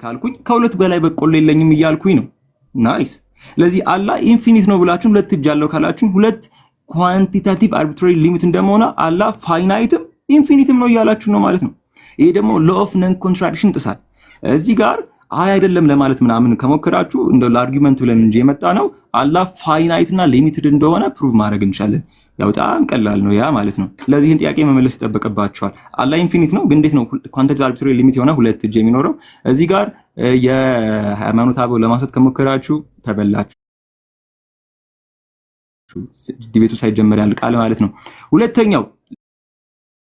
ካልኩኝ ከሁለት በላይ በቆሎ የለኝም እያልኩኝ ነው። ናይስ። ስለዚህ አላህ ኢንፊኒት ነው ብላችሁ ሁለት እጅ አለው ካላችሁ ሁለት ኳንቲታቲቭ አርቢትራሪ ሊሚት እንደመሆነ አላህ ፋይናይትም ኢንፊኒትም ነው እያላችሁ ነው ማለት ነው። ይሄ ደግሞ ሎ ኦፍ ነን ኮንትራዲክሽን ጥሳል። እዚህ ጋር አይ አይደለም ለማለት ምናምን ከሞከራችሁ እንደው ለአርጊውመንት ብለን እንጂ የመጣ ነው። አላህ ፋይናይት እና ሊሚትድ እንደሆነ ፕሩቭ ማድረግ እንችላለን። ያው በጣም ቀላል ነው ያ ማለት ነው። ስለዚህ ይህን ጥያቄ መመለስ ይጠበቅባችኋል። አላህ ኢንፊኒት ነው፣ ግን እንዴት ነው ኳንቲታቲቭ አርቢትራሪ ሊሚት የሆነ ሁለት እጅ የሚኖረው? እዚህ ጋር የሃይማኖት አበው ለማንሳት ከሞከራችሁ ተበላችሁ። ዲቤቱ ሳይጀመር ያልቃል ማለት ነው። ሁለተኛው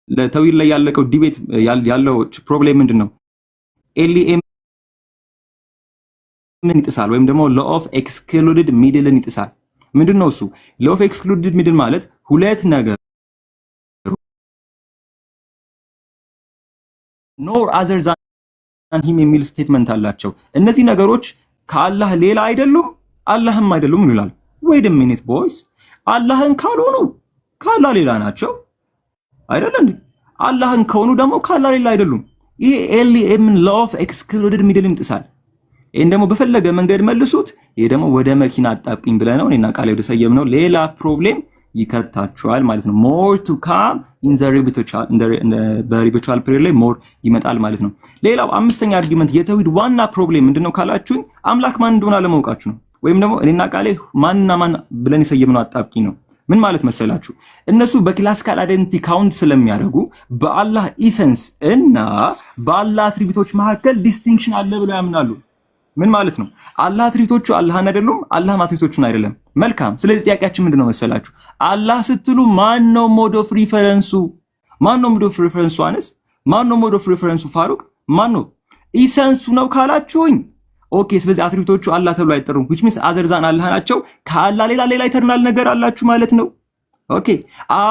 ለተዊል ላይ ያለቀው ዲቤት ያለው ፕሮብሌም ምንድነው? ኤልኤም ምን ይጥሳል? ወይም ደግሞ ሎ ኦፍ ኤክስክሉድድ ሚድልን ይጥሳል። ምንድነው እሱ? ሎ ኦፍ ኤክስክሉድድ ሚድል ማለት ሁለት ነገር ኖር አዘር ዛን ሂም የሚል ስቴትመንት አላቸው። እነዚህ ነገሮች ከአላህ ሌላ አይደሉም አላህም አይደሉም ይላል። ዌይት አ ሚኒት ቦይስ፣ አላህን ካልሆኑ ከአላህ ሌላ ናቸው አይደል እንዴ? አላህን ከሆኑ ደግሞ ከአላህ ሌላ አይደሉም። ይሄ ኤልኤም ሎ ኦፍ ኤክስክሉድድ ሚድልን ይጥሳል። ይሄን ደግሞ በፈለገ መንገድ መልሱት። ይሄ ደግሞ ወደ መኪና አጣብቂኝ ብለነው እኔና ቃል ወደ ሰየምነው ሌላ ፕሮብሌም ይከታችኋል ማለት ነው። ሞር ቱ ካም ኢን ዘ በሪቢቹዋል ፒሪድ ላይ ሞር ይመጣል ማለት ነው። ሌላው አምስተኛ አርጊመንት የተውሂድ ዋና ፕሮብሌም ምንድነው ካላችሁኝ አምላክ ማን እንደሆነ አለማወቃችሁ ነው። ወይም ደግሞ እኔና ቃሌ ማንና ማን ብለን የሰየምነው አጣብቂኝ ነው። ምን ማለት መሰላችሁ? እነሱ በክላሲካል አይደንቲቲ ካውንት ስለሚያደርጉ በአላህ ኢሰንስ እና በአላህ አትሪቢዩቶች መካከል ዲስቲንክሽን አለ ብለው ያምናሉ። ምን ማለት ነው? አላህ አትሪቢዩቶቹ አላህን አይደሉም፣ አላህም አትሪቢዩቶቹን አይደለም። መልካም። ስለዚህ ጥያቄያችን ምንድነው መሰላችሁ? አላህ ስትሉ ማን ነው ሞድ ኦፍ ሪፈረንሱ? ማን ነው ሞድ ኦፍ ሪፈረንሱ? አነስ ማን ነው ሞድ ኦፍ ሪፈረንሱ? ፋሩቅ ማን ነው? ኢሰንሱ ነው ካላችሁኝ ኦኬ። ስለዚህ አትሪቢዩቶቹ አላህ ተብሎ አይጠሩም። which means other than አላህ ናቸው። ከአላህ ሌላ ኢተርናል ነገር አላችሁ ማለት ነው። ኦኬ።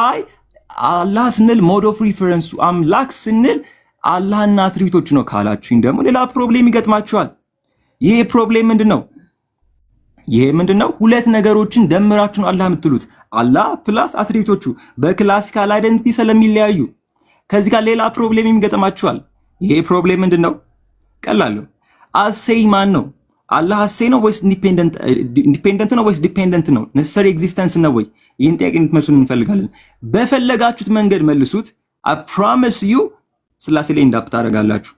አይ አላህ ስንል ሞድ ኦፍ ሪፈረንሱ አምላክ ስንል አላህና አትሪቢዩቶቹ ነው ካላችሁኝ ደግሞ ሌላ ፕሮብሌም ይገጥማችኋል። ይሄ ፕሮብሌም ምንድነው? ሁለት ነገሮችን ደምራችሁ ነው አላህ የምትሉት። አላህ ፕላስ አትሪቢዩቶቹ በክላሲካል አይደንቲቲ ስለሚለያዩ ከዚህ ጋር ሌላ ፕሮብሌም ይገጥማችኋል። ይሄ ፕሮብሌም ምንድነው? ቀላል ነው። አሴይ ማን ነው? አላህ አሴይ ነው ወይስ ኢንዲፔንደንት ነው ወይስ ዲፔንደንት ነው? ኔሰሰሪ ኤግዚስተንስ ነው ወይ? ይህን ጥያቄ እንድትመልሱን እንፈልጋለን። በፈለጋችሁት መንገድ መልሱት። አይ ፕሮሚስ ዩ ስላሴ ላይ እንዳፕ ታደርጋላችሁ።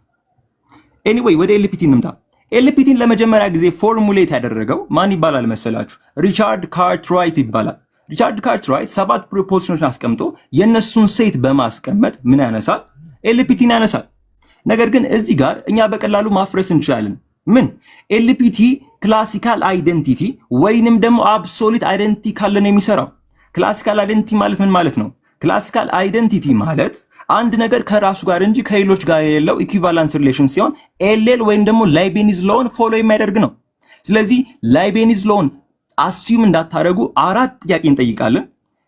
ኤኒዌይ ወደ ኤልፒቲ እንምጣ። ኤልፒቲን ለመጀመሪያ ጊዜ ፎርሙሌት ያደረገው ማን ይባላል መሰላችሁ? ሪቻርድ ካርትራይት ይባላል። ሪቻርድ ካርትራይት 7 ፕሮፖዚሽኖችን አስቀምጦ የነሱን ሴት በማስቀመጥ ምን ያነሳል? ኤልፒቲን ያነሳል። ነገር ግን እዚህ ጋር እኛ በቀላሉ ማፍረስ እንችላለን። ምን? ኤልፒቲ ክላሲካል አይደንቲቲ ወይንም ደግሞ አብሶሉት አይደንቲቲ ካለ ነው የሚሰራው። ክላሲካል አይደንቲቲ ማለት ምን ማለት ነው? ክላሲካል አይደንቲቲ ማለት አንድ ነገር ከራሱ ጋር እንጂ ከሌሎች ጋር የሌለው ኢኩቫለንስ ሪሌሽን ሲሆን ኤልኤል ወይም ደግሞ ላይቤኒዝ ሎውን ፎሎ የሚያደርግ ነው። ስለዚህ ላይቤኒዝ ሎውን አስዩም እንዳታደርጉ 4 ጥያቄ እንጠይቃለን።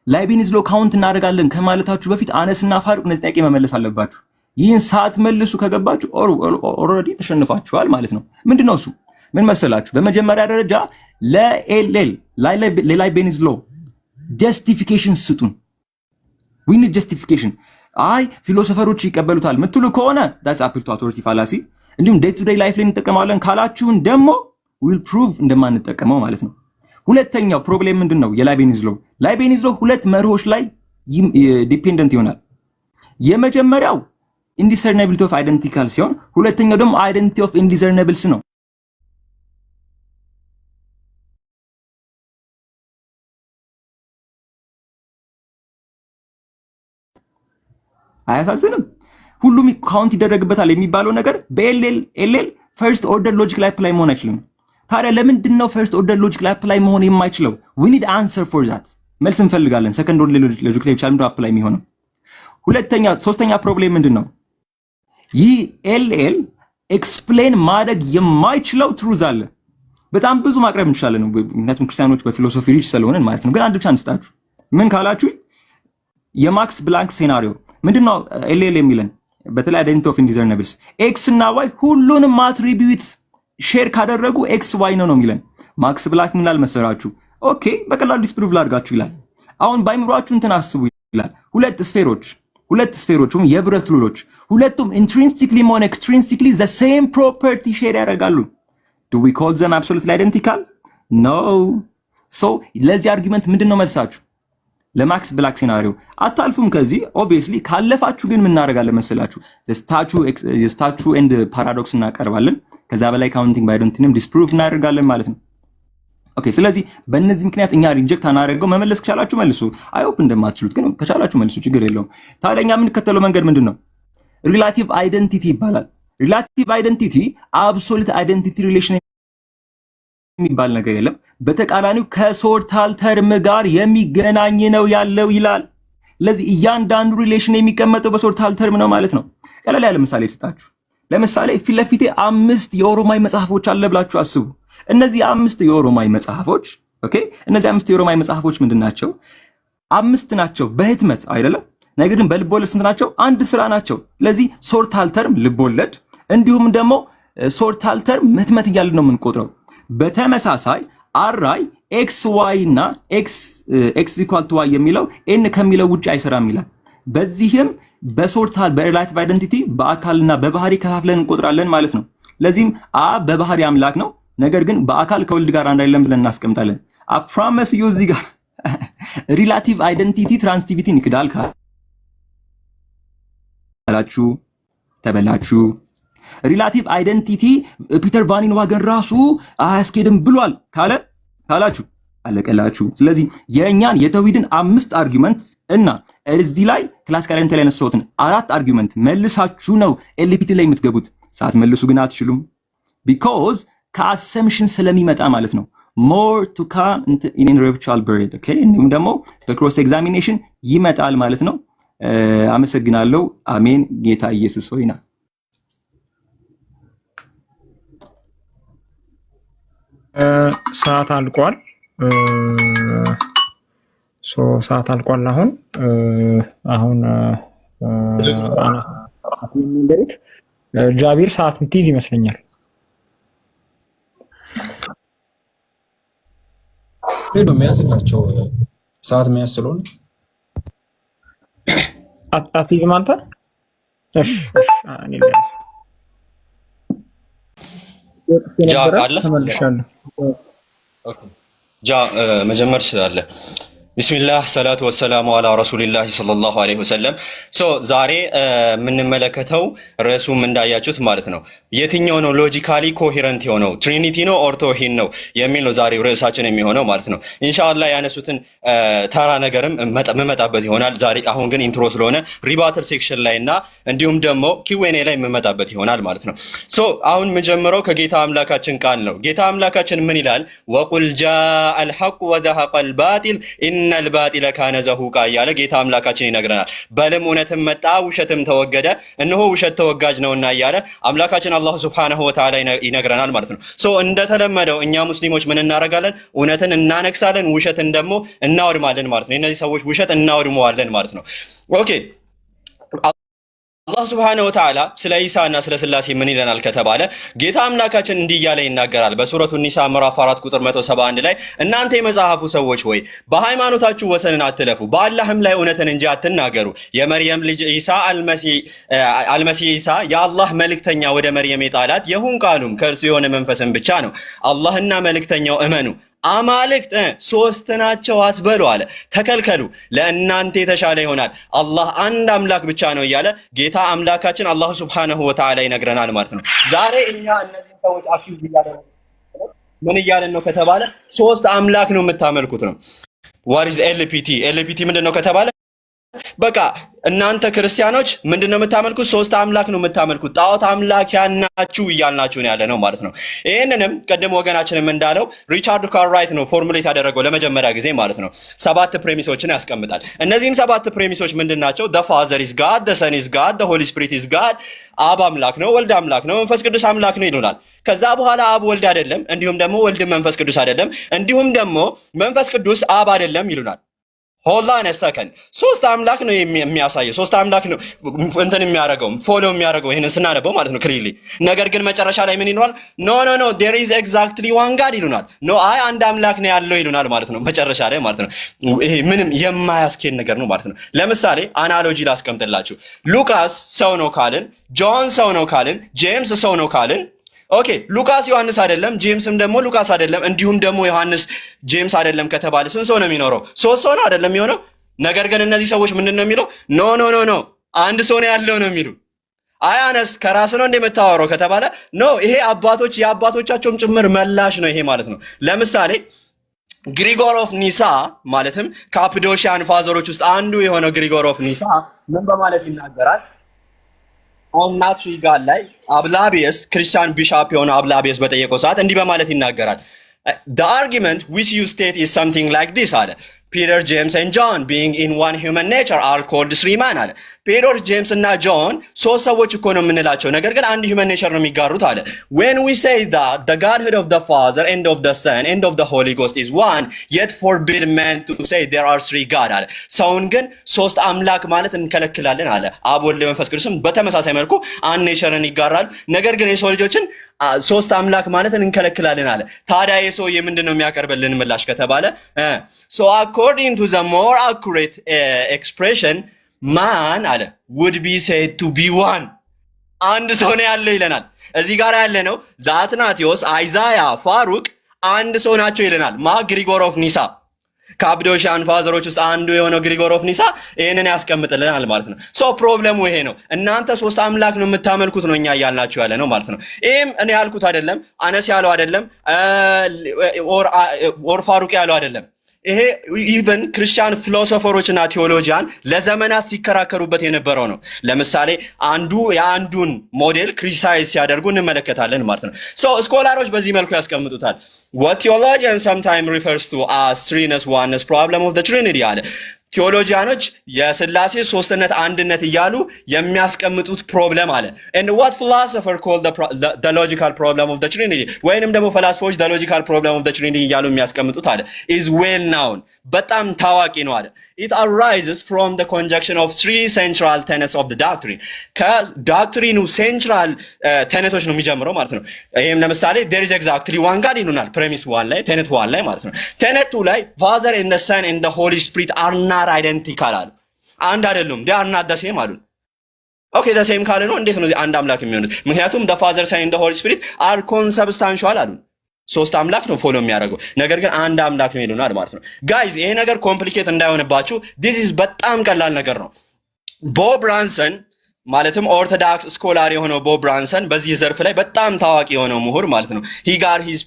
ላይቤኒዝ ሎ ካውንት እናደርጋለን ከማለታችሁ በፊት አነስና ፋሩቅ እነዚህ ጥያቄ መመለስ አለባችሁ። ይህን ሰዓት መልሱ ከገባችሁ ኦልሬዲ ተሸንፋችኋል ማለት ነው። ምንድነው እሱ? ምን መሰላችሁ? በመጀመሪያ ደረጃ ለኤልኤል ለላይቤኒዝ ሎ ጀስቲፊኬሽን ስጡን። we need justification። አይ ፊሎሶፈሮች ይቀበሉታል ምትሉ ከሆነ that's appeal to authority fallacy። እንዲሁም ዴይ ቱ ዴይ ላይፍ ላይ እንጠቀማለን ካላችሁን ደግሞ we'll prove እንደማንጠቀመው ማለት ነው። ሁለተኛው ፕሮብሌም ምንድነው? የላይቤኒዝ ሎ ሁለት መርሆች ላይ ዲፔንደንት ይሆናል። የመጀመሪያው ኢንዲሰርናቢሊቲ ኦፍ አይደንቲካል ሲሆን ሁለተኛው ደግሞ አይደንቲቲ ኦፍ ኢንዲሰርናብልስ ነው። አያሳዝንም? ሁሉም ካውንት ይደረግበታል የሚባለው ነገር በኤልኤል ፈርስት ኦርደር ሎጂክ ላይ አፕላይ መሆን አይችልም። ታዲያ ለምንድን ነው ፈርስት ኦርደር ሎጂክ ላይ አፕላይ መሆን የማይችለው? we need answer for that። መልስ እንፈልጋለን። ሰከንድ ኦርደር ሎጂክ ላይ ብቻ ምንድነው አፕላይ የሚሆነው? ሶስተኛ ፕሮብሌም ምንድነው? ይህ ኤልኤል ኤክስፕሌን ማድረግ የማይችለው ትሩዝ አለ። በጣም ብዙ ማቅረብ እንችላለን፣ ምክንያቱም ክርስቲያኖች በፊሎሶፊ ሪች ስለሆነን ማለት ነው። ግን አንድ ብቻ እንስጣችሁ። ምን ካላችሁ የማክስ ብላንክ ሴናሪዮ ምንድነው? ኤልኤል የሚለን በተለይ አይደንቲቲ ኦፍ ኢንዲሰርናብልስ ኤክስ እና ዋይ ሁሉንም አትሪቢዩት ሼር ካደረጉ ኤክስ ዋይ ነው የሚለን። ማክስ ብላንክ ምን አልመሰራችሁ? ኦኬ በቀላሉ ዲስፕሩቭ ላድርጋችሁ ይላል። አሁን ባይምሯችሁ እንትን አስቡ ይላል። ሁለት ሁለት ስፌሮችም የብረት ሉሎች ሁለቱም ኢንትሪንሲክሊ ሆነ ኤክስትሪንሲክሊ ዘ ሴም ፕሮፐርቲ ሼር ያደርጋሉ። ዱ ዊ ኮል ዘም አብሶሉትሊ አይደንቲካል? ኖ። ሶ ለዚህ አርጊመንት ምንድነው መልሳችሁ? ለማክስ ብላክ ሲናሪዮ አታልፉም ከዚህ ኦብቪየስሊ። ካለፋችሁ ግን ምን እናደርጋለን መሰላችሁ? ስታቹ ኤንድ ፓራዶክስ እናቀርባለን። ከዛ በላይ ካውንቲንግ ባይ አይደንቲቲንም ዲስፕሩቭ እናደርጋለን ማለት ነው። ኦኬ። ስለዚህ በእነዚህ ምክንያት እኛ ሪጀክት አናደርገው። መመለስ ከቻላችሁ መልሱ። አይ ሆፕ እንደማትችሉት ግን ከቻላችሁ መልሱ፣ ችግር የለውም። ታዲያ እኛ የምንከተለው መንገድ ምንድነው? ሪላቲቭ አይደንቲቲ ይባላል። ሪላቲቭ አይደንቲቲ አብሶሉት አይደንቲቲ ሪሌሽን የሚባል ነገር የለም። በተቃራኒው ከሶርታል ተርም ጋር የሚገናኝ ነው ያለው ይላል። ለዚህ እያንዳንዱ ሪሌሽን የሚቀመጠው በሶርታል ተርም ነው ማለት ነው። ቀለል ያለ ምሳሌ ልስጣችሁ። ለምሳሌ ፊት ለፊቴ 5 የኦሮማይ መጽሐፎች አለ ብላችሁ አስቡ። እነዚህ 5 የኦሮማይ መጽሐፎች ኦኬ፣ እነዚህ 5 የኦሮማይ መጽሐፎች ምንድናቸው? 5 ናቸው በህትመት አይደለም። ነገር ግን በልቦለድ ስንት ናቸው? አንድ ስራ ናቸው። ለዚህ ሶርታል ተርም ልቦለድ፣ እንዲሁም ደግሞ ሶርታል ተርም ህትመት እያልን ነው የምንቆጥረው። በተመሳሳይ አራይ ኤክስ ዋይ እና ኤክስ ኢኳል ቱ ዋይ የሚለው ኤን ከሚለው ውጭ አይሰራም ይላል። በዚህም በሶርታል በሪላቲቭ አይደንቲቲ በአካልና በባህሪ ከፋፍለን እንቆጥራለን ማለት ነው። ለዚህም አ በባህሪ አምላክ ነው፣ ነገር ግን በአካል ከወልድ ጋር አንድ አይደለም ብለን እናስቀምጣለን። አ ፕሮሚስ ዩ እዚህ ጋር ሪላቲቭ አይደንቲቲ ትራንሲቲቪቲን ይክዳል ካላችሁ ተበላችሁ። ሪላቲቭ አይደንቲቲ ፒተር ቫኒን ዋገን ራሱ አያስኬድም ብሏል ካላችሁ አለቀላችሁ። ስለዚህ የእኛን የተውሂድን 5 አርጊመንት እና እዚህ ላይ ክላሲካል አይደንቲቲ ላይ ያነሳሁትን 4 አርጊመንት መልሳችሁ ነው ኤልፒቲ ላይ የምትገቡት። ሳትመልሱ ግን አትችሉም። ቢኮዝ ከአሰምሽን ስለሚመጣ ማለት ነው። ሞር ቱ ካም ኢን ኢንሬፕቹዋል ብሬድ ኦኬ። እንዲሁም ደግሞ በክሮስ ኤግዛሚኔሽን ይመጣል ማለት ነው። አመሰግናለሁ። አሜን። ጌታ ኢየሱስ ሆይና ሰዓት አልቋል። ሰዓት አልቋል። አሁን መንገድ ጃቢር ሰዓት ምትይዝ ይመስለኛል። ሄዶ የሚያዝላቸው ሰዓት የሚያዝ ስለሆነ አትይዝም አንተ? እሺ እኔ ልያዝ ተመልሻለሁ። መጀመር ስላለ ቢስሚላህ ሰላቱ ወሰላሙ አላ ረሱሊላህ ሰለላሁ ዐለይሂ ወሰለም። ዛሬ የምንመለከተው ርዕሱም እንዳያችሁት ማለት ነው የትኛው ነው ሎጂካሊ ኮሄረንት የሆነው ትሪኒቲ ነው ኦር ተውሂድ ነው የሚል ነው ዛሬው ርዕሳችን የሚሆነው ማለት ነው። ኢንሻአላህ ያነሱትን ተራ ነገርም መመጣበት ይሆናል ዛሬ። አሁን ግን ኢንትሮ ስለሆነ ሪባተር ሴክሽን ላይ እና እንዲሁም ደግሞ ኪዌኔ ላይ መመጣበት ይሆናል ማለት ነው። አሁን የምጀምረው ከጌታ አምላካችን ቃል ነው። ጌታ አምላካችን ምን ይላል? ወቁል ጃአል ሐቅ ወዘሐቀል ባጢል ኢነል ባጢለ ካነ ዘሁቃ እያለ ጌታ አምላካችን ይነግረናል። በልም እውነትም መጣ ውሸትም ተወገደ፣ እነሆ ውሸት ተወጋጅ ነውና እያለ አምላካችን አላህ ሱብሓነሁ ወተዓላ ይነግረናል ማለት ነው። እንደተለመደው እኛ ሙስሊሞች ምን እናደርጋለን? እውነትን እናነግሳለን፣ ውሸትን ደግሞ እናወድማለን ማለት ነው። እነዚህ ሰዎች ውሸት እናወድመዋለን ማለት ነው። ኦኬ አላህ ሱብሓነሁ ወተዓላ ስለ ኢሳ እና ስለ ስላሴ ምን ይለናል ከተባለ ጌታ አምላካችን እንዲህ እያለ ይናገራል በሱረቱ ኒሳ ምዕራፍ 4 ቁጥር 171 ላይ እናንተ የመጽሐፉ ሰዎች ሆይ በሃይማኖታችሁ ወሰንን አትለፉ፣ በአላህም ላይ እውነትን እንጂ አትናገሩ። የመርየም ልጅ ኢሳ አልመሲህ ኢሳ የአላህ መልእክተኛ ወደ መርየም የጣላት የሁን ቃሉም ከእርሱ የሆነ መንፈስን ብቻ ነው። አላህና መልእክተኛው እመኑ፣ አማልክት 3 ናቸው አትበሉ አለ። ተከልከሉ፣ ለእናንተ የተሻለ ይሆናል፣ አላህ አንድ አምላክ ብቻ ነው እያለ ጌታ አምላካችን አላህ ሱብሓነሁ ወተዓላ ይነግረናል ማለት ነው። ዛሬ እኛ እነዚህ ሰዎች አክቲቭ እያደረጉ ምን እያለን ነው ከተባለ 3 አምላክ ነው የምታመልኩት ነው። what is ኤልፒቲ ምንድን ነው ከተባለ በቃ እናንተ ክርስቲያኖች ምንድነው የምታመልኩት? 3 አምላክ ነው የምታመልኩት፣ ጣዖት አምላኪያን ናችሁ እያልናችሁ ነው ያለ ነው ማለት ነው። ይሄንንም ቀደም ወገናችንም እንዳለው ሪቻርድ ካርትራይት ነው ፎርሙሌት ያደረገው ለመጀመሪያ ጊዜ ማለት ነው። 7 ፕሬሚሶችን ያስቀምጣል። እነዚህም 7 ፕሬሚሶች ምንድናቸው? the father is god, the son is god, the holy spirit is god። አብ አምላክ ነው፣ ወልድ አምላክ ነው፣ መንፈስ ቅዱስ አምላክ ነው ይሉናል። ከዛ በኋላ አብ ወልድ አይደለም፣ እንዲሁም ደግሞ ወልድ መንፈስ ቅዱስ አይደለም፣ እንዲሁም ደግሞ መንፈስ ቅዱስ አብ አይደለም ይሉናል። ሆልድ ኦን ኤ ሰከንድ። ሶስት አምላክ ነው የሚያሳየው፣ ሶስት አምላክ ነው እንትን የሚያደርገው ፎሎ የሚያደርገው ይሄንን ስናነበው ማለት ነው ክሊርሊ። ነገር ግን መጨረሻ ላይ ምን ይሉናል? ኖ ኖ ኖ ዴር ኢዝ ኤግዛክትሊ ዋን ጋድ ይሉናል። ኖ አይ አንድ አምላክ ነው ያለው ይሉናል ማለት ነው መጨረሻ ላይ ማለት ነው። ይሄ ምንም የማያስኬድ ነገር ነው ማለት ነው። ለምሳሌ አናሎጂ ላስቀምጥላችሁ። ሉቃስ ሰው ነው ካልን፣ ጆን ሰው ነው ካልን፣ ጄምስ ሰው ነው ካልን ኦኬ ሉቃስ ዮሐንስ አይደለም፣ ጄምስም ደግሞ ሉቃስ አይደለም፣ እንዲሁም ደግሞ ዮሐንስ ጄምስ አይደለም ከተባለ ስንት ሰው ነው የሚኖረው? ሶስት ሰው ነው አይደለም የሚሆነው። ነገር ግን እነዚህ ሰዎች ምንድን ነው የሚለው? ኖ ኖ ኖ ኖ አንድ ሰው ነው ያለው ነው የሚሉ። አይ አነስ ከራስ ነው እንደምታወራው ከተባለ ኖ ይሄ አባቶች የአባቶቻቸውም ጭምር መላሽ ነው ይሄ ማለት ነው። ለምሳሌ ግሪጎር ኦፍ ኒሳ ማለትም ካፕዶሺያን ፋዘሮች ውስጥ አንዱ የሆነው ግሪጎር ኦፍ ኒሳ ምን በማለት ይናገራል? ኦናትሪ ጋር ላይ አብላቢየስ ክርስቲያን ቢሻፕ የሆነ አብላቢየስ በጠየቀው ሰዓት እንዲህ በማለት ይናገራል። the argument which you state is something like this አለ። Peter, James and John being in one human nature are called three men አለ። ፔተር፣ ጄምስ እና ጆን ሶስት ሰዎች እኮ ነው የምንላቸው፣ ነገር ግን አንድ human nature ነው የሚጋሩት አለ። when we say that the godhead of the Father and of the Son and of the Holy Ghost is one, yet forbid men to say there are three God አለ። ሰውን ግን ሶስት አምላክ ማለት እንከለክላለን አለ። አብ፣ ወልድ፣ መንፈስ ቅዱስም በተመሳሳይ መልኩ አንድ ኔቸርን ይጋራሉ፣ ነገር ግን የሰው ልጆችን ሶስት አምላክ ማለት እንከለክላለን አለ። ታዲያ የሰው ምንድን ነው የሚያቀርብልን ምላሽ ከተባለ so according to the more accurate expression man አለ would be said to be one አንድ ሰው ነው ያለው ይለናል። እዚህ ጋር ያለ ነው ዛትናቴዎስ፣ አይዛያ፣ ፋሩቅ አንድ ሰው ናቸው ይለናል። ማ ግሪጎር ኦፍ ኒሳ ካፕዶሺያን ፋዘሮች ውስጥ አንዱ የሆነው ግሪጎር ኦፍ ኒሳ ይሄንን ያስቀምጥልናል ማለት ነው። ሶ ፕሮብሌሙ ይሄ ነው። እናንተ ሶስት አምላክ ነው የምታመልኩት ነው እኛ እያልናችሁ ያለ ነው ማለት ነው። ይሄም እኔ ያልኩት አይደለም፣ አነስ ያለው አይደለም፣ ኦር ፋሩቅ ያለው አይደለም። ይሄ ኢቨን ክርስቲያን ፊሎሶፈሮች እና ቴዎሎጂያን ለዘመናት ሲከራከሩበት የነበረው ነው። ለምሳሌ አንዱ የአንዱን ሞዴል ክሪቲሳይዝ ሲያደርጉ እንመለከታለን ማለት ነው። ሶ ስኮላሮች በዚህ መልኩ ያስቀምጡታል። what theologians sometimes refers to as threeness oneness problem of the Trinity አለ። ቴዎሎጂያኖች የሥላሴ ሶስትነት አንድነት እያሉ የሚያስቀምጡት ፕሮብለም አለ። and what philosopher called the logical problem of the Trinity ወይንም ደግሞ ፈላስፎች the logical problem of the Trinity እያሉ የሚያስቀምጡት አለ is well known በጣም ታዋቂ ነው አለ። it arises from the conjunction of three central tenets of the doctrine ከዶክትሪኑ ሴንትራል ቴነቶች ነው የሚጀምረው ማለት ነው። ይሄም ለምሳሌ there is exactly one God ይሉናል ፕሬሚስ 1 ላይ ቴነት 1 ላይ ማለት ነው። ቴነት 2 ላይ Father and the Son and the Holy Spirit are not identical አሉ። አንድ አይደሉም they are not the same አሉ። ኦኬ the same ካለ ነው እንዴት ነው አንድ አምላክ የሚሆኑት? ምክንያቱም the Father, Son and the Holy Spirit are consubstantial አሉ። ሶስት አምላክ ነው ፎሎ የሚያደርገው፣ ነገር ግን አንድ አምላክ ነው ይሉናል ማለት ነው። ጋይዝ ይሄ ነገር ኮምፕሊኬት እንዳይሆንባችሁ this is በጣም ቀላል ነገር ነው። ቦብ ብራንሰን ማለትም ኦርቶዶክስ ስኮላር የሆነው ቦብ ብራንሰን በዚህ ዘርፍ ላይ በጣም ታዋቂ የሆነው ምሁር ማለት ነው። he got his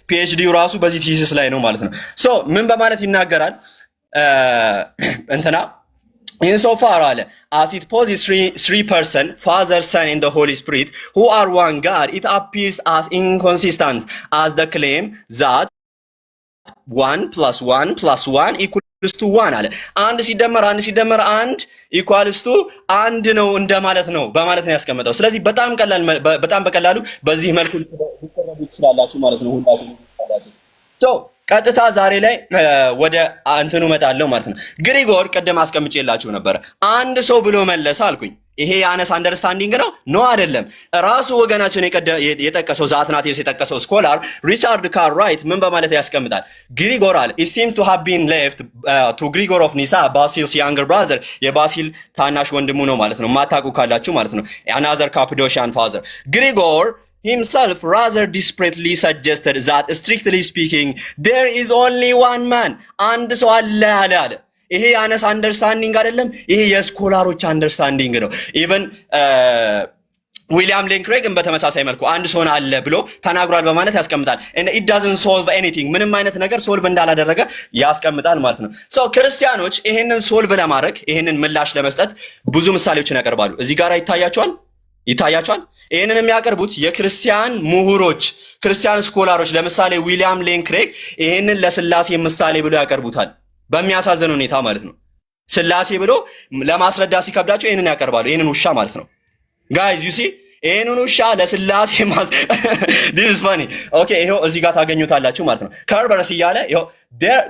PhD ራሱ በዚህ ቲሲስ ላይ ነው ማለት ነው። ሶ ምን በማለት ይናገራል እንትና insofar as it poses three person, Father, Son and the Holy Spirit, who are one God, it appears as inconsistent as the claim that 1 plus 1 plus 1 equals to 1 አለ። አንድ ሲደመር አንድ equals to አንድ ነው እንደማለት ነው በማለት ነው ያስቀመጠው። ስለዚህ በጣም በቀላሉ በዚህ መልኩ ልትረዱ ትችላላችሁ ማለት ነው ሁላችሁም ትችላላችሁ። ሶ ቀጥታ ዛሬ ላይ ወደ እንትኑ መጣለው ማለት ነው። ግሪጎር ቀደም አስቀምጬላችሁ ነበር። አንድ ሰው ብሎ መለሰ አልኩኝ። ይሄ ያነስ አንደርስታንዲንግ ነው? ኖ አይደለም። ራሱ ወገናችን የጠቀሰው ዛትናቴዎስ የጠቀሰው ስኮላር ሪቻርድ ካርራይት ምን በማለት ያስቀምጣል? ግሪጎር አለ it seems to have been left to Grigor of Nyssa, Basil's younger brother የባሲል ታናሽ ወንድሙ ነው ማለት ነው። ማታውቁ ካላችሁ ማለት ነው። another Cappadocian father. Grigor himself rather desperately suggested that strictly speaking there is only one man አንድ ሰው አለ አለ። ይሄ ያነስ አንደርስታንዲንግ አይደለም፣ ይሄ የስኮላሮች አንደርስታንዲንግ ነው። ኢቨን ዊሊያም ሌን ክሬግን በተመሳሳይ መልኩ አንድ ሰው አለ ብሎ ተናግሯል በማለት ያስቀምጣል። and it doesn't solve anything ምንም አይነት ነገር ሶልቭ እንዳላደረገ ያስቀምጣል ማለት ነው። ሶ ክርስቲያኖች ይሄንን ሶልቭ ለማድረግ ይሄንን ምላሽ ለመስጠት ብዙ ምሳሌዎችን ያቀርባሉ። እዚህ ጋር ይታያቸዋል። ይህንን የሚያቀርቡት የክርስቲያን ምሁሮች ክርስቲያን ስኮላሮች፣ ለምሳሌ ዊሊያም ሌን ክሬግ ይህንን ለስላሴ ምሳሌ ብሎ ያቀርቡታል። በሚያሳዝን ሁኔታ ማለት ነው። ስላሴ ብሎ ለማስረዳት ሲከብዳቸው ይህንን ያቀርባሉ። ይህንን ውሻ ማለት ነው። ጋይዝ ዩ ሲ ይሄንን ውሻ ለስላሴ this is funny okay ይሄው እዚህ ጋር ታገኙታላችሁ ማለት ነው። ከርበረስ እያለ ይሄው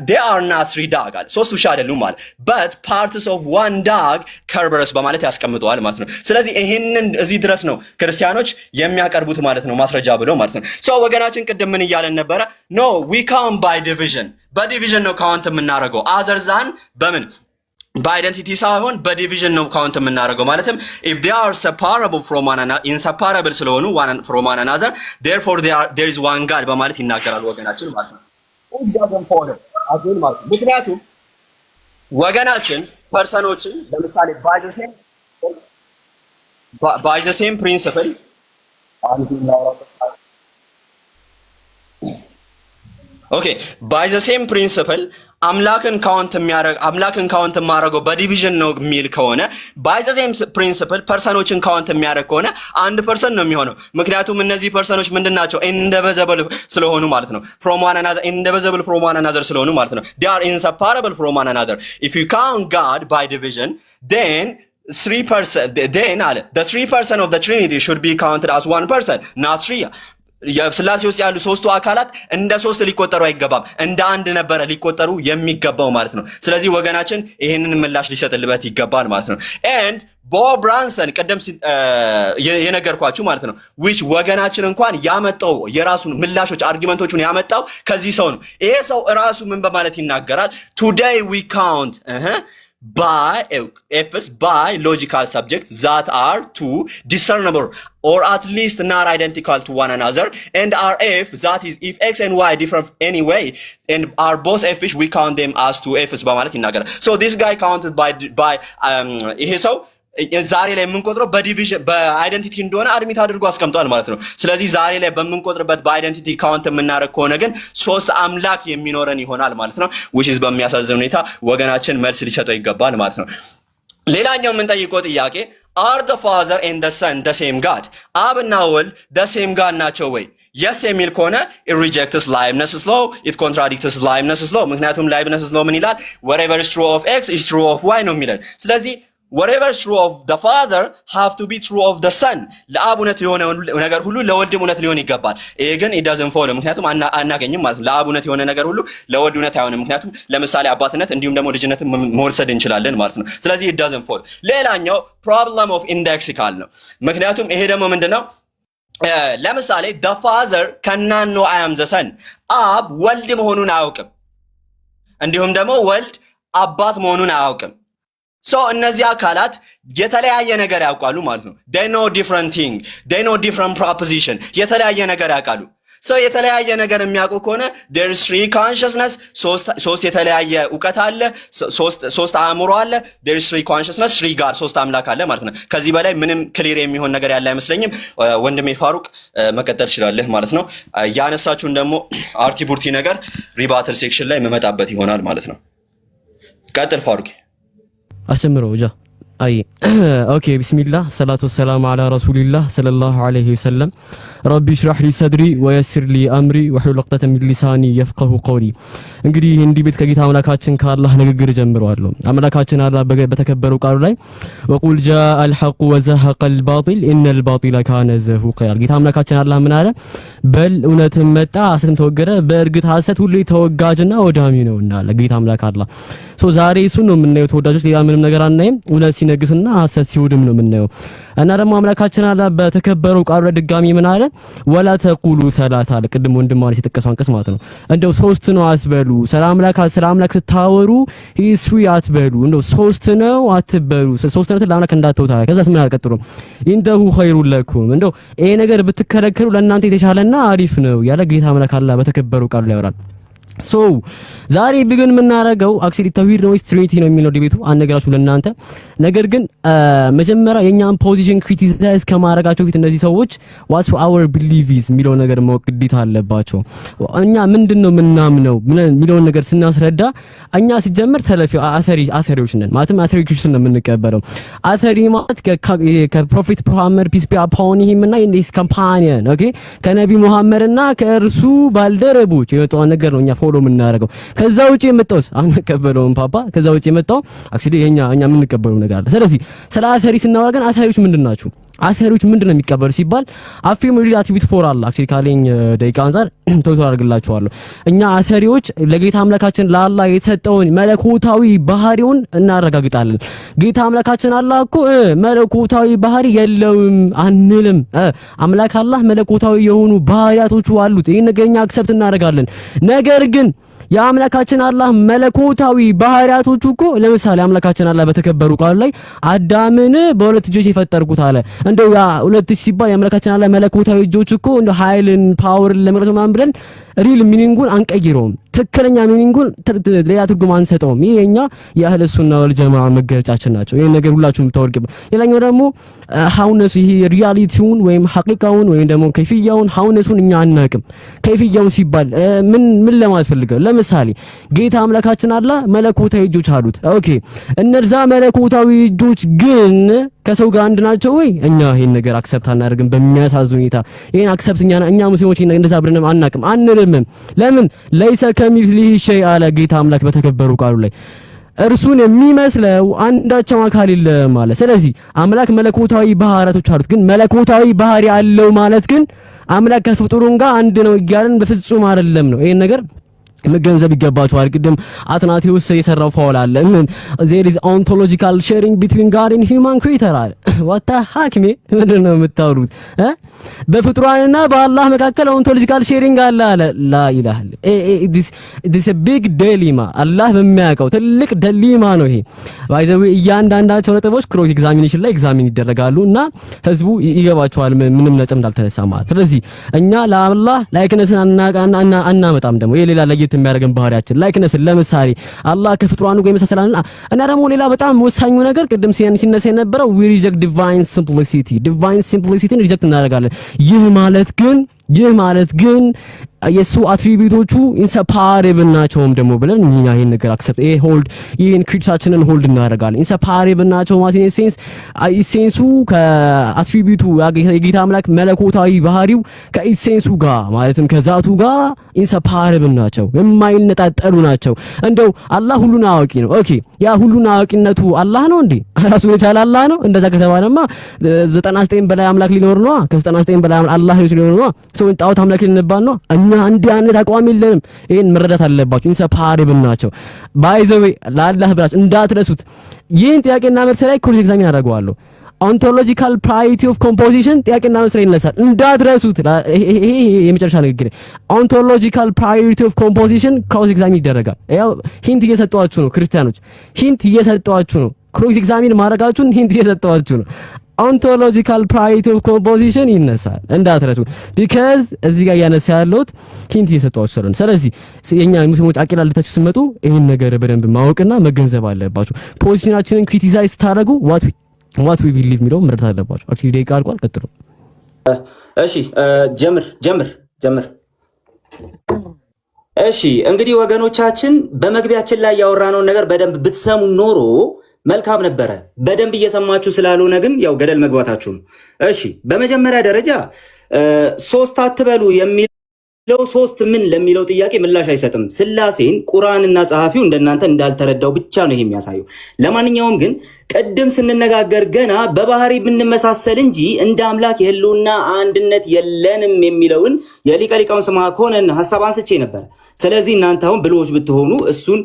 there are not 3 dog አለ 3 ውሻ አይደሉም ማለት but parts of one dog ከርበረስ በማለት ያስቀምጠዋል ማለት ነው። ስለዚህ ይሄንን እዚህ ድረስ ነው ክርስቲያኖች የሚያቀርቡት ማለት ነው ማስረጃ ብለው ማለት ነው። ሶ ወገናችን ቅድም ምን እያለን ነበረ? no we count by division በዲቪዥን ነው ካውንት የምናደርገው other than በምን በአይደንቲቲ ሳይሆን በዲቪዥን ነው ካውንት የምናደርገው። ማለትም if they are separable from one another inseparable ስለሆኑ one from one another therefore there is one God በማለት ይናገራሉ ወገናችን ማለት ነው። ምክንያቱም ወገናችን ፐርሰኖችን ለምሳሌ by the same principle okay by the same principle አምላክን ካውንት ማረገው በዲቪዥን ነው የሚል ከሆነ by the same principle ፐርሰኖችን ካውንት የሚያደርግ ከሆነ አንድ ፐርሰን ነው የሚሆነው። ምክንያቱም እነዚህ ፐርሰኖች ምንድናቸው? indivisible ስለሆኑ ማለት ነው። from one another indivisible from one another ስለሆኑ ማለት ነው። they are inseparable from one another. if you count God by division then the 3 person of the Trinity should be counted as one person not 3. የስላሴ ውስጥ ያሉ ሶስቱ አካላት እንደ 3 ሊቆጠሩ አይገባም፣ እንደ አንድ ነበረ ሊቆጠሩ የሚገባው ማለት ነው። ስለዚህ ወገናችን ይሄንን ምላሽ ሊሰጥልበት ይገባል ማለት ነው። and ቦብ ብራንሰን ቀደም የነገርኳችሁ ማለት ነው which ወገናችን እንኳን ያመጣው የራሱን ምላሾች አርጊመንቶቹን ያመጣው ከዚህ ሰው ነው። ይሄ ሰው ራሱ ምን በማለት ይናገራል? today we count by logical subjects that are two discernible or at least not identical to one another and are f that is if x and y differ anyway and are both f we count them as two f's በማለት ይናገራል። so this guy counted by ይሄ ሰው ዛሬ ላይ የምንቆጥረው በዲቪዥን በአይደንቲቲ እንደሆነ አድሚት አድርጎ አስቀምጧል ማለት ነው። ስለዚህ ዛሬ ላይ በምንቆጥርበት በአይደንቲቲ ካውንት የምናደርግ ከሆነ ግን 3 አምላክ የሚኖረን ይሆናል ማለት ነው። which is በሚያሳዝን ሁኔታ ወገናችን መልስ ሊሰጠው ይገባል ማለት ነው። ሌላኛው የምንጠይቀው ጥያቄ are the father and the son the same God? አብና ወልድ the same God ናቸው ወይ? yes የሚል ከሆነ it rejects Leibniz's law, it contradicts Leibniz's law። ምክንያቱም Leibniz's law ምን ይላል? whatever is true of x is true of y ነው የሚለን። ስለዚህ whatever is true of the father have to be true of the son። ለአብ እውነት የሆነ ነገር ሁሉ ለወልድም እውነት ሊሆን ይገባል። ይሄ ግን it doesn't follow ምክንያቱም አናገኝም ማለት ነው። ለአብ እውነት የሆነ ነገር ሁሉ ለወልድ እውነት አይሆንም። ምክንያቱም ለምሳሌ አባትነት እንዲሁም ደግሞ ልጅነትን መውሰድ እንችላለን ማለት ነው። ስለዚህ it doesn't follow። ሌላኛው problem of indexical ነው። ምክንያቱም ይሄ ደግሞ ምንድነው? ለምሳሌ the father cannot know I am the son። አብ ወልድ መሆኑን አያውቅም፣ እንዲሁም ደግሞ ወልድ አባት መሆኑን አያውቅም። so እነዚህ አካላት የተለያየ ነገር ያውቃሉ ማለት ነው። they know different thing, they know different proposition የተለያየ ነገር ያውቃሉ። so የተለያየ ነገር የሚያውቁ ከሆነ there is 3 consciousness ሶስት የተለያየ ዕውቀት አለ፣ ሶስት አእምሮ አለ። there is 3 consciousness 3 ጋር 3 አምላክ አለ ማለት ነው። ከዚህ በላይ ምንም ክሊር የሚሆን ነገር ያለ አይመስለኝም። ወንድሜ ፋሩቅ መቀጠል ይችላል ማለት ነው። ያነሳችሁን ደግሞ አርቲ ቡርቲ ነገር ሪባተር ሴክሽን ላይ መመጣበት ይሆናል ማለት ነው። ቀጥል ፋሩቅ። አስተምረው ጃ አይ ኦኬ ቢስሚላህ ሰላቱ ወሰላሙ አላ ረሱሊላህ ሰለላሁ ዐለይሂ ወሰለም ረቢ ሽራህ ሊ ሰድሪ ወየስር ሊ አምሪ ወህሉል ዑቅደተ ሚን ሊሳኒ የፍቀሁ ቀውሊ። እንግዲህ እንዲህ ቤት ከጌታ አምላካችን ከአላህ ንግግር ጀምረዋለሁ። አምላካችን አላህ በተከበረው ቃሉ ላይ ወቁል ጃአል ሐቁ ወዘሀቀል ባጢል ኢነል ባጢለ ካነ ዘሁቃ። ጌታ አምላካችን አላህ ምን አለ? በል እውነትም መጣ ሐሰትም ተወገደ፣ በእርግጥ ሐሰት ሁሉ ተወጋጅና ወዳሚ ነውና አለ ጌታ አምላክ አላህ። ዛሬ እሱን ነው የምናየው ተወዳጆች፣ ሌላ ምንም ነገር አናይም። እውነት ሲነግስና ሐሰት ሲውድም ነው የምናየው። እና ደግሞ አምላካችን አላህ በተከበረው ቃሉ ላይ ድጋሚ ምን አለ? ወላ ተቁሉ ሰላታ አለ። ቅድም ወንድማን ሲጠቀሰው አንቀስ ማለት ነው። እንደው 3 ነው አትበሉ። ሰላም አምላክ ስታወሩ ሂስትሪ አትበሉ። እንደው 3 ነው አትበሉ። 3 ነው ለአምላክ እንዳትተውታ። ከዛስ ምን አልቀጥሩ ኢንደሁ ኸይሩል ለኩም። እንደው ይሄ ነገር ብትከለከሉ ለእናንተ የተሻለና አሪፍ ነው ያለ ጌታ አምላክ አላህ በተከበረው ቃሉ ላይ ያወራል። ዛሬ ቢግን የምናረገው አክቹሊ ተውሂድ ነው ትሪኒቲ ነው የሚለው ዲቤቱ አነገራችሁ ለእናንተ። ነገር ግን መጀመሪያ የኛን ፖዚሽን ክሪቲሳይዝ ከማድረጋቸው ፊት እነዚህ ሰዎች what our beliefs የሚለው ነገር ማወቅ ግዴታ አለባቸው። እኛ ምንድነው ምናምነው የሚለው ነገር ስናስረዳ እኛ ሲጀምር ሰለፊ አተሪዎች ነን ማለት አተሪ ክርስቲያን ነው የምንቀበለው። አተሪ ማለት ከፕሮፌት መሐመድ ፒስ ቢ አፖን ሂም እና ኢንዲስ ካምፓኒየን ኦኬ ከነቢ መሐመድና ከእርሱ ባልደረቦች የመጣው ነገር ነው እኛ ፎሎ የምናደርገው። ከዛ ውጪ የመጣውስ አንቀበለውም ፓፓ። ከዛ ውጪ የመጣው አክቹሊ እኛ የምንቀበለው ነገር አለ። ስለዚህ ስለ አተሪ ስናወራ ግን አተሪዎች ምንድናችሁ? አሰሪዎች ምንድነው የሚቀበሉ ሲባል አፌም ሪላቲቪቲ ፎር አላ አክቹሊ ካለኝ ደቂቃ አንፃር ቶታል አድርግላችኋለሁ። እኛ አሰሪዎች ለጌታ አምላካችን ለአላህ የተሰጠውን መለኮታዊ ባህሪውን እናረጋግጣለን። ጌታ አምላካችን አላህ እኮ መለኮታዊ ባህሪ የለውም አንልም። አምላክ አላህ መለኮታዊ የሆኑ ባህሪያቶቹ አሉት። ይሄን ነገር እኛ አክሰፕት እናደርጋለን። ነገር ግን የአምላካችን አላህ መለኮታዊ ባህሪያቶቹ እኮ ለምሳሌ አምላካችን አላህ በተከበሩ ቃሉ ላይ አዳምን በሁለት እጆች የፈጠርኩት አለ። እንደው ያ ሁለት እጅ ሲባል የአምላካችን አላህ መለኮታዊ እጆች እኮ እንደ ኃይልን ፓወርን ለመግለጽ ማን ብለን ሪል ሚኒንጉን አንቀይረውም። ትክክለኛ ሚኒንጉን ሌላ ትርጉም አንሰጠውም። ይሄ የኛ የአህለ ሱና ወል ጀማዓ መገለጫችን ናቸው። ይሄን ነገር ሁላችሁም ተወርቀበ። ሌላኛው ደግሞ ሀውነሱ ይሄ ሪያሊቲውን ወይም ሐቂቃውን ወይም ደግሞ ከይፍያውን ሀውነሱን እኛ አናቅም። ከይፍያውን ሲባል ምን ለማለት ፈልገው? ለምሳሌ ጌታ አምላካችን አላህ መለኮታዊ እጆች አሉት። ኦኬ እነዛ መለኮታዊ እጆች ግን ከሰው ጋር አንድ ናቸው ወይ? እኛ ይሄን ነገር አክሰፕት አናደርግም። በሚያሳዝን ሁኔታ ይሄን አክሰፕት እኛ ሙስሊሞች እንደዛ ብለንም አናቅም አንልም። ለምን ለይሰ ከሚስሊሂ ሸይ አለ ጌታ አምላክ በተከበሩ ቃሉ ላይ እርሱን የሚመስለው አንዳቸው አካል የለም ማለት። ስለዚህ አምላክ መለኮታዊ ባህሪያቶች አሉት። ግን መለኮታዊ ባህሪ አለው ማለት ግን አምላክ ከፍጡሩን ጋር አንድ ነው እያልን በፍጹም አይደለም ነው። ይሄን ነገር መገንዘብ ይገባችኋል። ቅድም አትናቴዎስ የሰራው ፋውል አለ። ምን there is ontological sharing between God and human creature አለ። what the heck ምንድነው የምታወሩት? በፍጡራንና በአላህ መካከል ኦንቶሎጂካል ሼሪንግ አለ አለ። ላ ኢላሃ this is a big dilemma። አላህ በሚያውቀው ትልቅ ደሊማ ነው ይሄ። ባይዘው እያንዳንዳቸው ነጥቦች ክሮስ ኤግዛሚኔሽን ላይ ኤግዛሚን ይደረጋሉና ህዝቡ ይገባቸዋል ምንም ነጥብ እንዳልተነሳ ማለት። ስለዚህ እኛ ለአላህ ላይክነስን አናመጣም። ደግሞ የሌላ ለየት የሚያደርገን ባህሪያችን ላይክነስ ለምሳሌ አላህ ከፍጡራኑ ጋር ይመሳሰላል እና ደግሞ ሌላ በጣም ወሳኙ ነገር ቅድም ሲነሳ የነበረው we reject divine simplicity ሪጀክት እናደርጋለን። ይህ ማለት ግን የሱ አትሪቢዩቶቹ ኢንሰፓሬብል ናቸውም ደግሞ ብለን እኛ ይሄን ነገር አክሰፕት ይሄን ክሪቲሳችንን ሆልድ እናደርጋለን። ኢንሰፓሬብል ናቸው ማለት ኢሴንሱ ከአትሪቢዩቱ የጌታ አምላክ መለኮታዊ ባህሪው ከኢሴንሱ ጋር ማለትም ከዛቱ ጋር ኢንሰፓሬብል ናቸው፣ የማይነጣጠሉ ናቸው። እንደው አላህ ሁሉን አዋቂ ነው። ኦኬ ያ ሁሉን አዋቂነቱ አላህ ነው እንዴ? ራሱን የቻለ አላህ ነው? እንደዛ ከተባለማ 99 በላይ አምላክ ሊኖር ነው። ከ99 በላይ አላህ ሊኖር ነው። ሰው ጣዖት አምላክ ልንባል ነው? እኛ አንድ አይነት አቋም የለንም። ይሄን መረዳት አለባችሁ። ኢንሰፓሬብል ናቸው። ባይ ዘ ዌይ ለአላህ ብላችሁ እንዳትረሱት። ይሄን ጥያቄና መልስ ላይ ክሮስ ኤግዛሚን አደርገዋለሁ። ኦንቶሎጂካል ፕራዮሪቲ ኦፍ ኮምፖዚሽን ጥያቄና መልስ ላይ ይነሳል። እንዳትረሱት። ይሄ የመጨረሻ ንግግር። ኦንቶሎጂካል ፕራዮሪቲ ኦፍ ኮምፖዚሽን ክሮስ ኤግዛሚን ይደረጋል። ያው ሂንት እየሰጠዋችሁ ነው ክርስቲያኖች፣ ሂንት እየሰጠዋችሁ ነው። ክሮስ ኤግዛሚን ማድረጋችሁን ሂንት እየሰጠዋችሁ ነው። ኦንቶሎጂካል ፕራዮሪቲ ኦፍ ኮምፖዚሽን ይነሳል እንዳትረሱ። ቢካዝ እዚህ ጋር ያነሳ ያለውት ሂንት እየሰጠዋችሁ ስለሆነ፣ ስለዚህ የኛ ሙስሊሞች አቂዳ ልታችሁ ስመጡ ይሄን ነገር በደንብ ማወቅና መገንዘብ አለባችሁ። ፖዚሽናችንን ክሪቲሳይዝ ታደርጉ what we believe የሚለው መረዳት አለባችሁ። አክቹሊ ደቂቃ አልቋል። ቀጥሉ። እሺ ጀምር። እሺ እንግዲህ ወገኖቻችን በመግቢያችን ላይ ያወራነውን ነገር በደንብ ብትሰሙ ኖሮ መልካም ነበረ። በደንብ እየሰማችሁ ስላልሆነ ግን ያው ገደል መግባታችሁ ነው። እሺ በመጀመሪያ ደረጃ ሶስት አትበሉ የሚለው ሶስት ምን ለሚለው ጥያቄ ምላሽ አይሰጥም። ስላሴን ቁርአንና ጸሐፊው እንደናንተ እንዳልተረዳው ብቻ ነው የሚያሳየው። ለማንኛውም ግን ቅድም ስንነጋገር ገና በባህሪ ብንመሳሰል እንጂ እንደ አምላክ የህልውና አንድነት የለንም የሚለውን የሊቀ ሊቃውንት ስምዐኮንን ሐሳብ አንስቼ ነበር። ስለዚህ እናንተ አሁን ብልሆች ብትሆኑ እሱን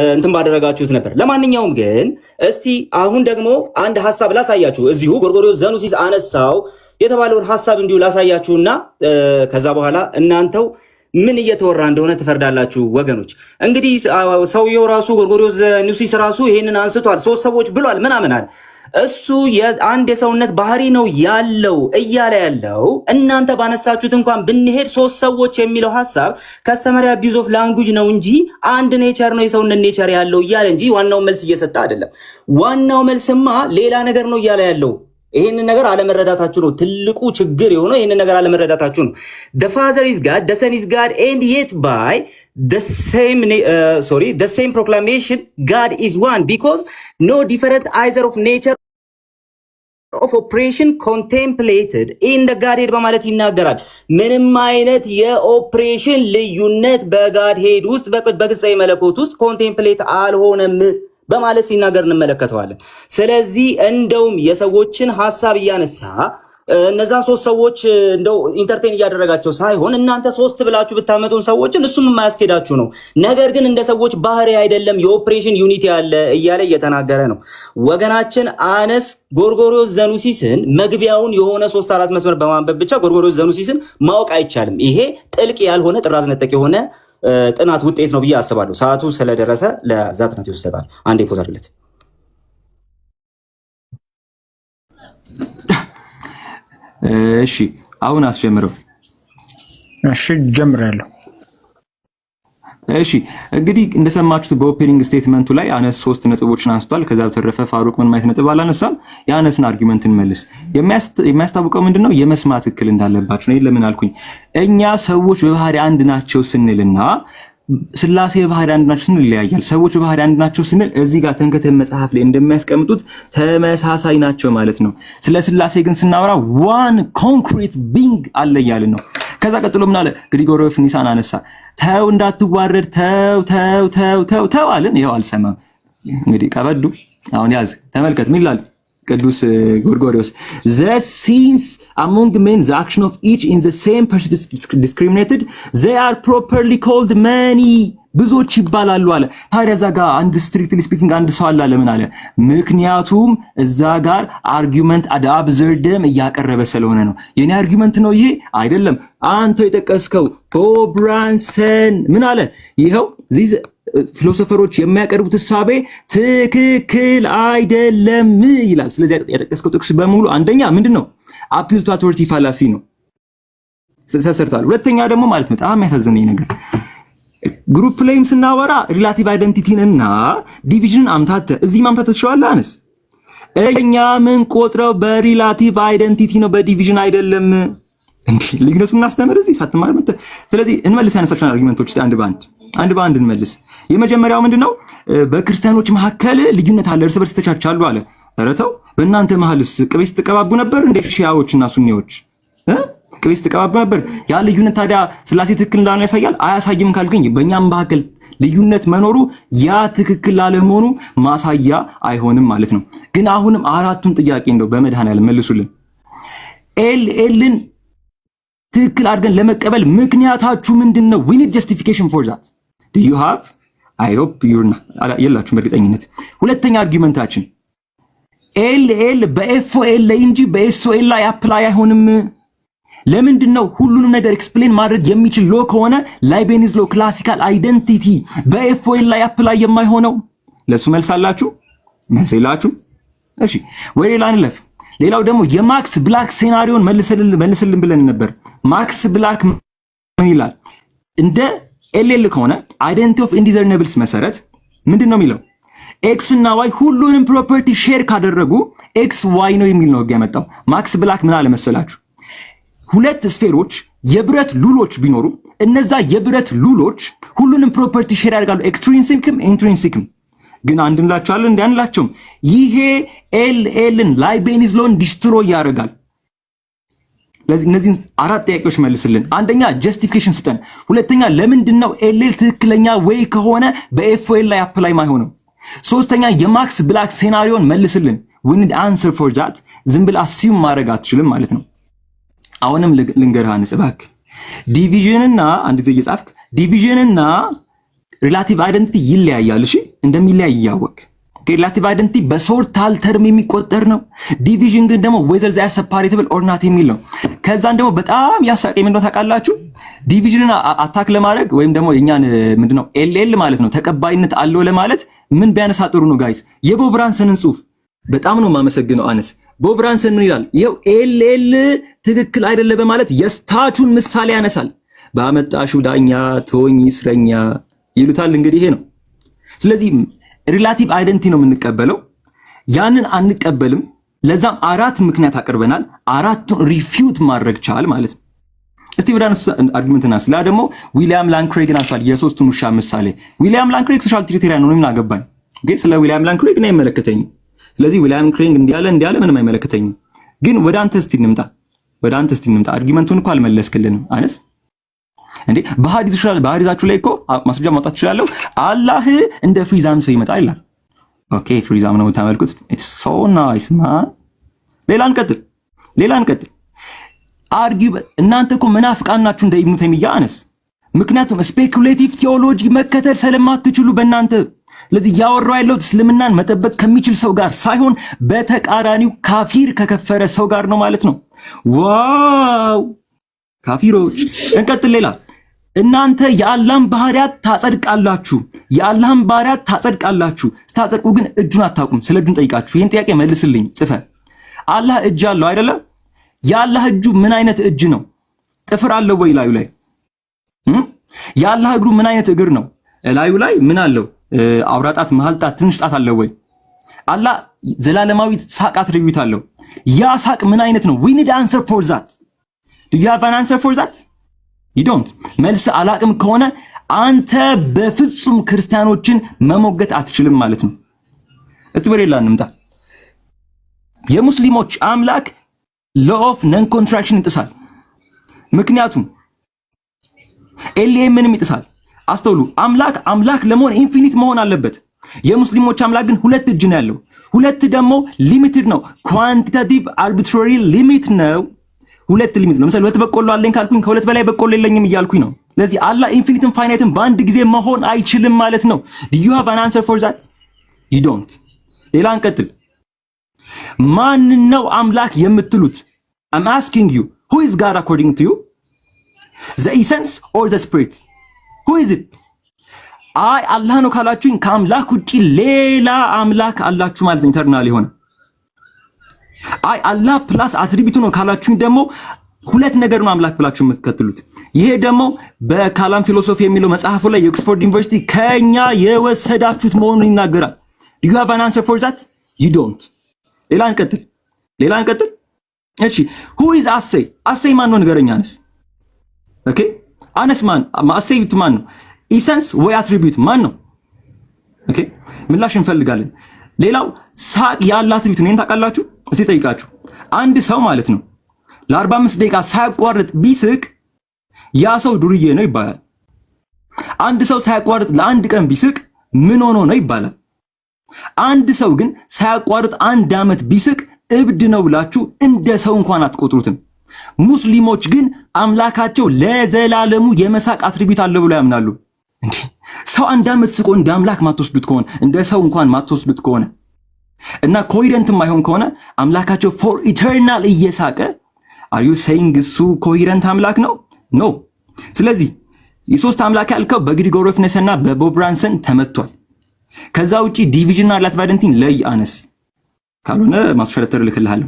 እንትን ባደረጋችሁት ነበር። ለማንኛውም ግን እስቲ አሁን ደግሞ አንድ ሐሳብ ላሳያችሁ። እዚሁ ጎርጎርዮስ ዘኑሲስ አነሳው የተባለውን ሐሳብ እንዲሁ ላሳያችሁና ከዛ በኋላ እናንተው ምን እየተወራ እንደሆነ ትፈርዳላችሁ ወገኖች። እንግዲህ ሰውየው ራሱ ጎርጎርዮስ ዘኑሲስ ራሱ ይሄንን አንስቷል። ሶስት ሰዎች ብሏል ምናምን አለ። እሱ የአንድ የሰውነት ባህሪ ነው ያለው እያለ ያለው እናንተ ባነሳችሁት እንኳን ብንሄድ ሶስት ሰዎች የሚለው ሐሳብ ከስተመሪ አቢዩዝ ኦፍ ላንጉጅ ነው እንጂ አንድ ኔቸር ነው የሰውነት ኔቸር ያለው እያለ እንጂ ዋናው መልስ እየሰጠ አይደለም። ዋናው መልስማ ሌላ ነገር ነው እያለ ያለው። ይሄን ነገር አለመረዳታችሁ ነው ትልቁ ችግር የሆነው። ይሄን ነገር አለመረዳታችሁ ነው። the father is god, the son is god, and yet by the same proclamation God is one, because no different either of nature of operation contemplated in the Godhead በማለት ይናገራል። ምንም አይነት የኦፕሬሽን ልዩነት በጋድሄድ ውስጥ በግሳዊ መለኮት ውስጥ ኮንቴምፕሌት አልሆነም በማለት ሲናገር እንመለከተዋለን። ስለዚህ እንደውም የሰዎችን ሐሳብ እያነሳ እነዛን ሶስት ሰዎች እንደው ኢንተርቴን እያደረጋቸው ሳይሆን እናንተ ሶስት ብላችሁ ብታመጡን ሰዎችን እሱም የማያስኬዳችሁ ነው። ነገር ግን እንደ ሰዎች ባህሪ አይደለም የኦፕሬሽን ዩኒቲ ያለ እያለ እየተናገረ ነው። ወገናችን አነስ ጎርጎርዮስ ዘኑሲስን መግቢያውን የሆነ 3-4 መስመር በማንበብ ብቻ ጎርጎርዮስ ዘኑሲስን ማወቅ አይቻልም። ይሄ ጥልቅ ያልሆነ ጥራዝ ነጠቅ የሆነ ጥናት ውጤት ነው ብዬ አስባለሁ። ሰዓቱ ስለደረሰ ለዛ ጥናት ይወሰዳል። አንዴ ፖዝ አድርግለት። እሺ አሁን አስጀምረው። እሺ ጀምራለሁ። እሺ እንግዲህ እንደሰማችሁት በኦፔኒንግ ስቴትመንቱ ላይ አነስ 3 ነጥቦችን አንስቷል። ከዛ በተረፈ ፋሩቅ ምን ማለት ነጥብ አላነሳም። ያነስን አርጊመንትን መልስ የሚያስታውቀው ምንድነው የመስማት እክል እንዳለባችሁ ነው። ለምን አልኩኝ? እኛ ሰዎች በባህሪ አንድ ናቸው ስንልና ስላሴ በባህሪ አንድ ናቸው ስንል ይለያያል። ሰዎች በባህሪ አንድ ናቸው ስንል እዚህ ጋር ተንከተል መጽሐፍ ላይ እንደሚያስቀምጡት ተመሳሳይ ናቸው ማለት ነው። ስለ ስላሴ ግን ስናወራ ዋን ኮንክሪት ቢንግ አለ እያልን ነው። ከዛ ቀጥሎ ምን አለ? ግሪጎሪዮስ ኒሳን አነሳ። ተው እንዳትዋረድ፣ ተው አለን። ይኸው አልሰማም። እንግዲህ ቀበዱ አሁን ያዝ፣ ተመልከት ምን ይላል ቅዱስ ጎርጎርዮስ the sins among men the action of each in the same person discriminated they are properly called many ብዙዎች ይባላሉ አለ። ታዲያ እዛ ጋር አንድ ስትሪክትሊ ስፒኪንግ አንድ ሰው አለ ለምን አለ? ምክንያቱም እዛ ጋር አርጊውመንት አድ አብዘርደም እያቀረበ ስለሆነ ነው። የኔ አርጊውመንት ነው ይሄ አይደለም። አንተ የጠቀስከው ቦብራንሰን ምን አለ? ይኸው ዚስ ፊሎሶፈሮች የሚያቀርቡት ሐሳቤ ትክክል አይደለም ይላል። ስለዚህ የጠቀስከው ጥቅስ በሙሉ አንደኛ ምንድነው? አፒል ቱ አውቶሪቲ ፋላሲ ነው ተሰርቷል። ሁለተኛ ደግሞ ማለት በጣም የሚያሳዝነኝ ነገር ግሩፕ ላይም ስናወራ ሪላቲቭ አይደንቲቲን እና ዲቪዥንን አምታተ እዚህ ማምታተ ትችላለህ አነስ። እኛ ምን ቆጥረው በሪላቲቭ አይደንቲቲ ነው በዲቪዥን አይደለም እንዴ? ልዩነቱን እናስተምር እዚህ ሳትማር መተ። ስለዚህ እንመልስ ያነሳችሁን አርጊመንቶች አንድ በአንድ እንመልስ። የመጀመሪያው ምንድነው? በክርስቲያኖች መካከል ልዩነት አለ፣ እርስ በርስ ተቻቻሉ አለ። ኧረ ተው፣ በእናንተ መሐልስ ቅቤ ስትቀባቡ ነበር እንደ ሺያዎችና ሱኒዎች ቅቤ ስትቀባቡ ነበር። ያ ልዩነት ታዲያ ስላሴ ትክክል እንዳልሆነ ያሳያል አያሳይም ካልከኝ በእኛም መካከል ልዩነት መኖሩ ያ ትክክል ላለመሆኑ ማሳያ አይሆንም ማለት ነው። ግን አሁንም አራቱን ጥያቄ እንደው በመድኃኔዓለም መልሱልን። ኤልን ትክክል አድርገን ለመቀበል ምክንያታችሁ ምንድነው? we need justification for that do you have I hope you're not የላችሁም በእርግጠኝነት። ሁለተኛ አርጊመንታችን ኤል በኤፍኦኤል ላይ እንጂ በኤስኦኤል ላይ አፕላይ አይሆንም። ለምንድን ነው ሁሉንም ነገር ኤክስፕሌን ማድረግ የሚችል ሎ ከሆነ ላይቤኒዝ ሎ ክላሲካል አይደንቲቲ በኤፍኦኤል ላይ አፕላይ የማይሆነው? ለሱ መልስ አላችሁ? መልስ የላችሁ? እሺ ወይ ሌላ እንለፍ። ሌላው ደግሞ የማክስ ብላክ ሴናሪዮን መልስልን ብለን ነበር። ማክስ ብላክ ምን ይላል? እንደ ኤልኤል ከሆነ አይደንቲቲ ኦፍ ኢንዲዘርነብልስ መሰረት ምንድን ነው የሚለው? ኤክስ እና ዋይ ሁሉንም ፕሮፐርቲ ሼር ካደረጉ ኤክስ ዋይ ነው የሚል ነው ያመጣው። ማክስ ብላክ ምን አለ መሰላችሁ? ሁለት ስፌሮች የብረት ሉሎች ቢኖሩ እነዛ የብረት ሉሎች ሁሉንም ፕሮፐርቲ ሼር ያደርጋሉ፣ ኤክስትሪንሲክም ኢንትሪንሲክም። ግን አንድ እንላቸዋለን እንደ አንላቸውም። ይሄ ኤልን ላይቤኒዝ ሎን ዲስትሮይ ያደርጋል። ለዚህ እነዚህ አራት ጥያቄዎች መልስልን። አንደኛ ጀስቲፊኬሽን ስጠን። ሁለተኛ ለምንድን ነው ኤል ትክክለኛ ወይ ከሆነ በኤፍኦኤል ላይ አፕላይ ማይሆነው? ሶስተኛ የማክስ ብላክ ሴናሪዮን መልስልን። we need answer for that። ዝም ብለህ አሲዩም ማድረግ አትችልም ማለት ነው። አሁንም ልንገርህ አንጽ እባክህ ዲቪዥንና አንድ ጊዜ እየጻፍክ ዲቪዥንና ሪላቲቭ አይደንቲቲ ይለያያል። እሺ እንደሚለያይ እያወቅህ ሪላቲቭ አይደንቲቲ በሶርታል ተርም የሚቆጠር ነው። ዲቪዥን ግን ደግሞ whether they are separable or not የሚል ነው። ከዛን ደግሞ በጣም ያሳቀኝ ምንድነው ታውቃላችሁ? ዲቪዥንን አታክ ለማድረግ ወይም ደግሞ የኛን ምንድነው ኤልኤል ማለት ነው ተቀባይነት አለው ለማለት ምን ቢያነሳ ጥሩ ነው ጋይስ? የቦብራንሰንን ጽሁፍ በጣም ነው የማመሰግነው አነስ። ቦብራንሰን ምን ይላል? ይሄው ኤልኤል ትክክል አይደለ በማለት የስታቹን ምሳሌ ያነሳል። ባመጣሽው ዳኛ ተወኝ እስረኛ ይሉታል። እንግዲህ ይሄ ነው። ስለዚህ ሪላቲቭ አይደንቲቲ ነው የምንቀበለው፣ ያንን አንቀበልም። ለዛም አራት ምክንያት አቅርበናል። አራቱን ሪፊዩት ማድረግ ቻል ማለት ነው። እስቲ ወደ አንሱ አርጊመንትና ስለ ደግሞ ዊሊያም ላንክሬግን አልፋል የሶስቱን ውሻ ምሳሌ። ዊሊያም ላንክሬግ ሶሻል ትሪቴሪያን ነው ምን አገባኝ? ግን ስለ ዊሊያም ላንክሬግ ነው አይመለከተኝም። ስለዚህ ዊሊያም ክሬግ እንዲያለ ምንም አይመለከተኝም። ግን ወደ አንተ እስቲ እንምጣ። አርጊመንቱን እኮ አልመለስክልንም አነስ እንዴ። በሐዲዛችሁ ላይ እኮ ማስረጃ ማውጣት ይችላል። አላህ እንደ ፍሪዛን ሰው ይመጣ ይላል። ኦኬ ፍሪዛም ነው የምታመልኩት። ኢትስ ሶ ናይስ ማን። ሌላ እንቀጥል። አርጊው እናንተ እኮ መናፍቃን ናችሁ እንደ ኢብኑ ተይሚያ አነስ። ምክንያቱም ስፔኩሌቲቭ ቴዎሎጂ መከተል ስለማትችሉ በእናንተ። ስለዚህ ያወራው ያለው እስልምናን መጠበቅ ከሚችል ሰው ጋር ሳይሆን በተቃራኒው ካፊር ከከፈረ ሰው ጋር ነው ማለት ነው። ዋው ካፊሮች። እንቀጥል። ሌላ እናንተ የአላህን ባህሪያት ታጸድቃላችሁ፣ ስታጸድቁ ግን እጁን አታውቁም። ስለ እጁን ጠይቃችሁ ይህን ጥያቄ መልስልኝ ጽፈ። አላህ እጅ አለው አይደለም? የአላህ እጁ ምን አይነት እጅ ነው? ጥፍር አለው ወይ ላዩ ላይ? የአላህ እግሩ ምን አይነት እግር ነው? ላዩ ላይ ምን አለው? አውራጣት፣ መሀልጣት፣ ትንሽ ጣት አለው ወይ? አላህ ዘላለማዊ ሳቅ አትሪቢዩት አለው። ያ ሳቅ ምን አይነት ነው? we need answer for that. do you have an answer for that? you don't. መልስ አላቅም ከሆነ አንተ በፍጹም ክርስቲያኖችን መሞገት አትችልም ማለት ነው። እስቲ በሌላ እንምጣ። የሙስሊሞች አምላክ law of non contraction ይጥሳል። ምክንያቱም ኤሊየምንም ይጥሳል። አስተውሉ። አምላክ ለመሆን ኢንፊኒት መሆን አለበት። የሙስሊሞች አምላክ ግን ሁለት እጅ ነው ያለው። ሁለት ደግሞ ሊሚትድ ነው። ኳንቲታቲቭ አርቢትራሪ ሊሚት ነው። ሁለት ሊሚት ነው። ለምሳሌ ሁለት በቆሎ አለኝ ካልኩኝ ከሁለት በላይ በቆሎ የለኝም እያልኩኝ ነው። ስለዚህ አላህ ኢንፊኒትን ፋይናይትን በአንድ ጊዜ መሆን አይችልም ማለት ነው። do you have an answer for that? you don't. ሌላ እንቀጥል። ማን ነው አምላክ የምትሉት? I'm asking you, who is God according to you? The essence or the spirit? who is it? አይ አላህ ነው ካላችሁኝ ከአምላክ ውጪ ሌላ አምላክ አላችሁ ማለት ነው። ኢንተርናል የሆነ አይ አላህ ፕላስ አትሪቢዩት ነው ካላችሁኝ ደግሞ ሁለት ነገር ነው አምላክ ብላችሁ የምትከተሉት። ይሄ ደግሞ በካላም ፊሎሶፊ የሚለው መጽሐፉ ላይ የኦክስፎርድ ዩኒቨርሲቲ ከኛ የወሰዳችሁት መሆኑን ይናገራል። do you have an answer for that? you don't. ሌላ እንቀጥል። እሺ who is አሰይ? አሰይ ማን ነው ንገረኝ አነስ። ኦኬ አነስ ማን? አሰይ ማን ነው? ኢሰንስ ወይ አትሪቢዩት ማን ነው? ኦኬ ምላሽ እንፈልጋለን። ሌላው ሳቅ ያለ አትሪቢዩት ነው ታውቃላችሁ? እስቲ ጠይቃችሁ አንድ ሰው ማለት ነው ለ45 ደቂቃ ሳያቋርጥ ቢስቅ ያ ሰው ዱርዬ ነው ይባላል። አንድ ሰው ሳያቋርጥ ለአንድ ቀን ቢስቅ ምን ሆኖ ነው ይባላል። አንድ ሰው ግን ሳያቋርጥ አንድ ዓመት ቢስቅ እብድ ነው ብላችሁ እንደ ሰው እንኳን አትቆጥሩትም። ሙስሊሞች ግን አምላካቸው ለዘላለሙ የመሳቅ አትሪቢዩት አለው ብለው ያምናሉ። እንዴ ሰው አንድ ዓመት ስቆ እንደ አምላክ ማትወስዱት ከሆነ እንደ ሰው እንኳን ማትወስዱት ከሆነ እና ኮሄረንት ማይሆን ከሆነ አምላካቸው ፎር ኢተርናል እየሳቀ are you saying እሱ ኮሄረንት አምላክ ነው? ኖ። ስለዚህ የሶስት አምላክ ያልከው በግሪጎሪዮስና በቦብ ብራንሰን ተመቷል። ከዛ ውጪ ዲቪዥንና ላትቫደንቲን ለይ አነስ ካልሆነ ማስፈረተር ልክልሃለሁ።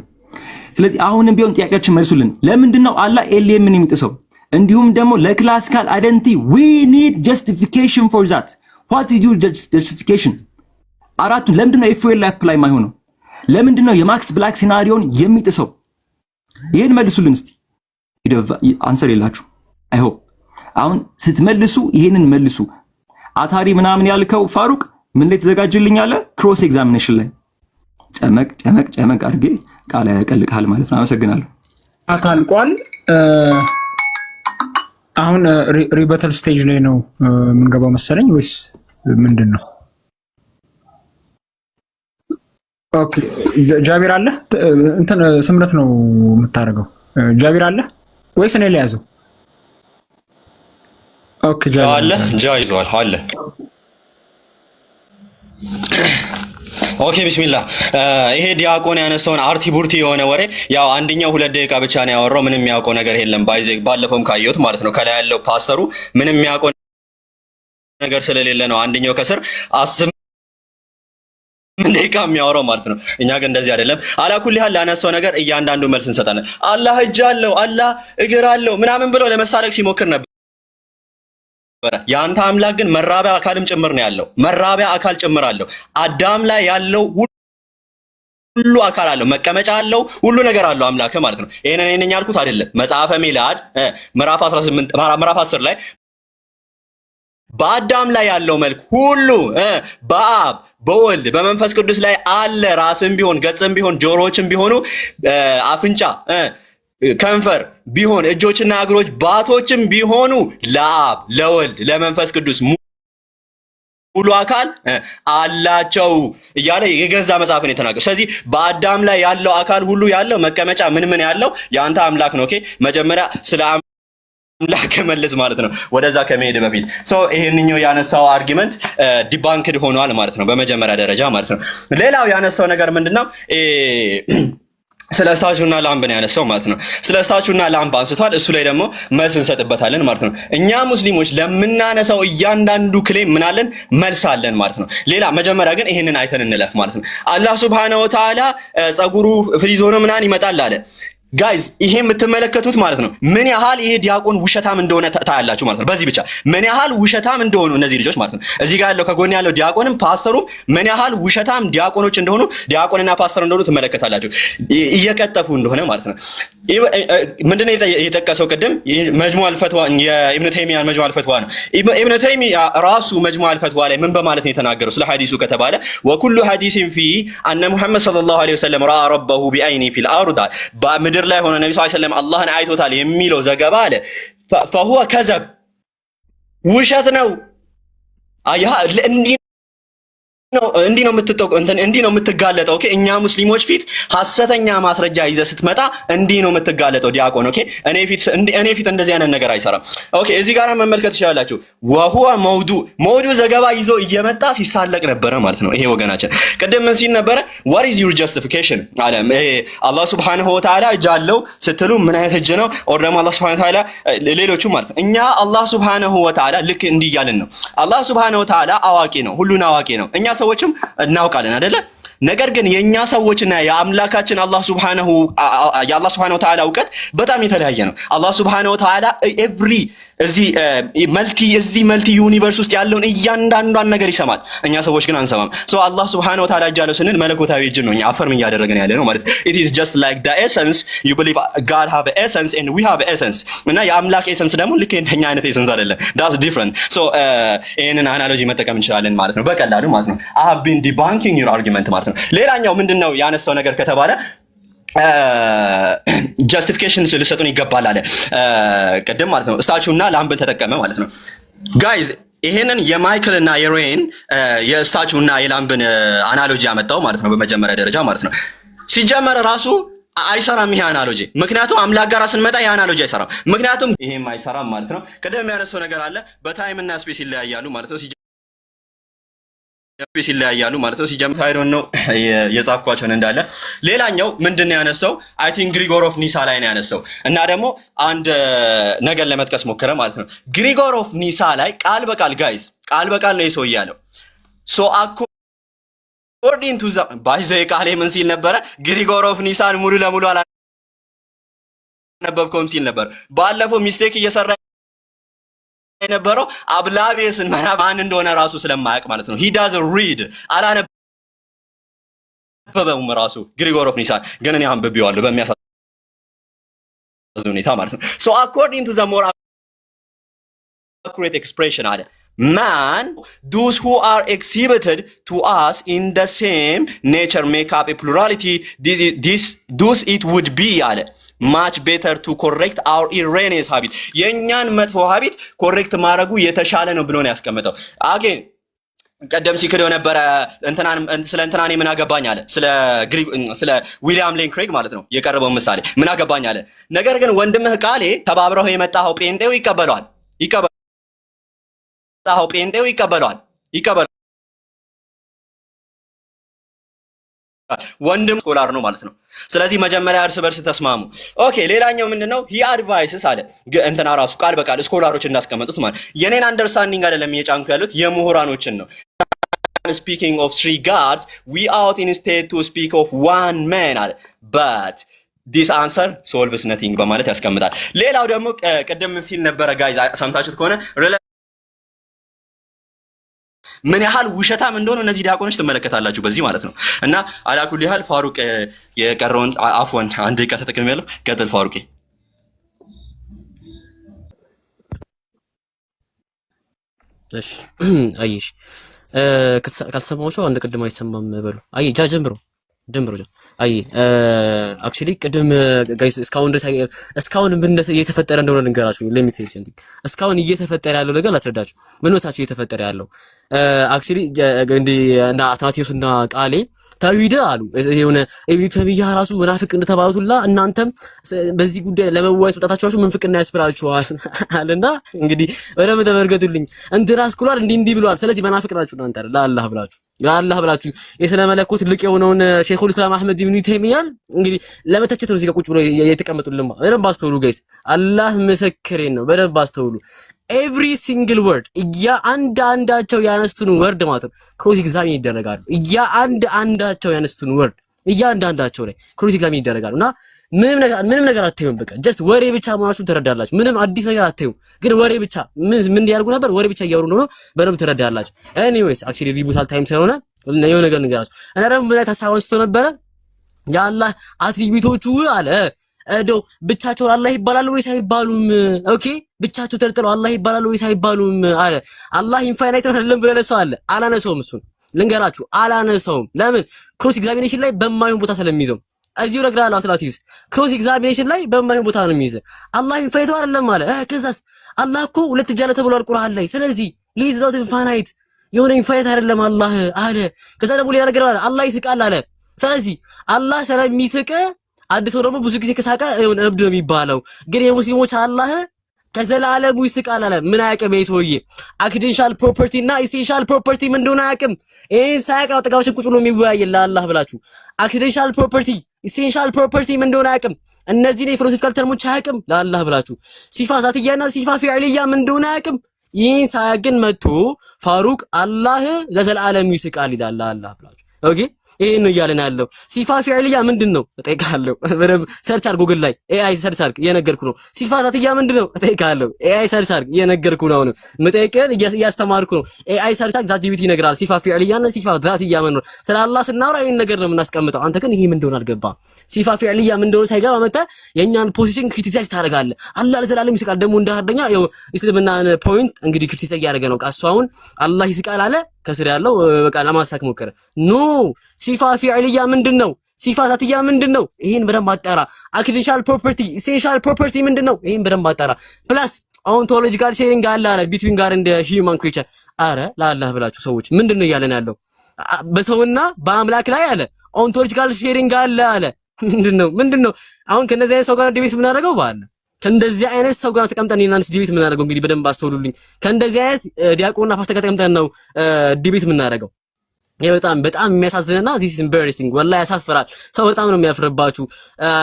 ስለዚህ አሁንም ቢሆን ጥያቄያችን መልሱልን። ለምንድነው አላህ ኤሊየምን የሚጥሰው? እንዲሁም ደግሞ ለክላሲካል አይደንቲቲ we need justification for that. what is your justification? አራቱን ለምንድነው ኤፍኤል ላይ አፕላይ ማይሆነው? ለምንድነው የማክስ ብላክ ሲናሪዮን የሚጥሰው? ይሄን መልሱልን እስቲ። አንሰር የላችሁ አይ ሆፕ አሁን ስትመልሱ ይሄንን መልሱ። አታሪ ምናምን ያልከው ፋሩቅ ምን ላይ ተዘጋጅልኛለ? ክሮስ ኤግዛሚኔሽን ላይ ጨመቅ አድርጌ ቃል ያቀልቅሃል ማለት ነው። አመሰግናለሁ። አታልቋል። አሁን ሪበተል ስቴጅ ላይ ነው የምንገባው መሰለኝ ወይስ ምንድን ነው? ኦኬ ጃቢር አለ እንትን ስምረት ነው የምታደርገው። ጃቢር አለ ወይስ እኔ ላይ ያዘው? ኦኬ ጃቢር አለ ጃይዟል አለ። ኦኬ ቢስሚላህ። ይሄ ዲያቆን ያነሳውን አርቲ ቡርቲ የሆነ ወሬ ያው አንደኛው 2 ደቂቃ ብቻ ነው ያወራው። ምንም የሚያውቀው ነገር የለም። ባለፈውም ካየሁት ማለት ነው ከላይ ያለው ፓስተሩ ምንም የሚያውቀው ነገር ስለሌለ ነው አንደኛው ከስር 10 ደቂቃ የሚያወራው ማለት ነው። እኛ ግን እንደዚህ አይደለም። አላኩል ያህል ላነሳው ነገር እያንዳንዱ መልስ እንሰጣለን። አላህ እጅ አለው፣ አላህ እግር አለው ምናምን ብሎ ለመሳለቅ ሲሞክር ነበር። የአንተ አምላክ ግን መራቢያ አካልም ጭምር ነው ያለው። መራቢያ አካል ጭምር አለው። አዳም ላይ ያለው ሁሉ አካል አለው፣ መቀመጫ አለው፣ ሁሉ ነገር አለው አምላክ ማለት ነው። ይሄን እኔ ያልኩት አይደለም። መጽሐፈ ሚላድ ምዕራፍ 18 ምዕራፍ 10 ላይ በአዳም ላይ ያለው መልክ ሁሉ በአብ በወልድ በመንፈስ ቅዱስ ላይ አለ። ራስም ቢሆን ገጽም ቢሆን ጆሮዎችም ቢሆኑ አፍንጫ ከንፈር ቢሆን እጆችና እግሮች ባቶችም ቢሆኑ ለአብ ለወልድ ለመንፈስ ቅዱስ ሙሉ አካል አላቸው እያለ የገዛ መጽሐፍን የተናገረው። ስለዚህ በአዳም ላይ ያለው አካል ሁሉ ያለው መቀመጫ ምን ያለው የአንተ አምላክ ነው። ኦኬ መጀመሪያ ስለ አምላክ መልስ ማለት ነው፣ ወደዛ ከመሄድ በፊት ይሄንኛው ያነሳው አርጊመንት ዲባንክድ ሆኗል ማለት ነው፣ በመጀመሪያ ደረጃ ማለት ነው። ሌላው ያነሳው ነገር ምንድነው? ስለ ስታቹና ላምብ ነው ያነሳው ማለት ነው። ስለ ስታቹና ላምብ አንስቷል። እሱ ላይ ደግሞ መልስ እንሰጥበታለን ማለት ነው። እኛ ሙስሊሞች ለምናነሳው እያንዳንዱ ክሌም ምናለን መልስ አለን ማለት ነው። ሌላ መጀመሪያ ግን ይሄንን አይተን እንለፍ ማለት ነው። አላህ ሱብሃነሁ ወተዓላ ጸጉሩ ፍሪዝ ሆኖ ምናን ይመጣል አለ። ጋይዝ ይሄ የምትመለከቱት ማለት ነው ምን ያህል ይሄ ዲያቆን ውሸታም እንደሆነ ታያላችሁ ማለት ነው። በዚህ ብቻ ምን ያህል ውሸታም እንደሆኑ እነዚህ ልጆች ማለት ነው። እዚህ ጋር ያለው ከጎን ያለው ዲያቆንም ፓስተሩም ምን ያህል ውሸታም ዲያቆኖች እንደሆኑ ዲያቆንና ፓስተር እንደሆኑ ትመለከታላችሁ፣ እየቀጠፉ እንደሆነ ማለት ነው። ምንድነው የጠቀሰው ቅድም መጅሙዕ አልፈትዋ የኢብኑ ተይሚያ መጅሙዕ አልፈትዋ ነው። ኢብኑ ተይሚያ ራሱ መጅሙዕ አልፈትዋ ላይ ምን በማለት ነው የተናገረው ስለ ሐዲሱ ከተባለ ወኩሉ ሐዲስን ፊ አነ ሙሐመድ ሰለላሁ ዐለይሂ ወሰለም ረአ ረበሁ ቢዐይኒ ፊል አርድ በምድር ላይ ሆነ ነብዩ ሰለላሁ ዐለይሂ ወሰለም አላህን አይቶታል የሚለው ዘገባ አለ فهو كذب ውሸት ነው። አያ እንዲህ ነው የምትጋለጠው። ኦኬ እኛ ሙስሊሞች ፊት ሐሰተኛ ማስረጃ ይዘህ ስትመጣ እንዲህ ነው የምትጋለጠው ዲያቆን። ኦኬ እኔ ፊት እንደዚህ አይነት ነገር አይሰራም። ኦኬ እዚህ ጋር መመልከት ትችላላችሁ። ወሁወ መውዱ ዘገባ ይዞ እየመጣ ሲሳለቅ ነበረ ማለት ነው። ይሄ ወገናችን ቅድም ምን ሲል ነበረ? what is your justification አለ። አላህ Subhanahu Wa Ta'ala እጅ አለው ስትሉ ምን አይነት እጅ ነው? ኦር ደግሞ አላህ Subhanahu Wa Ta'ala ሌሎቹ ማለት ነው። እኛ አላህ Subhanahu Wa Ta'ala ልክ እንዲህ እያልን ነው። አላህ Subhanahu Wa Ta'ala አዋቂ ነው፣ ሁሉን አዋቂ ነው። እኛ ሰዎችም እናውቃለን አይደለ? ነገር ግን የኛ ሰዎችና የአምላካችን አላህ Subhanahu Wa Ta'ala እውቀት በጣም የተለያየ ነው። አላህ Subhanahu Wa Ta'ala እዚህ መልቲ ዩኒቨርስ ውስጥ ያለውን እያንዳንዷን ነገር ይሰማል። እኛ ሰዎች ግን አንሰማም። አላህ Subhanahu Wa Ta'ala እጃለው ስንል መለኮታዊ እጅ ነው እኛ አፈርም እያደረገን ያለ ነው ማለት it is just like the essence you believe God have an essence and we have an essence እና የአምላክ ኤሰንስ ደግሞ ልክ እንደኛ አይነት ኤሰንስ አይደለም። that's different ይሄንን አናሎጂ መጠቀም እንችላለን ማለት ነው በቀላሉ ማለት ነው። I have been debunking your argument ማለት ነው። ሌላኛው ምንድነው ያነሳው ነገር ከተባለ ጀስቲፊኬሽን ልሰጡን ይገባል አለ ቅድም ማለት ነው። ስታቹና ላምብን ተጠቀመ ማለት ነው። ጋይዝ ይሄንን የማይክል እና የሮይን የስታቹ እና የላምብን አናሎጂ ያመጣው ማለት ነው በመጀመሪያ ደረጃ ማለት ነው። ሲጀመር ራሱ አይሰራም ይሄ አናሎጂ፣ ምክንያቱም አምላክ ጋር ስንመጣ ይሄ አናሎጂ አይሰራም። ምክንያቱም ይሄም አይሰራም ማለት ነው። ቅድም ያነሳው ነገር አለ በታይም እና ስፔስ ይለያያሉ ማለት ነው። ስፔስ ይለያያሉ ማለት ነው። ሲጀምር አይ ዶንት ኖ የጻፍኳቸውን እንዳለ ሌላኛው ምንድነው ያነሳው? አይ ቲንክ ግሪጎር ኦፍ ኒሳ ላይ ነው ያነሳው እና ደግሞ አንድ ነገር ለመጥቀስ ሞከረ ማለት ነው። ግሪጎር ኦፍ ኒሳ ላይ ቃል በቃል ጋይስ ቃል በቃል ነው የሰው ያለው አኮርዲንግ ቱ ዘ ባይዘይ ቃል ምን ሲል ነበረ? ግሪጎር ኦፍ ኒሳን ሙሉ ለሙሉ አላነበብከውም ሲል ነበር። ባለፈው ሚስቴክ እየሰራ የነበረው አብላቤስን ማን እንደሆነ ራሱ ስለማያውቅ ማለት ነው። he doesn't read አላነበበውም ራሱ ግሪጎር ኦፍ ኒሳ ግን እኔ አንብቤዋለሁ በሚያሳዝን ሁኔታ ማለት ነው። so according to the more accurate expression አለ man those who are exhibited to us in the same nature make up a plurality this it would be አለ much better to correct our erroneous habit የኛን መጥፎ ሀቢት ኮሬክት ማድረጉ የተሻለ ነው ብሎ ነው ያስቀመጠው። አጌን ቀደም ሲክደው ነበረ ስለ እንትናኔ ምን አገባኝ አለ ስለ ዊሊያም ሌን ክሬግ ማለት ነው የቀረበው ምሳሌ ምን አገባኝ አለ። ነገር ግን ወንድምህ ቃሌ ተባብረው የመጣው ጴንጤው ይቀበለዋል ወንድም ስኮላር ነው ማለት ነው። ስለዚህ መጀመሪያ እርስ በርስ ተስማሙ። ኦኬ ሌላኛው ምንድነው? ሂ አድቫይስስ አለ እንትና ራሱ ቃል በቃል ስኮላሮች እንዳስቀመጡት ማለት የኔን አንደርስታንዲንግ አይደለም እየጫንኩ ያሉት የምሁራኖችን ነው። speaking of three gods we ought instead to speak of one man አለ but this answer solves nothing በማለት ያስቀምጣል። ሌላው ደግሞ ቀደም ሲል ነበረ ጋይዝ ሰምታችሁት ከሆነ ምን ያህል ውሸታም እንደሆነ እነዚህ ዲያቆኖች ትመለከታላችሁ በዚህ ማለት ነው። እና አላኩል ያህል ፋሩቅ የቀረውን አፍወን አንድ ደቂቃ ተጠቅሜያለሁ። ቀጥል ፋሩቅ። እሺ አይሽ ካልተሰማው ሰው አንድ ቅድም አይሰማም በሉ። አይ ጀምሮ አይ አክቹሊ ቅድም ጋይስ እስካሁን ምን እየተፈጠረ እንደሆነ ልንገራችሁ። ሊሚቴሽን እስካሁን እየተፈጠረ ያለው ነገር ላስረዳችሁ። ምን መሳችሁ እየተፈጠረ ያለው አክቹሊ እንደ እና አትናቴዎስ እና ቃሌ ተውሂድ አሉ የሆነ ኢብኑ ተይሚያ ራሱ ሙናፊቅ እንደተባሉላ እናንተም በዚህ ጉዳይ ለመወያየት ወጣታችሁ ራሱ ምንፍቅና ያስብላችኋል አለና እንግዲህ ወደም ተመርገቱልኝ እንድራስ ኩሏል እንዲህ ብሏል። ስለዚህ መናፊቅ ናችሁ እናንተ ለአላህ ብላችሁ የስለ መለኮት ልቅ የሆነውን ሼኹል ኢስላም አህመድ ኢብኑ ተይሚያን እንግዲህ ለመተቸት ነው እዚህ ጋር ቁጭ ብሎ የተቀመጡልን። በደንብ አስተውሉ ጋይስ፣ አላህ ምስክሬን ነው። በደንብ አስተውሉ። ኤቭሪ ሲንግል ወርድ አንዳቸው ያነሱትን ወርድ ማለት ነው ክሮስ ኤግዛሚን ይደረጋሉ። አንዳቸው ያነሱትን ወርድ እያንዳንዳቸው ላይ ክሮስ ኤግዛሚን ይደረጋሉ እና ምንም ነገር አታዩም። በቃ ጀስት ወሬ ብቻ መሆናችሁን ትረዳላችሁ። ምንም አዲስ ነገር አታዩም። ግን ወሬ ብቻ ምን ያርጉ ነበር? ወሬ ብቻ እያወሩ ነው። በደንብ ትረዳላችሁ። ኤኒዌይስ አክቹሊ ሪቡታል ታይም ስለሆነ የሆነ ነገር ንገራችሁ እና ደግሞ ምን ላይ ታሳባን ስቶ ነበረ የአላህ አትሪቢዩቶቹ አለ እዶ ብቻቸው አላህ ይባላሉ ወይስ አይባሉም? ኦኬ ብቻቸው ተልጥለው አላህ ይባላሉ ወይስ አይባሉም አለ። አላህ ኢንፋይናይት ነው አይደለም ብለህ ሰው አለ። አላነሰውም። እሱን ልንገራችሁ አላነሰውም። ለምን? ክሮስ ኤግዛሚኔሽን ላይ በማይሆን ቦታ ስለሚይዘው እዚሁ ረግራለሁ። አትላቲቭስ ክሮስ ኤግዛሚኔሽን ላይ በማይሆን ቦታ ነው የሚይዘው። አላህ ኢንፋይናይት አይደለም አለ። ከዛስ አላህ እኮ ሁለት እጅ አለ ተብሏል ቁርአን ላይ። ስለዚህ he is not infinite የሆነ ኢንፋይናይት አይደለም አላህ አለ። ከዛ ደግሞ ሌላ ነገር አለ። አላህ ይስቃል አለ። ስለዚህ አላህ ስለሚስቅ አዲስ ሰው ደግሞ ብዙ ጊዜ ከሳቀ የሆነ እብድ ነው የሚባለው። ግን የሙስሊሞች አላህ ከዘላለሙ ይስቃል አለ። ምን አያውቅም ይሄ ሰውዬ? አክሲደንሻል ፕሮፐርቲ እና ኢሴንሻል ፕሮፐርቲ ምን እንደሆነ አያውቅም። ይሄን ሳያውቅ ነው አጠገባችን ቁጭ ብሎ የሚወያይ ለአላህ ብላችሁ። አክሲደንሻል ፕሮፐርቲ ኢሴንሻል ፕሮፐርቲ ምን እንደሆነ አያውቅም። እነዚህን የፊሎሶፊካል ተርሞች አያውቅም ለአላህ ብላችሁ። ሲፋ ዛትያና ሲፋ ፊዕልያ ምን እንደሆነ አያውቅም። ይሄን ሳያውቅ ግን መጥቶ ፋሩቅ አላህ ለዘላለሙ ይስቃል ይላል ለአላህ ብላችሁ። ኦኬ ይሄን ነው እያለን ያለው። ሲፋ ፊዕልያ ምንድነው እጠይቃለሁ። በደምብ ሰርች አድርግ ጉግል ላይ ኤአይ ሰርች አድርግ እየነገርኩ ነው። ሲፋ ዛትያ ምንድነው እጠይቃለሁ። ኤአይ ሰርች አድርግ እየነገርኩ ነው። አሁን መጠየቅን እያስተማርኩ ነው። ኤአይ ሰርች አድርግ ዛትጂቢቲ ይነግራል። ሲፋ ፊዕልያና ሲፋ ዛትያ ምን ነው? ስለ አላህ ስናወራ ይሄን ነገር ነው የምናስቀምጠው። አንተ ግን ይሄ ምን እንደሆነ አልገባም። ሲፋ ፊዕልያ ምን እንደሆነ ሳይገባ መጣ የኛን ፖዚሽን ክሪቲሳይዝ ታደርጋለህ። አላህ ለዘላለም ይስቃል ደግሞ እንዳደኛ ያው እስልምና ፖይንት እንግዲህ ክሪቲሳይዝ ያደረገ ነው። ቃሱ አሁን አላህ ይስቃል አለ ከስር ያለው በቃ ለማሳክ ሞከረ። ኖ ሲፋ ፊዕልያ ምንድነው? ሲፋ ዛትያ ምንድነው? ይሄን በደንብ አጣራ። አክሲደንሻል ፕሮፐርቲ ኢሴንሻል ፕሮፐርቲ ምንድነው? ይሄን በደንብ አጣራ። ፕላስ ኦንቶሎጂካል ሼሪንግ አለ ቢትዊን ጋር እንደ ሂዩማን ክሪቸር። አረ ለአላህ ብላችሁ ሰዎች ምንድነው እያለን ያለው? በሰውና በአምላክ ላይ አለ ኦንቶሎጂካል ሼሪንግ አለ። ምንድነው? አሁን ከነዚህ አይነት ሰው ጋር ዲቤት የምናደርገው ባለ ከእንደዚህ አይነት ሰው ጋር ተቀምጠን እናንስ ዲቤት የምናደርገው እንግዲህ በደንብ አስተውሉልኝ። ከእንደዚህ አይነት ዲያቆንና ፓስተር ጋር ተቀምጠን ነው ዲቤት የምናደርገው። ይሄ በጣም የሚያሳዝንና this is embarrassing ወላሂ ያሳፍራል። ሰው በጣም ነው የሚያፍርባችሁ።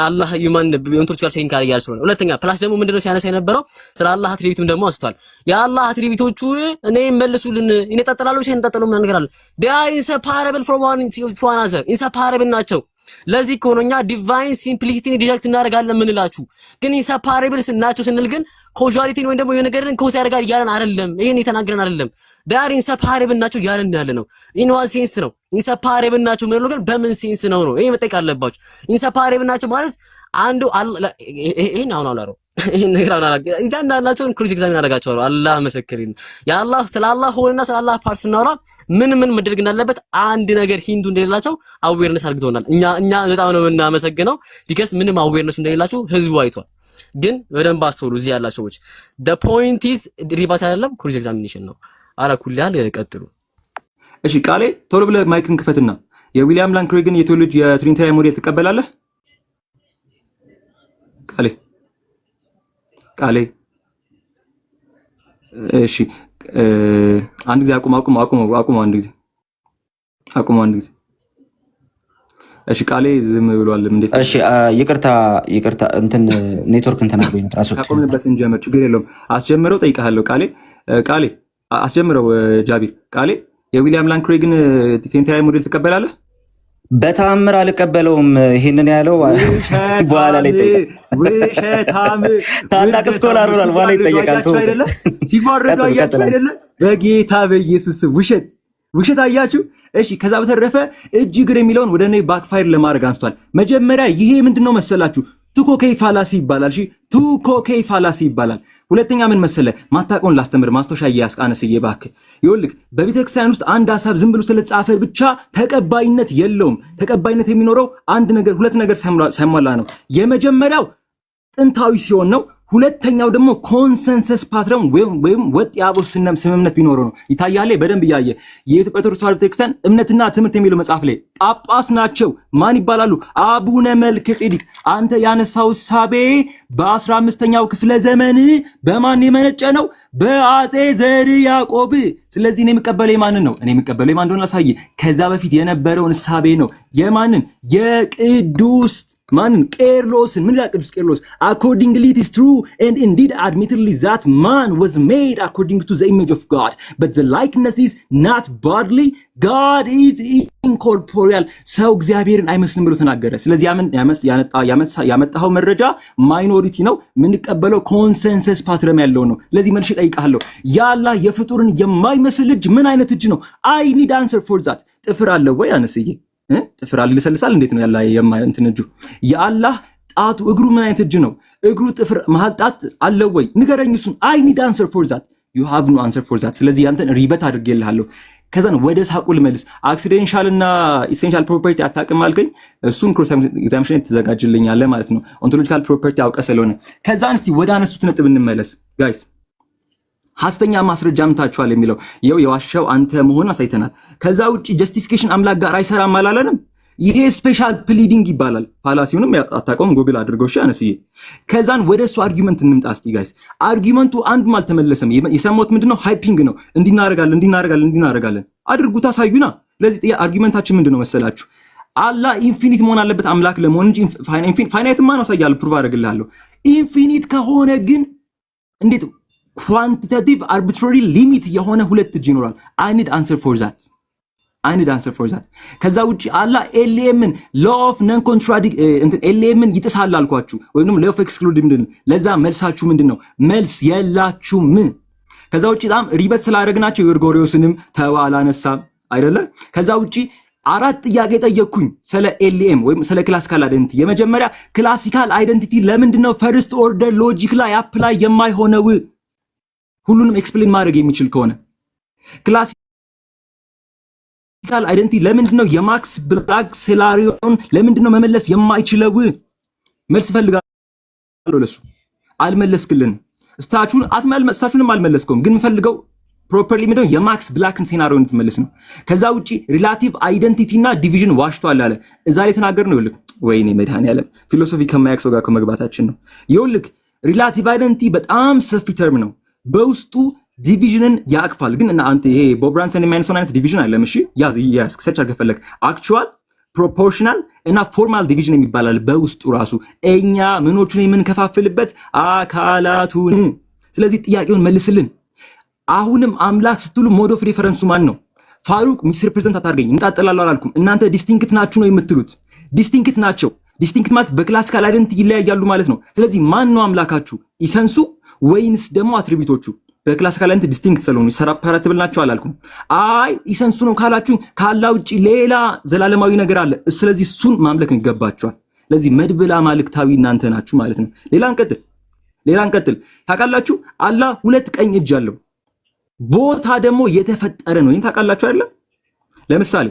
አላህ ዩማን ቢዮንቶች ጋር ሴን ካለ ያል ስለሆነ ሁለተኛ ፕላስ ደግሞ ምንድነው ሲያነሳ የነበረው ስለ አላህ አትሪቢዩትም ደግሞ አንስቷል። የአላህ አትሪቢዩቶቹ እኔ መልሱልን ይነጣጠላሉ ሲነጣጠሉ ምን ነገር አለ? they are inseparable from one to another inseparable ናቸው። ለዚህ ከሆነኛ ዲቫይን ሲምፕሊሲቲን ዲጀክት እናደርጋለን ምንላችሁ። ግን ኢንሰፓሬብል ናቸው ስንል ግን ኮዛሊቲን ወይ ደግሞ የሆነ ነገርን ኮዝ ያደርጋል ያለን አይደለም። ይሄን የተናገረን አይደለም። ዳር ኢንሰፓሬብል ናቸው ያለን ያለ ነው። ኢን ዋን ሴንስ ነው ኢንሰፓሬብል ናቸው ምንለው፣ ግን በምን ሴንስ ነው? ይሄ መጠየቅ አለባችሁ። ኢንሰፓሬብል ናቸው ማለት አንዱ ይሄን አሁን አላረው ይሄን ነገር አሁን አላረው እያንዳንዳቸውን ክሪስ ኤግዛሚን አደርጋቸዋለሁ። አላህ መሰከረኝ። የአላህ ስለ አላህ ሆነና ስለ አላህ ፓርት ስናወራ ምን መደረግ እንዳለበት አንድ ነገር ሂንቱ እንደሌላቸው አዌርነስ አድርገውናል። እኛ በጣም ነው የምናመሰግነው። ቢከስ ምንም አዌርነስ እንደሌላቸው ህዝቡ አይቷል። ግን በደንብ አስተውሉ እዚህ ያላችሁ ሰዎች። the point is ሪባት አይደለም ክሪስ ኤግዛሚኔሽን ነው። አላኩልያል ቀጥሉ። እሺ ቃሌ ቶሎ ብለህ ማይክን ክፈትና የዊሊያም ላን ክሬግን የቴዎሎጂ የትሪኒታሪ ሞዴል ትቀበላለህ? ቃሌ እሺ አንድ ጊዜ አቁም አንድ ጊዜ እሺ ቃሌ ዝም ብሏል። እንዴት? እሺ ይቅርታ እንትን ኔትወርክ እንትን አድርጎኝ ራሱ ካቆምንበት እንጀምር። ችግር የለውም። አስጀምረው ጠይቀሃለሁ። ቃሌ አስጀምረው። ጃቢር ቃሌ የዊሊያም ላን ክሬግን ትሪኒታሪ ሞዴል ትቀበላለህ? በተአምር አልቀበለውም። ይሄንን ያለው በኋላ ላይ ውሸታም ታላቅ ስኮላር ሆኗል። በኋላ ይጠየቃል። ሲዋረዱ አያችሁ አይደለ? በጌታ በኢየሱስ ውሸት አያችሁ። እሺ ከዛ በተረፈ እጅ እግር የሚለውን ወደ እኔ ባክፋይር ለማድረግ አንስቷል። መጀመሪያ ይሄ ምንድነው መሰላችሁ? ቱኮኬይ ፋላሲ ይባላል። እሺ ቱኮኬይ ፋላሲ ይባላል። ሁለተኛ ምን መሰለ ማታቆን ላስተምር ማስታወሻ እያስቃነስዬ እባክህ ይኸውልህ በቤተክርስቲያን ውስጥ አንድ ሐሳብ ዝም ብሎ ስለተጻፈ ብቻ ተቀባይነት የለውም። ተቀባይነት የሚኖረው አንድ ነገር ሁለት ነገር ሳይሟላ ነው። የመጀመሪያው ጥንታዊ ሲሆን ነው። ሁለተኛው ደግሞ ኮንሰንሰስ ፓትረን ወይም ወጥ የአበው ስምምነት ቢኖረው ነው። ይታያል በደንብ እያየ የኢትዮጵያ ኦርቶዶክስ ተዋሕዶ ቤተክርስቲያን እምነትና ትምህርት የሚለው መጽሐፍ ላይ ጳጳስ ናቸው። ማን ይባላሉ? አቡነ መልከጼዴቅ። አንተ ያነሳው ሳቤ በ15ኛው ክፍለ ዘመን በማን የመነጨ ነው? በአጼ ዘር ያዕቆብ። ስለዚህ እኔ የምቀበለው የማንን ነው? እኔ የምቀበለው የማን እንደሆነ ላሳየ። ከዛ በፊት የነበረውን ሳቤ ነው። የማንን? የቅዱስ ማንን? ቄርሎስን። ምን ይላል ቅዱስ ቄርሎስ? accordingly it is true and indeed admittedly that man was made according to the image of God but the likeness is not bodily. God is incorporeal. ሰው እግዚአብሔርን አይመስልም ብሎ ተናገረ። ስለዚህ ያመጣው መረጃ ማይኖሪቲ ነው። የምንቀበለው ኮንሰንሰስ ፓትረም ያለው ነው። ስለዚህ መልሼ እጠይቅሃለሁ የአላህ የፍጡርን የማይመስል እጅ ምን አይነት እጅ ነው? I need answer for that። ጥፍር አለው ወይ አነስዬ? ጥፍር አለ ይለሰልሳል? እንዴት ነው ያላ እንትን እጁ? የአላህ ጣቱ እግሩ ምን አይነት እጅ ነው? እግሩ ጥፍር መሃል ጣት አለው ወይ? ንገረኝ እሱን። I need answer for that. You have no answer for that። ስለዚህ ያንተን ሪበት አድርጌልሃለሁ። ከዛን ወደ ሳቁ ልመልስ። አክሲደንሻል እና ኢሴንሻል ፕሮፐርቲ አታውቅም አልከኝ። እሱን ክሮስ ኤግዛሚኔሽን ትዘጋጅልኛለህ ማለት ነው። ኦንቶሎጂካል ፕሮፐርቲ አውቀ ስለሆነ ከዛን እስቲ ወደ አነሱት ነጥብ እንመለስ ጋይስ። ሐሰተኛ ማስረጃ አምታችኋል የሚለው ይኸው የዋሻው አንተ መሆን አሳይተናል። ከዛ ውጪ ጀስቲፊኬሽን አምላክ ጋር አይሰራም አላለንም። ይሄ ስፔሻል ፕሊዲንግ ይባላል። ፋላሲውንም አታውቀውም፣ ጎግል አድርገው። እሺ አነስዬ፣ ከዛን ወደ እሱ አርጊመንት እንምጣ እስቲ ጋይስ። አርጊመንቱ አንዱም አልተመለሰም። የሰማሁት ምንድነው? ሃይፒንግ ነው። እንዲናረጋለን አድርጉት፣ አሳዩና። ስለዚህ አርጊመንታችን ምንድነው መሰላችሁ? አላህ ኢንፊኒት መሆን አለበት አምላክ ለመሆን እንጂ ፋይናይትማ ነው። አሳያለሁ፣ ፕሩቭ አደርግልሃለሁ። ኢንፊኒት ከሆነ ግን እንዴት ኳንቲታቲቭ አርቢትራሪ ሊሚት የሆነ ሁለት እጅ ይኖራል? I need answer for that። ከዛ ውጪ አላህ ኤልኤምን ሎ ኦፍ ነን ኮንትራዲክት ኤልኤምን ይጥሳል አልኳችሁ፣ ወይንም ሎ ኦፍ ኤክስክሉድ ምንድን ነው? ለዛ መልሳችሁ ምንድነው? መልስ የላችሁም። ከዛ ውጪ በጣም ሪበት ስላደረግናቸው የጎርጎሪዮስንም ተዋ አላነሳም አይደለ? ከዛ ውጪ አራት ጥያቄ ጠየቅኩኝ ስለ ኤልኤም ወይም ስለ ክላሲካል አይደንቲቲ። የመጀመሪያ ክላሲካል አይደንቲቲ ለምንድነው ፈርስት ኦርደር ሎጂክ ላይ አፕላይ የማይሆነው? ሁሉንም ኤክስፕሌን ማድረግ የሚችል ከሆነ ክላሲካል አይደንቲቲ ለምንድነው የማክስ ብላክ ሴላሪዮን ለምንድነው መመለስ የማይችለው? መልስ ፈልጋለሁ ለሱ። አልመለስክልን። ስታቹንም አልመለስከውም። ግን የምፈልገው ፕሮፐርሊ ምንድነው የማክስ ብላክን ሴናሪዮ እንድትመልስ ነው። ከዛ ውጪ ሪላቲቭ አይደንቲቲ እና ዲቪዥን ዋሽቷል አለ እዛ ላይ ተናገር ነው። ይልክ ወይኔ መድኃኒዓለም ፊሎሶፊ ከማያክሰው ጋር ከመግባታችን ነው። ይልክ ሪላቲቭ አይደንቲቲ በጣም ሰፊ ተርም ነው። በውስጡ ዲቪዥንን ያቅፋል። ግን እና አንተ ይሄ ቦብ ብራንሰን የሚያነሳውን አይነት ዲቪዥን አይደለም። እሺ ያዝ ሰርች አድርገህ ፈለግ። አክቹዋል ፕሮፖርሽናል እና ፎርማል ዲቪዥን የሚባላል በውስጡ ራሱ እኛ ምኖቹን የምንከፋፍልበት አካላቱን። ስለዚህ ጥያቄውን መልስልን። አሁንም አምላክ ስትሉ ሞድ ኦፍ ሪፈረንሱ ማን ነው? ፋሩቅ ሚስ ሪፕሬዘንት አታርገኝ። እንጣጠላለሁ አላልኩም። እናንተ ዲስቲንክት ናችሁ ነው የምትሉት። ዲስቲንክት ናቸው። ዲስቲንክት ማለት በክላሲካል አይደንቲቲ ይለያያሉ ማለት ነው። ስለዚህ ማን ነው አምላካችሁ? ኢሰንሱ ወይንስ ደግሞ አትሪቢዩቶቹ? በክላሲካል አይደንቲቲ ዲስቲንክት ስለሆኑ ሰፓራቲብል ናቸው አላልኩም። አይ ኢሰንሱ ነው ካላችሁ ካላህ ውጪ ሌላ ዘላለማዊ ነገር አለ። ስለዚህ እሱን ማምለክ ይገባችኋል። ስለዚህ መድብላ ማልክታዊ እናንተ ናችሁ ማለት ነው። ሌላን ቀጥል። ታውቃላችሁ አላህ ሁለት ቀኝ እጅ አለው። ቦታ ደግሞ የተፈጠረ ነው። ይሄን ታውቃላችሁ አይደል? ለምሳሌ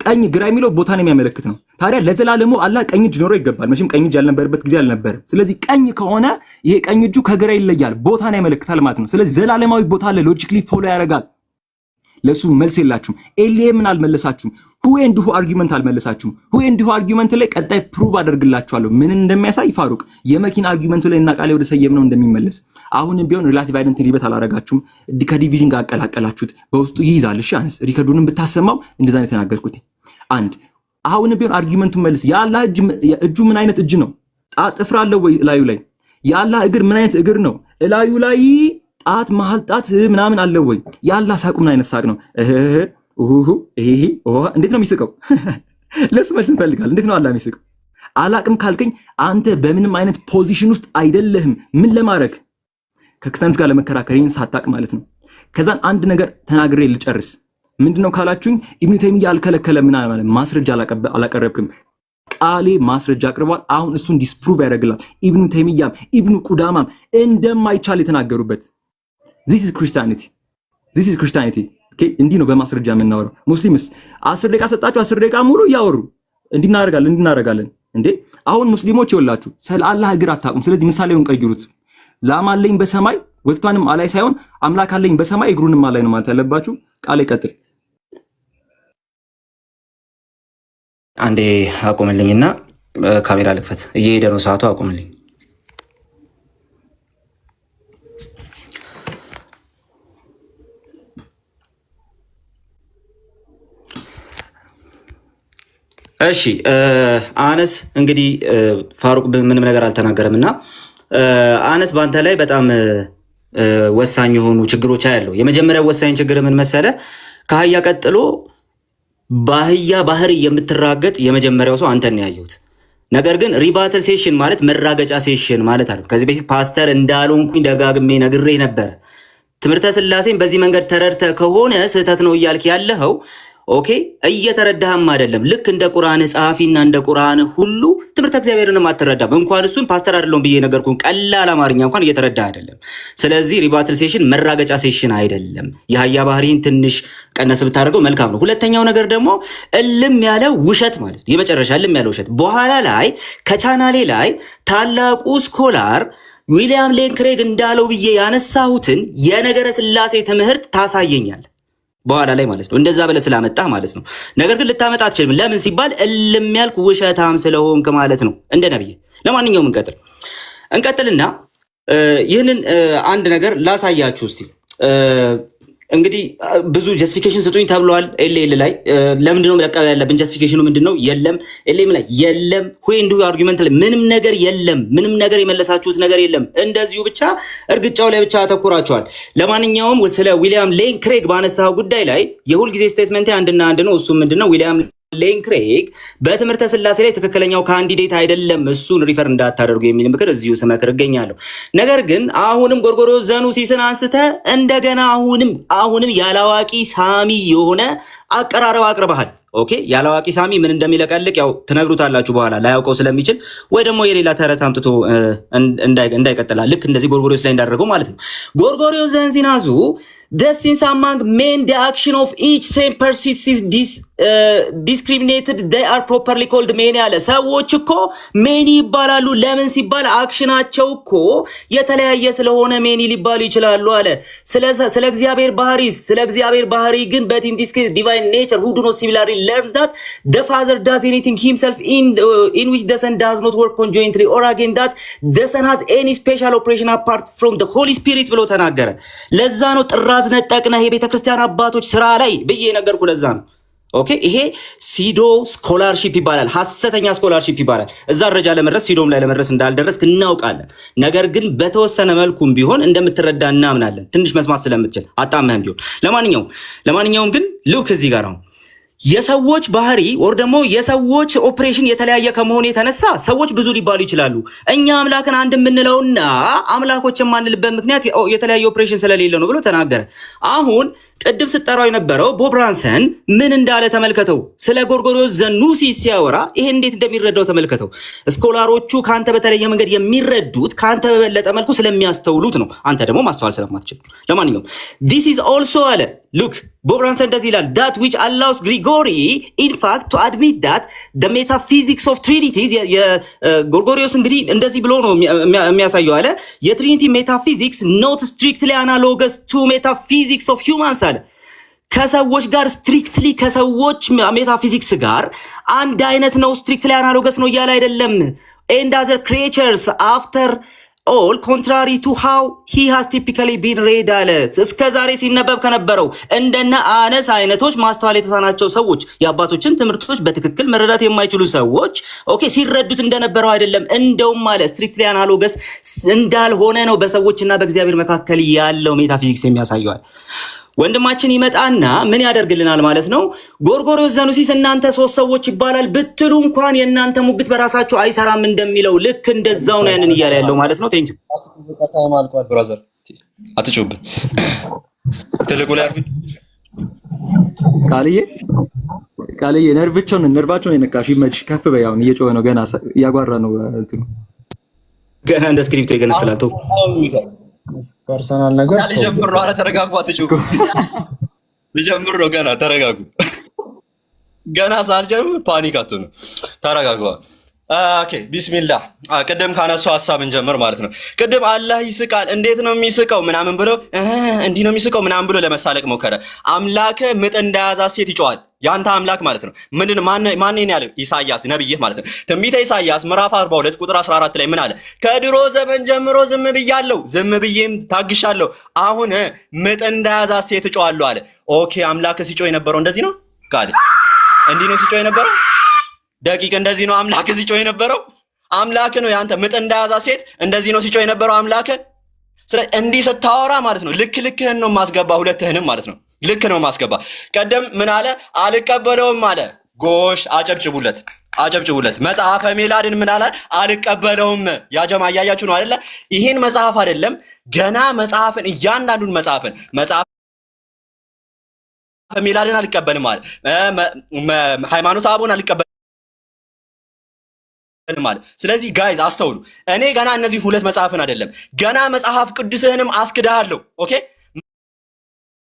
ቀኝ ግራ የሚለው ቦታን የሚያመለክት ነው። ታዲያ ለዘላለሙ አላህ ቀኝ እጅ ኖሮ ይገባል። መቼም ቀኝ እጅ ያልነበረበት ጊዜ አልነበረም። ስለዚህ ቀኝ ከሆነ ይሄ ቀኝ እጁ ከግራ ይለያል፣ ቦታን ያመለክታል ማለት ነው። ስለዚህ ዘላለማዊ ቦታ አለ፣ ሎጂክሊ ፎሎ ያደርጋል። ለሱ መልስ የላችሁም። ኤልኤምን አልመለሳችሁም። ሁ ኤንድ ሁ አርጊመንት አልመለሳችሁም። ሁ ኤንድ ሁ አርጊመንት ላይ ቀጣይ ፕሩቭ አደርግላችኋለሁ ምን እንደሚያሳይ። ፋሩቅ የመኪና አርጊመንቱ ላይ እና ቃሌ ወደ ሰየምነው እንደሚመለስ አሁንም ቢሆን ሪላቲቭ አይደንቲቲ ሪበት አላረጋችሁም። ከዲቪዥን ጋር አቀላቀላችሁት። በውስጡ ይይዛል። እሺ አንስ ሪከርዱንም ብታሰማው እንደዛ ነው የተናገርኩት። አንድ አሁንም ቢሆን አርጊመንቱን መልስ። የአላህ እጁ ምን አይነት እጅ ነው? ጥፍር አለው ወይ ላዩ ላይ? የአላህ እግር ምን አይነት እግር ነው? ላዩ ላይ ጣት መሃል ጣት ምናምን አለው ወይ? የአላህ ሳቁ ምን አይነት ሳቅ ነው? እንዴት ነው የሚስቀው? ለሱ መልስ እንፈልጋለን። እንዴት ነው አላህ የሚስቀው? አላቅም ካልከኝ አንተ በምንም አይነት ፖዚሽን ውስጥ አይደለህም። ምን ለማድረግ ከክርስቲያኖች ጋር ለመከራከር ይህን ሳታቅ ማለት ነው። ከዛን አንድ ነገር ተናግሬ ልጨርስ። ምንድነው ካላችሁኝ ኢብኑ ተይሚያ አልከለከለ ምን ማለት ማስረጃ አላቀረብክም። ቃሌ ማስረጃ አቅርቧል። አሁን እሱን ዲስፕሩቭ ያደርግላል። ኢብኑ ተይሚያም ኢብኑ ቁዳማም እንደማይቻል የተናገሩበት this is Christianity ኦኬ። እንዲህ ነው በማስረጃ የምናወራው። ሙስሊምስ 10 ደቂቃ ሰጣችሁ 10 ደቂቃ ሙሉ እያወሩ እንድናረጋለን እንዴ? አሁን ሙስሊሞች ይወላችሁ ስለ አላህ እግር አታውቁም። ስለዚህ ምሳሌውን ቀይሩት። ላም አለኝ በሰማይ ወተቷንም አላይ ሳይሆን አምላክ አለኝ በሰማይ እግሩንም አላይ ነው ማለት ያለባችሁ። ቃል ይቀጥል። አንዴ አቁምልኝና ካሜራ ልክፈት። እየሄደ ነው ሰዓቱ። አቁምልኝ። እሺ አነስ እንግዲህ ፋሩቅ ምንም ነገር አልተናገረምና አነስ በአንተ ላይ በጣም ወሳኝ የሆኑ ችግሮች አያለው። የመጀመሪያው ወሳኝ ችግር ምን መሰለ? ከአህያ ቀጥሎ በአህያ ባህሪ የምትራገጥ የመጀመሪያው ሰው አንተን ነው ያየሁት። ነገር ግን ሪባትል ሴሽን ማለት መራገጫ ሴሽን ማለት አይደለም። ከዚህ በፊት ፓስተር እንዳልሆንኩኝ ደጋግሜ ነግሬ ነበር። ትምህርተ ስላሴን በዚህ መንገድ ተረድተ ከሆነ ስህተት ነው እያልክ ያለኸው ኦኬ፣ እየተረዳህም አይደለም። ልክ እንደ ቁርአን ጸሐፊና እንደ ቁርአን ሁሉ ትምህርተ እግዚአብሔርንም አትረዳም። እንኳን እሱን ፓስተር አይደለም ብዬ ነገርኩን ቀላል አማርኛ እንኳን እየተረዳህ አይደለም። ስለዚህ ሪባትል ሴሽን መራገጫ ሴሽን አይደለም። የአህያ ባህሪን ትንሽ ቀነስ ብታደርገው መልካም ነው። ሁለተኛው ነገር ደግሞ እልም ያለ ውሸት ማለት ነው። የመጨረሻ እልም ያለ ውሸት በኋላ ላይ ከቻናሌ ላይ ታላቁ ስኮላር ዊሊያም ሌን ክሬግ እንዳለው ብዬ ያነሳሁትን የነገረ ስላሴ ትምህርት ታሳየኛል በኋላ ላይ ማለት ነው። እንደዛ ብለህ ስላመጣህ ማለት ነው። ነገር ግን ልታመጣ አትችልም። ለምን ሲባል እልም ያልክ ውሸታም ስለሆንክ ማለት ነው እንደ ነብይ። ለማንኛውም እንቀጥልና ይህንን አንድ ነገር ላሳያችሁ እስቲ። እንግዲህ ብዙ ጀስቲፊኬሽን ስጡኝ ተብሏል። ኤልኤል ላይ ለምንድነው መለቀቅ ያለብን? ጀስቲፊኬሽኑ ምንድነው? የለም። ኤልኤም ላይ የለም። ሆይንዱ አርጊመንት ላይ ምንም ነገር የለም። ምንም ነገር የመለሳችሁት ነገር የለም። እንደዚሁ ብቻ እርግጫው ላይ ብቻ አተኩራችኋል። ለማንኛውም ስለ ዊሊያም ሌን ክሬግ ባነሳው ጉዳይ ላይ የሁል ጊዜ ስቴትመንት አንድና አንድ ነው። እሱ ምንድነው? ዊሊያም ሌን ክሬግ በትምህርተ ስላሴ ላይ ትክክለኛው ካንዲዴት አይደለም። እሱን ሪፈር እንዳታደርጉ የሚል ምክር እዚሁ ስመክር እገኛለሁ። ነገር ግን አሁንም ጎርጎርዮስ ዘኑሲስን አንስተ እንደገና አሁንም ያላዋቂ ሳሚ የሆነ አቀራረብ አቅርበሃል። ኦኬ፣ ያላዋቂ ሳሚ ምን እንደሚለቀልቅ ያው ትነግሩታላችሁ በኋላ ላያውቀው ስለሚችል፣ ወይ ደግሞ የሌላ ተረት አምጥቶ እንዳይቀጥላል ልክ እንደዚህ ጎርጎርዮስ ላይ እንዳደረገው ማለት ነው። ጎርጎርዮስ ዘንዚናዙ the sins among men, the action of each same person is discriminated, they are properly called men ያለ ሰዎች እኮ ሜኒ ይባላሉ። ለምን ሲባል አክሽናቸው እኮ የተለያየ ስለሆነ ሜኒ ሊባሉ ይችላሉ አለ። ስለ እግዚአብሔር ባህሪ ግን but in this case divine nature who do not similarly learn that the father does anything himself in which the son does not work conjointly or again that the son has any special operation apart from the Holy Spirit ብሎ ተናገረ። ለዛ ነው ጥራዝ ነጠቅና የቤተ ክርስቲያን አባቶች ስራ ላይ ብዬ ነገርኩ። ለዛ ነው ኦኬ። ይሄ ሲዶ ስኮላርሺፕ ይባላል፣ ሐሰተኛ ስኮላርሺፕ ይባላል። እዛ ደረጃ ለመድረስ ሲዶም ላይ ለመድረስ እንዳልደረስክ እናውቃለን። ነገር ግን በተወሰነ መልኩም ቢሆን እንደምትረዳ እናምናለን። ትንሽ መስማት ስለምትችል አጣመህም ቢሆን። ለማንኛውም ግን ልክ እዚህ ጋር ነው የሰዎች ባህሪ ወር ደግሞ የሰዎች ኦፕሬሽን የተለያየ ከመሆኑ የተነሳ ሰዎች ብዙ ሊባሉ ይችላሉ። እኛ አምላክን አንድ የምንለውና አምላኮች የማንልበት ምክንያት የተለያየ ኦፕሬሽን ስለሌለ ነው ብሎ ተናገረ። አሁን ቅድም ስጠራው የነበረው ቦብ ብራንሰን ምን እንዳለ ተመልከተው። ስለ ጎርጎርዮስ ዘኑሲስ ሲያወራ ይሄን እንዴት እንደሚረዳው ተመልከተው። ስኮላሮቹ ካንተ በተለየ መንገድ የሚረዱት ካንተ በበለጠ መልኩ ስለሚያስተውሉት ነው። አንተ ደግሞ ማስተዋል ስለማትችል። ለማንኛውም this is also አለ ሉክ ቦብ ብራንሰን እንደዚህ ይላል that which allows Gregory in fact to admit that the metaphysics of Trinity የጎርጎርዮስ እንግዲህ እንደዚህ ብሎ ነው የሚያሳየው አለ የትሪኒቲ ሜታፊዚክስ not strictly analogous to metaphysics of humans አለ ከሰዎች ጋር ስትሪክትሊ ከሰዎች ሜታፊዚክስ ጋር አንድ አይነት ነው፣ ስትሪክትሊ አናሎገስ ነው እያለ አይደለም። and other creatures after all contrary to how he has typically been read አለ። እስከዛሬ ሲነበብ ከነበረው እንደነ አነስ አይነቶች ማስተዋል የተሳናቸው ሰዎች የአባቶችን ትምህርቶች በትክክል መረዳት የማይችሉ ሰዎች ኦኬ ሲረዱት እንደነበረው አይደለም። እንደውም አለ ስትሪክትሊ አናሎገስ እንዳልሆነ ነው በሰዎችና በእግዚአብሔር መካከል ያለው ሜታፊዚክስ የሚያሳየዋል። ወንድማችን ይመጣና ምን ያደርግልናል ማለት ነው? ጎርጎርዮስ ዘኑሲስ እናንተ ሶስት ሰዎች ይባላል ብትሉ እንኳን የእናንተ ሙግት በራሳችሁ አይሰራም እንደሚለው ልክ እንደዛው ነው ያንን እያለ ያለው ማለት ነው። ቴንክ ዩ ብራዘር አትጩብን። ትልቁ ላይ አርጉ ቃልዬ ነርቫቸውን የነካሽ ይመችሽ። ከፍ በይ። አሁን እየጮኸ ነው ገና እያጓራ ነው እንትኑ ገና እንደ ስክሪፕቶ ይገነፍላል። ተው ፐርሰናል ነገር ልጀምር ነው። ኧረ ተረጋጉ፣ አትጮሁ። ልጀምር ነው ገና ተረጋጉ። ገና ሳልጀምር ፓኒክ አትሆኑ፣ ተረጋጉ። ኦኬ ቢስሚላህ። ቅድም ካነሳው ሀሳብ እንጀምር ማለት ነው። ቅድም አላህ ይስቃል፣ እንዴት ነው የሚስቀው ምናምን ብሎ እንዲህ ነው የሚስቀው ምናምን ብሎ ለመሳለቅ ሞከረ። አምላክ ምጥ እንደያዛት ሴት ይጮሃል። ያንተ አምላክ ማለት ነው። ምንድን ማን ያለው? ኢሳያስ ነብይህ ማለት ነው። ትንቢተ ኢሳያስ ምዕራፍ 42 ቁጥር 14 ላይ ምን አለ? ከድሮ ዘመን ጀምሮ ዝም ብያለሁ፣ ዝም ብዬም ታግሻለሁ፣ አሁን ምጥ እንደያዛት ሴት እጮሃለሁ አለ። ኦኬ አምላክ ሲጮህ የነበረው እንደዚህ ነው ቃል እንዲህ ነው ሲጮህ የነበረው ደቂቅ እንደዚህ ነው አምላክ ሲጮህ የነበረው። አምላክ ነው ያንተ ምጥ እንደያዛት ሴት እንደዚህ ነው ሲጮህ የነበረው አምላክ። ስለዚህ እንዲህ ስታወራ ማለት ነው ልክህን ነው ማስገባ፣ ሁለትህንም ማለት ነው ልክ ነው ማስገባ። ቀደም ምን አለ? አልቀበለውም አለ። ጎሽ አጨብጭቡለት። መጽሐፈ ሜላድን ምን አለ? አልቀበለውም። ያ ጀማ እያያችሁ ነው አይደለ? ይሄን መጽሐፍ አይደለም ገና መጽሐፍን እያንዳንዱን መጽሐፈ ሜላድን አልቀበልም አለ። ሃይማኖተ አቡን አልቀበልም ማለት። ስለዚህ ጋይዝ አስተውሉ። እኔ ገና እነዚህ ሁለት መጽሐፍን አይደለም ገና መጽሐፍ ቅዱስህንም አስክዳለሁ። ኦኬ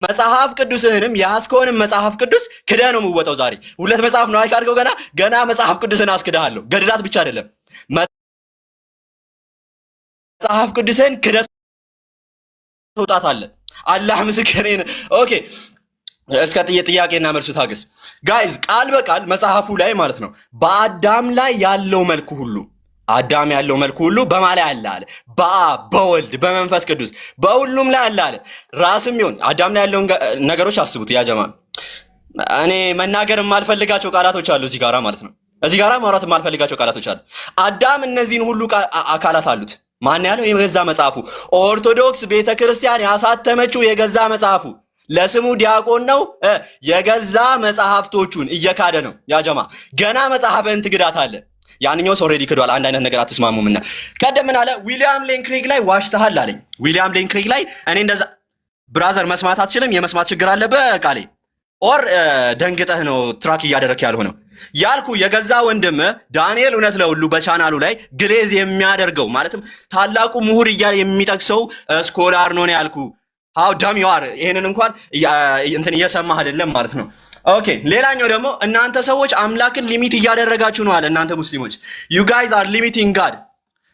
መጽሐፍ ቅዱስህንም ያስከውንም መጽሐፍ ቅዱስ ክደህ ነው የምወጣው። ዛሬ ሁለት መጽሐፍ ነው አይካርገው ገና መጽሐፍ ቅዱስህን አስክዳለሁ። ገድላት ብቻ አይደለም መጽሐፍ ቅዱስህን ክደህ ትወጣታለህ። አላህ ምስክሬን። ኦኬ እስከ ጥያቄና መልሱ ታገስ ጋይዝ። ቃል በቃል መጽሐፉ ላይ ማለት ነው በአዳም ላይ ያለው መልኩ ሁሉ አዳም ያለው መልኩ ሁሉ በማን ላይ አለ አለ? በአብ በወልድ በመንፈስ ቅዱስ በሁሉም ላይ አለ አለ። ራስም ይሁን አዳም ላይ ያለውን ነገሮች አስቡት። ያ ጀማ እኔ መናገር የማልፈልጋቸው ቃላቶች አሉ እዚህ ጋራ ማለት ነው። እዚህ ጋራ ማውራት የማልፈልጋቸው ቃላቶች አሉ። አዳም እነዚህን ሁሉ አካላት አሉት። ማን ያለው? የገዛ መጽሐፉ ኦርቶዶክስ ቤተክርስቲያን ያሳተመችው የገዛ መጽሐፉ ለስሙ ዲያቆን ነው። የገዛ መጽሐፍቶቹን እየካደ ነው። ያ ጀማ ገና መጽሐፍን ትግዳታለህ። ያንኛው ሰው ኦልሬዲ ክዷል። አንድ አይነት ነገር አትስማሙምና ቀደም ምን አለ? ዊሊያም ሌን ክሬግ ላይ ዋሽተሃል አለኝ። ዊሊያም ሌን ክሬግ ላይ እኔ እንደዛ ብራዘር መስማት አትችልም፣ የመስማት ችግር አለብህ ቃሌ ኦር ደንግጠህ ነው ትራክ እያደረክ ያልሆነው ያልኩ የገዛ ወንድም ዳንኤል እውነት ለሁሉ በቻናሉ ላይ ግሌዝ የሚያደርገው ማለትም ታላቁ ምሁር እያለ የሚጠቅሰው ስኮላር ነው ያልኩ። ሃው ዳም ዩ አር ይሄንን እንኳን እንትን እየሰማህ አይደለም ማለት ነው። ኦኬ ሌላኛው ደግሞ እናንተ ሰዎች አምላክን ሊሚት እያደረጋችሁ ነው አለ። እናንተ ሙስሊሞች ዩ ጋይዝ አር ሊሚቲንግ ጋድ።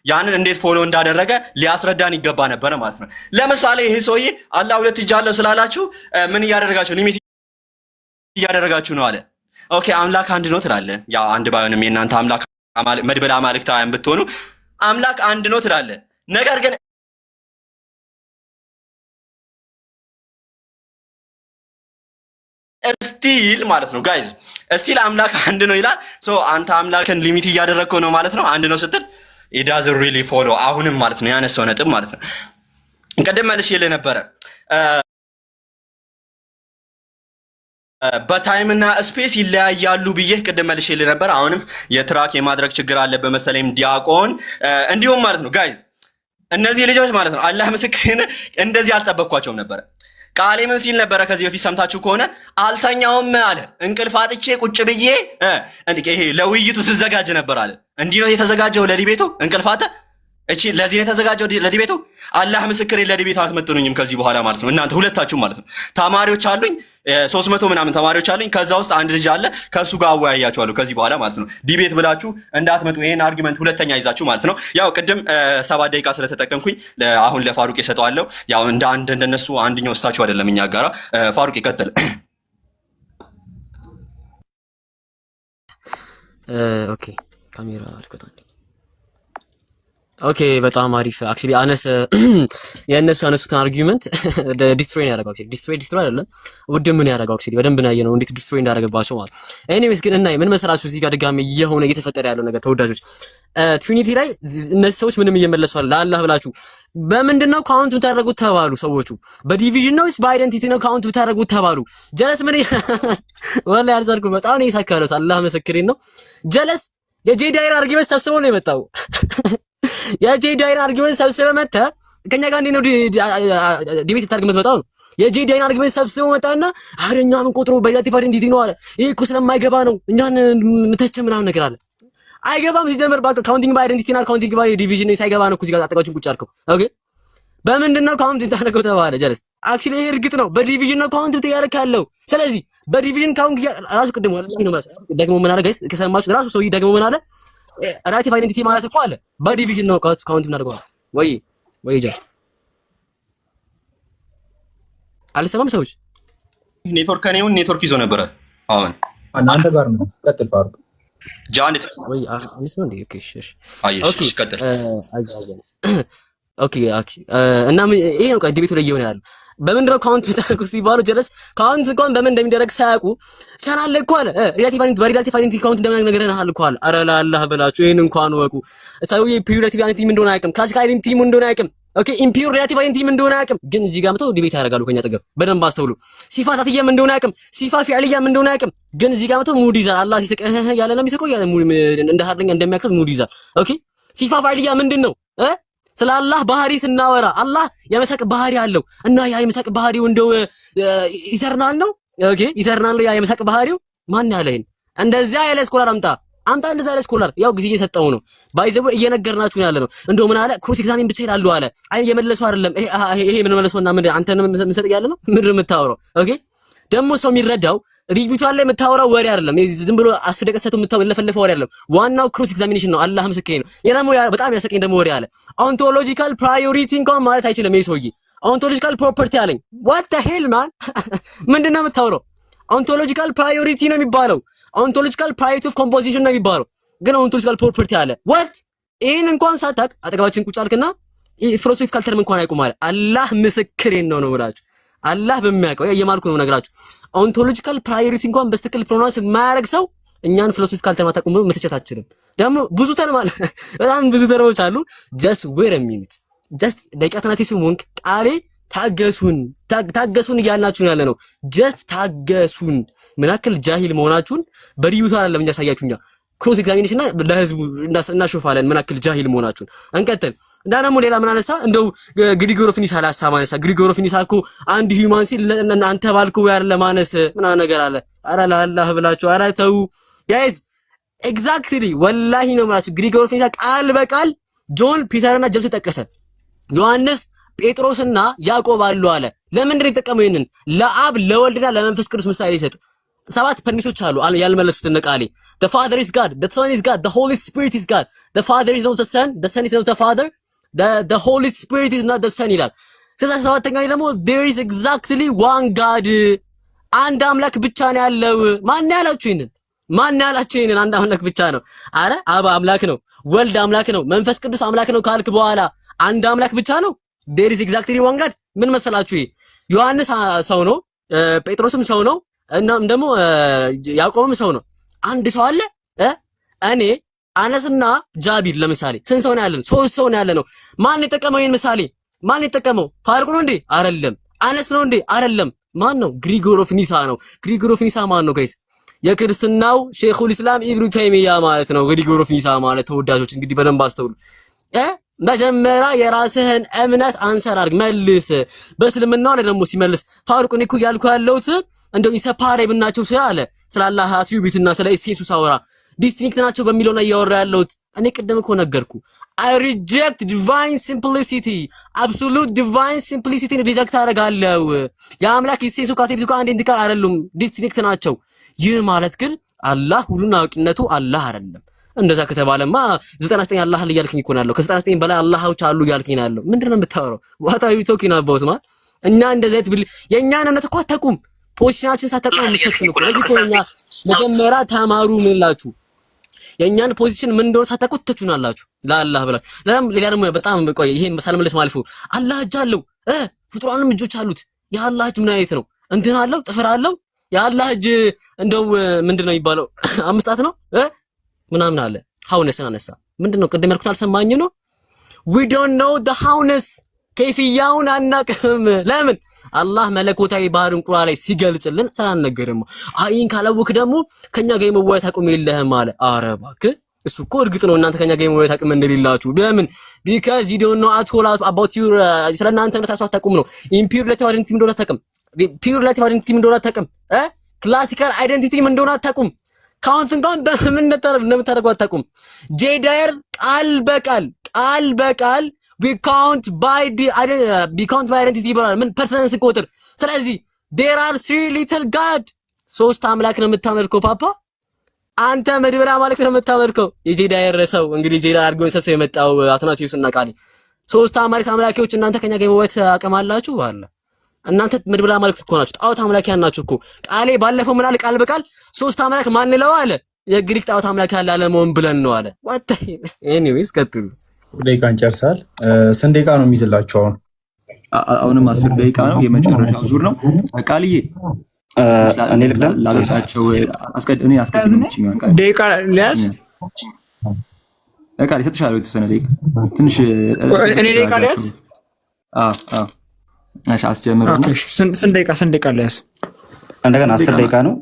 ያንን እንዴት ፎሎ እንዳደረገ ሊያስረዳን ይገባ ነበረ ማለት ነው። ለምሳሌ ይሄ ሰውዬ አላህ ሁለት እጅ አለው ስላላችሁ ምን እያደረጋችሁ ሊሚት እያደረጋችሁ ነው አለ። ኦኬ አምላክ አንድ ነው ትላለህ። ያ አንድ ባይሆንም የእናንተ አምላክ መድበለ አማልክታውያን ብትሆኑ አምላክ አንድ ነው ትላለህ። ነገር ግን ስቲል ማለት ነው ጋይዝ ስቲል አምላክ አንድ ነው ይላል። ሶ አንተ አምላክን ሊሚት እያደረግከው ነው ማለት ነው። አንድ ነው ስትል it doesn't really follow አሁንም ማለት ነው ያነሳው ነጥብ ማለት ነው። ቀደም መልሼልህ ነበረ በታይምና ስፔስ ይለያያሉ ብዬ ቀደም መልሼልህ ነበር። አሁንም የትራክ የማድረግ ችግር አለበት መሰለኝ ዲያቆን እንዲሁም ማለት ነው ጋይዝ እነዚህ ልጆች ማለት ነው አላህ ምስክሬን እንደዚህ አልጠበቅኳቸውም ነበረ። ቃሌ ምን ሲል ነበረ ከዚህ በፊት ሰምታችሁ ከሆነ አልተኛውም አለ። እንቅልፍ አጥቼ ቁጭ ብዬ ይሄ ለውይይቱ ስዘጋጅ ነበር አለ። እንዲህ ነው የተዘጋጀው ለዲቤቱ እንቅልፍ አጥተ እቺ ለዚህ ነው የተዘጋጀው ለዲቤቱ። አላህ ምስክሬ ለዲቤቱ አትመጥኑኝም ከዚህ በኋላ ማለት ነው። እናንተ ሁለታችሁ ማለት ነው ተማሪዎች አሉኝ 300 ምናምን ተማሪዎች አሉኝ። ከዛ ውስጥ አንድ ልጅ አለ ከሱ ጋር አወያያችኋለሁ ከዚህ በኋላ ማለት ነው። ዲቤት ብላችሁ እንዳትመጡ ይሄን አርጊመንት ሁለተኛ ይዛችሁ ማለት ነው። ያው ቅድም 7 ደቂቃ ስለተጠቀምኩኝ አሁን ለፋሩቅ እሰጠዋለሁ። ያው እንደነሱ አንድኛው ስታችሁ አይደለም እኛ ጋራ ፋሩቅ ይቀጥል። ኦኬ ካሜራ አልከታኝ። ኦኬ በጣም አሪፍ አክቹሊ አነስ የነሱ አነሱትን አርጊውመንት ዲስትሮይ ያደረገው አክቹሊ ዲስትሮይ አይደለም ውድም ምን ያደረገው አክቹሊ በደንብ ነው ያየነው እንዴት ዲስትሮይ እንዳደረገባቸው ማለት። ኤኒዌይስ ግን እና ምን መሰራችሁ እዚህ ጋር ድጋሚ እየሆነ እየተፈጠረ ያለው ነገር ተወዳጆች ትሪኒቲ ላይ እነዚህ ሰዎች ምንም እየመለሱ አለ ለአላህ ብላችሁ በምንድነው ካውንት ብታደርጉት ተባሉ። ሰዎቹ በዲቪዥን ነው በአይደንቲቲ ነው ካውንት ብታደርጉት ተባሉ። ጀለስ ምን ወላሂ አልዛልኩ በጣም ነው የሳካለው አላህ መሰክሬን ነው። ጀለስ የጄዳይር አርጊመንት ሰብስበው ነው የመጣው። የጄዳይር አርጊመንት ሰብስበው መጣ ከኛ ጋር እንዴት ነው ዲቤት ታርግ የምትመጣው ነው? የጄዲያን አርግመንት ሰብስበው መጣና አረኛ ምን ቆጥሮ በሪላቲቭ አይደንቲቲ ነው አለ። ይሄ እኮ ስለማይገባ ነው እኛን ምተቸ ምናምን ነገር አለ። አይገባም ሲጀመር ባክ ካውንቲንግ ባይ አይደንቲቲ እና ካውንቲንግ ባይ ዲቪዥን ሳይገባ ነው እኮ እዚህ ጋር አጠቃችን ቁጭ አልከው። ኦኬ በምንድነው ካውንት ታደርገው ተባለ ጀለስ። አክቹሊ ይሄ እርግጥ ነው በዲቪዥን ነው ካውንት ብትያረክ ያለው። ስለዚህ በዲቪዥን ካውንት ራሱ ቅድም ማለት ነው ማለት ደግሞ ምን አለ ጋይስ ከሰማችሁ ራሱ ሰውዬ ደግሞ ምን አለ ሪላቲቭ አይደንቲቲ ማለት እኮ አለ በዲቪዥን ነው ካውንት እናደርገው ወይ ጃ አልሰማም ሰዎች ኔትወርክ ከኔውን ኔትወርክ ይዞ ነበረ አሁን እናንተ ጋር ነው ቀጥል ፋሩቅ ጃንት ወይ አሁንስ ነው እንዴ ኦኬ እሺ ኦኬ ቀጥል ኦኬ እና ይሄ ነው ዲቤቱ ላይ እየሆነ ያለው በምንድነው ካውንት ብታደርጉ ሲባሉ ጀለስ ካውንት እንኳን በምን እንደሚደረግ ሳያውቁ ቻናል ላይ እኮ አለ ሪላቲቭ አይደንቲቲ በሪላቲቭ አይደንቲቲ ካውንት እንደምን ነገርናል እኮ አለ። ኧረ ለአላህ ብላችሁ ይሄን እንኳን ወቁ። ሰውዬ ፒውር ሪላቲቭ አይደንቲቲ ምን እንደሆነ አያውቅም። ክላሲካል አይደንቲቲ ምን እንደሆነ አያውቅም። ኦኬ ኢምፒውር ሪላቲቭ አይደንቲቲ ምን እንደሆነ አያውቅም። ግን እዚህ ጋር መተው ዲቤት ያደርጋሉ ከኛ አጠገብ በደንብ አስተውሉ። ሲፋ ታትያ ምን እንደሆነ አያውቅም። ሲፋ ፊዕልያ ምን እንደሆነ አያውቅም። ግን እዚህ ጋር መተው ሙድ ይዛል። አላህ ሲሰቀህ ያለ ነው የሚሰቀው ያለ ሙድ እንደ ሀርለኛ እንደሚያክል ሙድ ይዛል። ኦኬ ሲፋ ፊዕልያ ምንድነው ስለ አላህ ባህሪ ስናወራ አላህ የመሳቅ ባህሪ አለው እና ያ የመሳቅ ባህሪው እንደው ኢተርናል ነው። ኦኬ ኢተርናል ያ የመሳቅ ባህሪው ማን ያለኝ እንደዛ ያለ ስኮላር አምጣ እንደዛ ያለ ስኮላር ያው ጊዜ እየሰጠው ነው ባይዘው እየነገርናችሁ ያለ ነው። እንደው ምን አለ ክሮስ ኤግዛሚን ብቻ ይላሉ አለ። አይ የመለሱ አይደለም ይሄ ምን መለሰውና ምን አንተን ምሰጥ ያለ ነው ምን የምታወራው? ኦኬ ደግሞ ሰው የሚረዳው ሪቪው ላይ የምታወራው ወሬ አይደለም። ዝም ብሎ 10 ደቂቃ ሰጥቶ የምታለፈለፈው ወሬ አይደለም። ዋናው ክሮስ ኤግዛሚኔሽን ነው። አላህ ምስክሬ ነው። የራሞ በጣም ያሰቀኝ ደግሞ ወሬ አለ። ኦንቶሎጂካል ፕራዮሪቲ እንኳን ማለት አይችልም። ይሄ ሰውዬ ኦንቶሎጂካል ፕሮፐርቲ አለኝ። ዋት ዘ ሄል ማን ምንድነው የምታወራው? ኦንቶሎጂካል ፕራዮሪቲ ነው የሚባለው። ኦንቶሎጂካል ፕራዮሪቲ ኦፍ ኮምፖዚሽን ነው የሚባለው። ግን ኦንቶሎጂካል ፕሮፐርቲ አለ። ዋት ይሄን እንኳን ሳታቅ አጠገባችን ቁጭ አልክና ፊሎሶፊካል ተርም እንኳን አይቆም አለ። አላህ ምስክሬን ነው ብላችሁ አላህ በሚያውቀው የማልኩ ነው ነገራችሁ። ኦንቶሎጂካል ፕራዮሪቲ እንኳን በስተክል ፕሮናንስ የማያደርግ ሰው እኛን ፊሎሶፊካል ተርም አታውቁም መተቸት አትችልም። ደግሞ ብዙ ተርም አለ በጣም ብዙ ተርሞች አሉ። ጀስት ዌር አ ሚኒት ጀስት ደቂቃ ተናቴ ሲሆን ቃሌ ታገሱን እያልናችሁ ያለ ነው። ጀስት ታገሱን። ምን ያክል ጃሂል መሆናችሁን በሪዩት አይደለም እኛ ያሳያችሁኛ ክሮስ ኤግዛሚኔሽን እና ለህዝቡ እናሾፋለን ምን ያክል ጃሂል መሆናችሁን። እንቀጥል እና ደግሞ ሌላ ምን አነሳ እንደው ግሪጎር ኦፍ ኒሳ አላሳ ማነሳ ግሪጎር ኦፍ ኒሳ እኮ አንድ ሂዩማን ሲል አንተ ባልከው ያለ ማነስ ምን ነገር አለ። ኧረ ለአላህ ብላችሁ ኧረ ተው ጋይዝ። ኤግዛክትሊ ወላሂ ነው ማለት ግሪጎር ኦፍ ኒሳ ቃል በቃል ጆን ፒተርና ጀምስ ተጠቀሰ። ዮሐንስ ጴጥሮስና ያዕቆብ አሉ አለ። ለምንድን ነው የተጠቀመው? ይሄንን ለአብ ለወልድና ለመንፈስ ቅዱስ ምሳሌ ይሰጥ። 7 ፐርሚሶች አሉ ያልመለሱት እነ ቃሌ the father is god, the son is god, the holy spirit is god, the father is not the son is not the father, the holy spirit is not the son ይላል። ስለዚህ ሰባተኛ ደግሞ there is exactly one god አንድ አምላክ ብቻ ነው ያለው። ማን ያላችሁ ይሄንን? ማን ያላችሁ ይሄንን? አንድ አምላክ ብቻ ነው። አረ አብ አምላክ ነው፣ ወልድ አምላክ ነው፣ መንፈስ ቅዱስ አምላክ ነው ካልክ በኋላ አንድ አምላክ ብቻ ነው። there is exactly one god ምን መሰላችሁ? ዮሐንስ ሰው ነው፣ ጴጥሮስም ሰው ነው፣ እናም ደግሞ ያዕቆብም ሰው ነው። አንድ ሰው አለ እኔ አነስና ጃቢር ለምሳሌ ስንት ሰው ነው ያለን? 3 ሰው ነው ያለነው። ማን የጠቀመው ይሄን ምሳሌ? ማን የጠቀመው? ፋሩቅ ነው እንዴ? አይደለም። አነስ ነው እንዴ? አይደለም። ማን ነው? ግሪጎር ኦፍ ኒሳ ነው። ግሪጎር ኦፍ ኒሳ ማን ነው ጋይስ? የክርስትናው ሼኹል ኢስላም ኢብኑ ተይሚያ ማለት ነው። ግሪጎር ኦፍ ኒሳ ማለት ተወዳጆች እንግዲህ በደንብ አስተውሉ። መጀመሪያ የራስህን እምነት አንሰር አድርግ መልስ። በእስልምናው ላይ ደግሞ ሲመልስ ፋሩቅ እኔ እኮ ያልኩ ያለሁት እንደው ኢንሰፓሬብል ናቸው ስላለ ስለ አላህ አትሪቢዩትና ስለ ኢየሱስ አወራ ዲስቲንክት ናቸው በሚለው ነው ያወራ ያለሁት። እኔ ቅድም እኮ ነገርኩ። I reject divine simplicity, absolute divine simplicity ሪጀክት አደርጋለሁ። የአምላክ ኢየሱስ ካቴብቱ አንድ እንዲቀር አይደሉም፣ ዲስቲንክት ናቸው። ይህ ማለት ግን አላህ ሁሉን አዋቂነቱ አላህ አይደለም። እንደዛ ከተባለማ 99 አላህ እያልከኝ እኮ ነው ያለው። ከ99 በላይ አላህዎች አሉ እያልከኝ ነው ያለው። ምንድነው የምታወራው? what are you talking about man? እኛ እንደዚህ አይነት የኛን እምነት እኮ አታውቁም። ፖዚሽናችን ሳታውቁ የምትተቹን እኮ ለዚህ እኛ መጀመሪያ ተማሩ። ምን ላችሁ የኛን ፖዚሽን ምን እንደሆነ ሳታውቁ ትተቹናላችሁ። ለአላህ ብላችሁ ሌላ ደግሞ በጣም ቆይ ይሄን ሳልመለስ ማልፉ አላህ እጅ አለው ፍጡራንም እጆች አሉት። የአላህ እጅ ምን አይነት ነው? እንትን አለው ጥፍር አለው። የአላህ እጅ እንደው ምንድነው የሚባለው? 5 ጣት ነው ምናምን አለ። ሃውነስን አነሳ። ምንድነው ቅድም ያልኩት አልሰማኝም ነው? we don't know the howness ከይፍያውን አናቅም። ለምን? አላህ መለኮታዊ ባህርን ቁርአን ላይ ሲገልጽልን ሳናነገርም አይን ካላወክ ደግሞ ከኛ ጋር የመዋየት አቁም የለህም አለ። ኧረ እባክህ እሱ እኮ እርግጥ ነው እናንተ ከኛ ጋር የመወያየት አቅም እንደሌላችሁ። በምን because you don't know at all about your ስለ እናንተ እምነታችሁ አታውቁም ነው። impure relative identity እንደሆነ አታውቅም። pure relative identity እንደሆነ አታውቅም። classical identity እንደሆነ አታውቁም። ካውንት እንኳን በምን እንደምታደርጉ አታውቁም። ጄዳየር ቃል በቃል we count by identity ይባላል። ምን ፐርሰንስ ቁጥር። ስለዚህ there are three little god ሶስት አምላክ ነው የምታመልከው ፓፓ። አንተ መድብላ ማለት ነው የምታመልከው። የጄዳየር ሰው እንግዲህ ጄዳ አድርጎን ሰብሰብ የመጣው አትናቴዎስ እና ቃሊ ሶስት አምላኪዎች እናንተ ከኛ ጋር የመወያየት አቅም አላችሁ አለ። እናንተ መድብላ ማለት እኮ ናችሁ፣ ጣዖት አምላኪያን ናችሁ እኮ። ቃሌ ባለፈው ምን አለ? ቃል በቃል ሶስት አምላክ ማን ነው አለ? የግሪክ ጣዖት አምላክ ያለ አለመሆን ብለን ነው አለ። what anyways ቀጥሉ። ደቂቃን ጨርሳል። ስንት ደቂቃ ነው የሚይዝላችሁ አሁን? አሁንም 10 ደቂቃ ነው፣ የመጨረሻው ዙር ነው። ቃልዬ እኔ ልቅደም ላላቸው አስቀድሜ ደቂቃ ሊያዝ ቃል ይሰጥሻለሁ የተወሰነ ደቂቃ ትንሽ እኔ ደቂቃ ሊያዝ እሺ አስጀምረውና ስንት ደቂቃ ሊያዝ እንደገና 10 ደቂቃ ነው።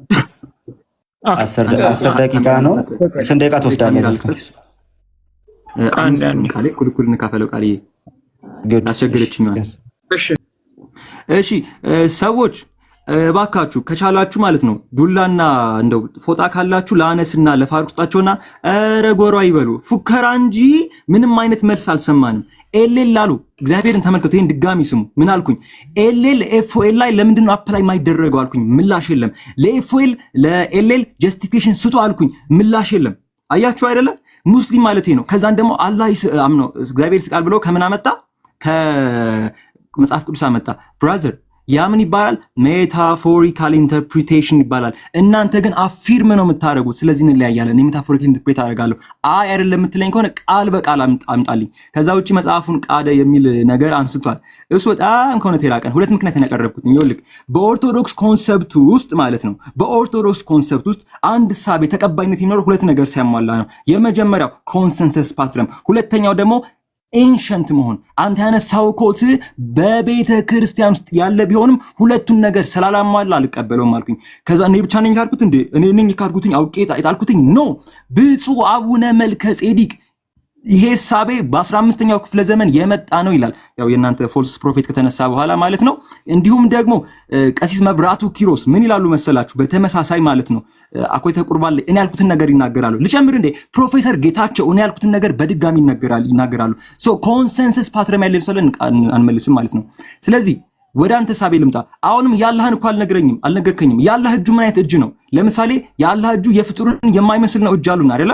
10 ደቂቃ ነው። ስንት ደቂቃ ትወስዳለህ? ቃል ኩልኩል እንካፈለው። ቃል አስቸገረችኝ። እሺ ሰዎች ባካችሁ ከቻላችሁ ማለት ነው ዱላና እንደው ፎጣ ካላችሁ ለአነስና ለፋሩቅ ስጣቸውና ኧረ ጎራ ይበሉ። ፉከራ እንጂ ምንም አይነት መልስ አልሰማንም። ኤልኤል ላሉ እግዚአብሔርን ተመልከቱ። ይሄን ድጋሚ ስሙ። ምን አልኩኝ? ኤልኤል ኤፍኦኤል ላይ ለምንድን ነው አፕላይ የማይደረገው አልኩኝ። ምላሽ የለም። ለኤልኤል ጀስቲፊኬሽን ስጡ አልኩኝ። ምላሽ የለም። አያችሁ አይደለ? ሙስሊም ማለት ነው። ከዛን ደግሞ አላህ ነው እግዚአብሔር ይስቃል ብሎ ከምን አመጣ? ከመጽሐፍ ቅዱስ አመጣ። ብራዘር ያ ምን ይባላል? ሜታፎሪካል ኢንተርፕሪቴሽን ይባላል። እናንተ ግን አፊርም ነው የምታደርጉት። ስለዚህ እንለያያለን። ሜታፎሪካል ኢንተርፕሬት አደርጋለሁ። አይ አይደለም የምትለኝ ከሆነ ቃል በቃል አምጣልኝ። ከዛ ውጪ መጽሐፉን ቃደ የሚል ነገር አንስቷል። እሱ በጣም ከሆነ የራቀን ሁለት ምክንያት ያቀረብኩት ይኸውልህ፣ በኦርቶዶክስ ኮንሰፕት ውስጥ ማለት ነው። በኦርቶዶክስ ኮንሰፕት ውስጥ አንድ ሳቤ ተቀባይነት የሚኖረው ሁለት ነገር ሲያሟላ ነው። የመጀመሪያው ኮንሰንሰስ ፓትረም፣ ሁለተኛው ደግሞ ኤንሸንት መሆን። አንተ ያነሳው ኮት በቤተ ክርስቲያን ውስጥ ያለ ቢሆንም ሁለቱን ነገር ስላላሟላ አልቀበለውም አልኩኝ። ከዛ እኔ ብቻ ነኝ ካልኩት እንዴ እኔ ነኝ ካልኩትኝ አውቄ ጣልኩትኝ ኖ ብፁዕ አቡነ መልከ ጼዴቅ ይሄ ሳቤ በ15ኛው ክፍለ ዘመን የመጣ ነው ይላል። ያው የናንተ ፎልስ ፕሮፌት ከተነሳ በኋላ ማለት ነው። እንዲሁም ደግሞ ቀሲስ መብራቱ ኪሮስ ምን ይላሉ መሰላችሁ? በተመሳሳይ ማለት ነው አኮይ ተቁርባን እኔ ያልኩትን ነገር ይናገራሉ። ልጨምር እንዴ ፕሮፌሰር ጌታቸው እኔ ያልኩትን ነገር በድጋሚ ይናገራሉ። ሶ ኮንሰንሰስ ፓትረም ያለ ሰለን አንመልስም ማለት ነው። ስለዚህ ወደ አንተ ሳቤ ልምጣ። አሁንም ያላህን እኮ አልነገርከኝም። ያላህ እጁ ምን አይነት እጅ ነው? ለምሳሌ ያላህ እጁ የፍጡርን የማይመስል ነው እጅ አሉን አይደለ?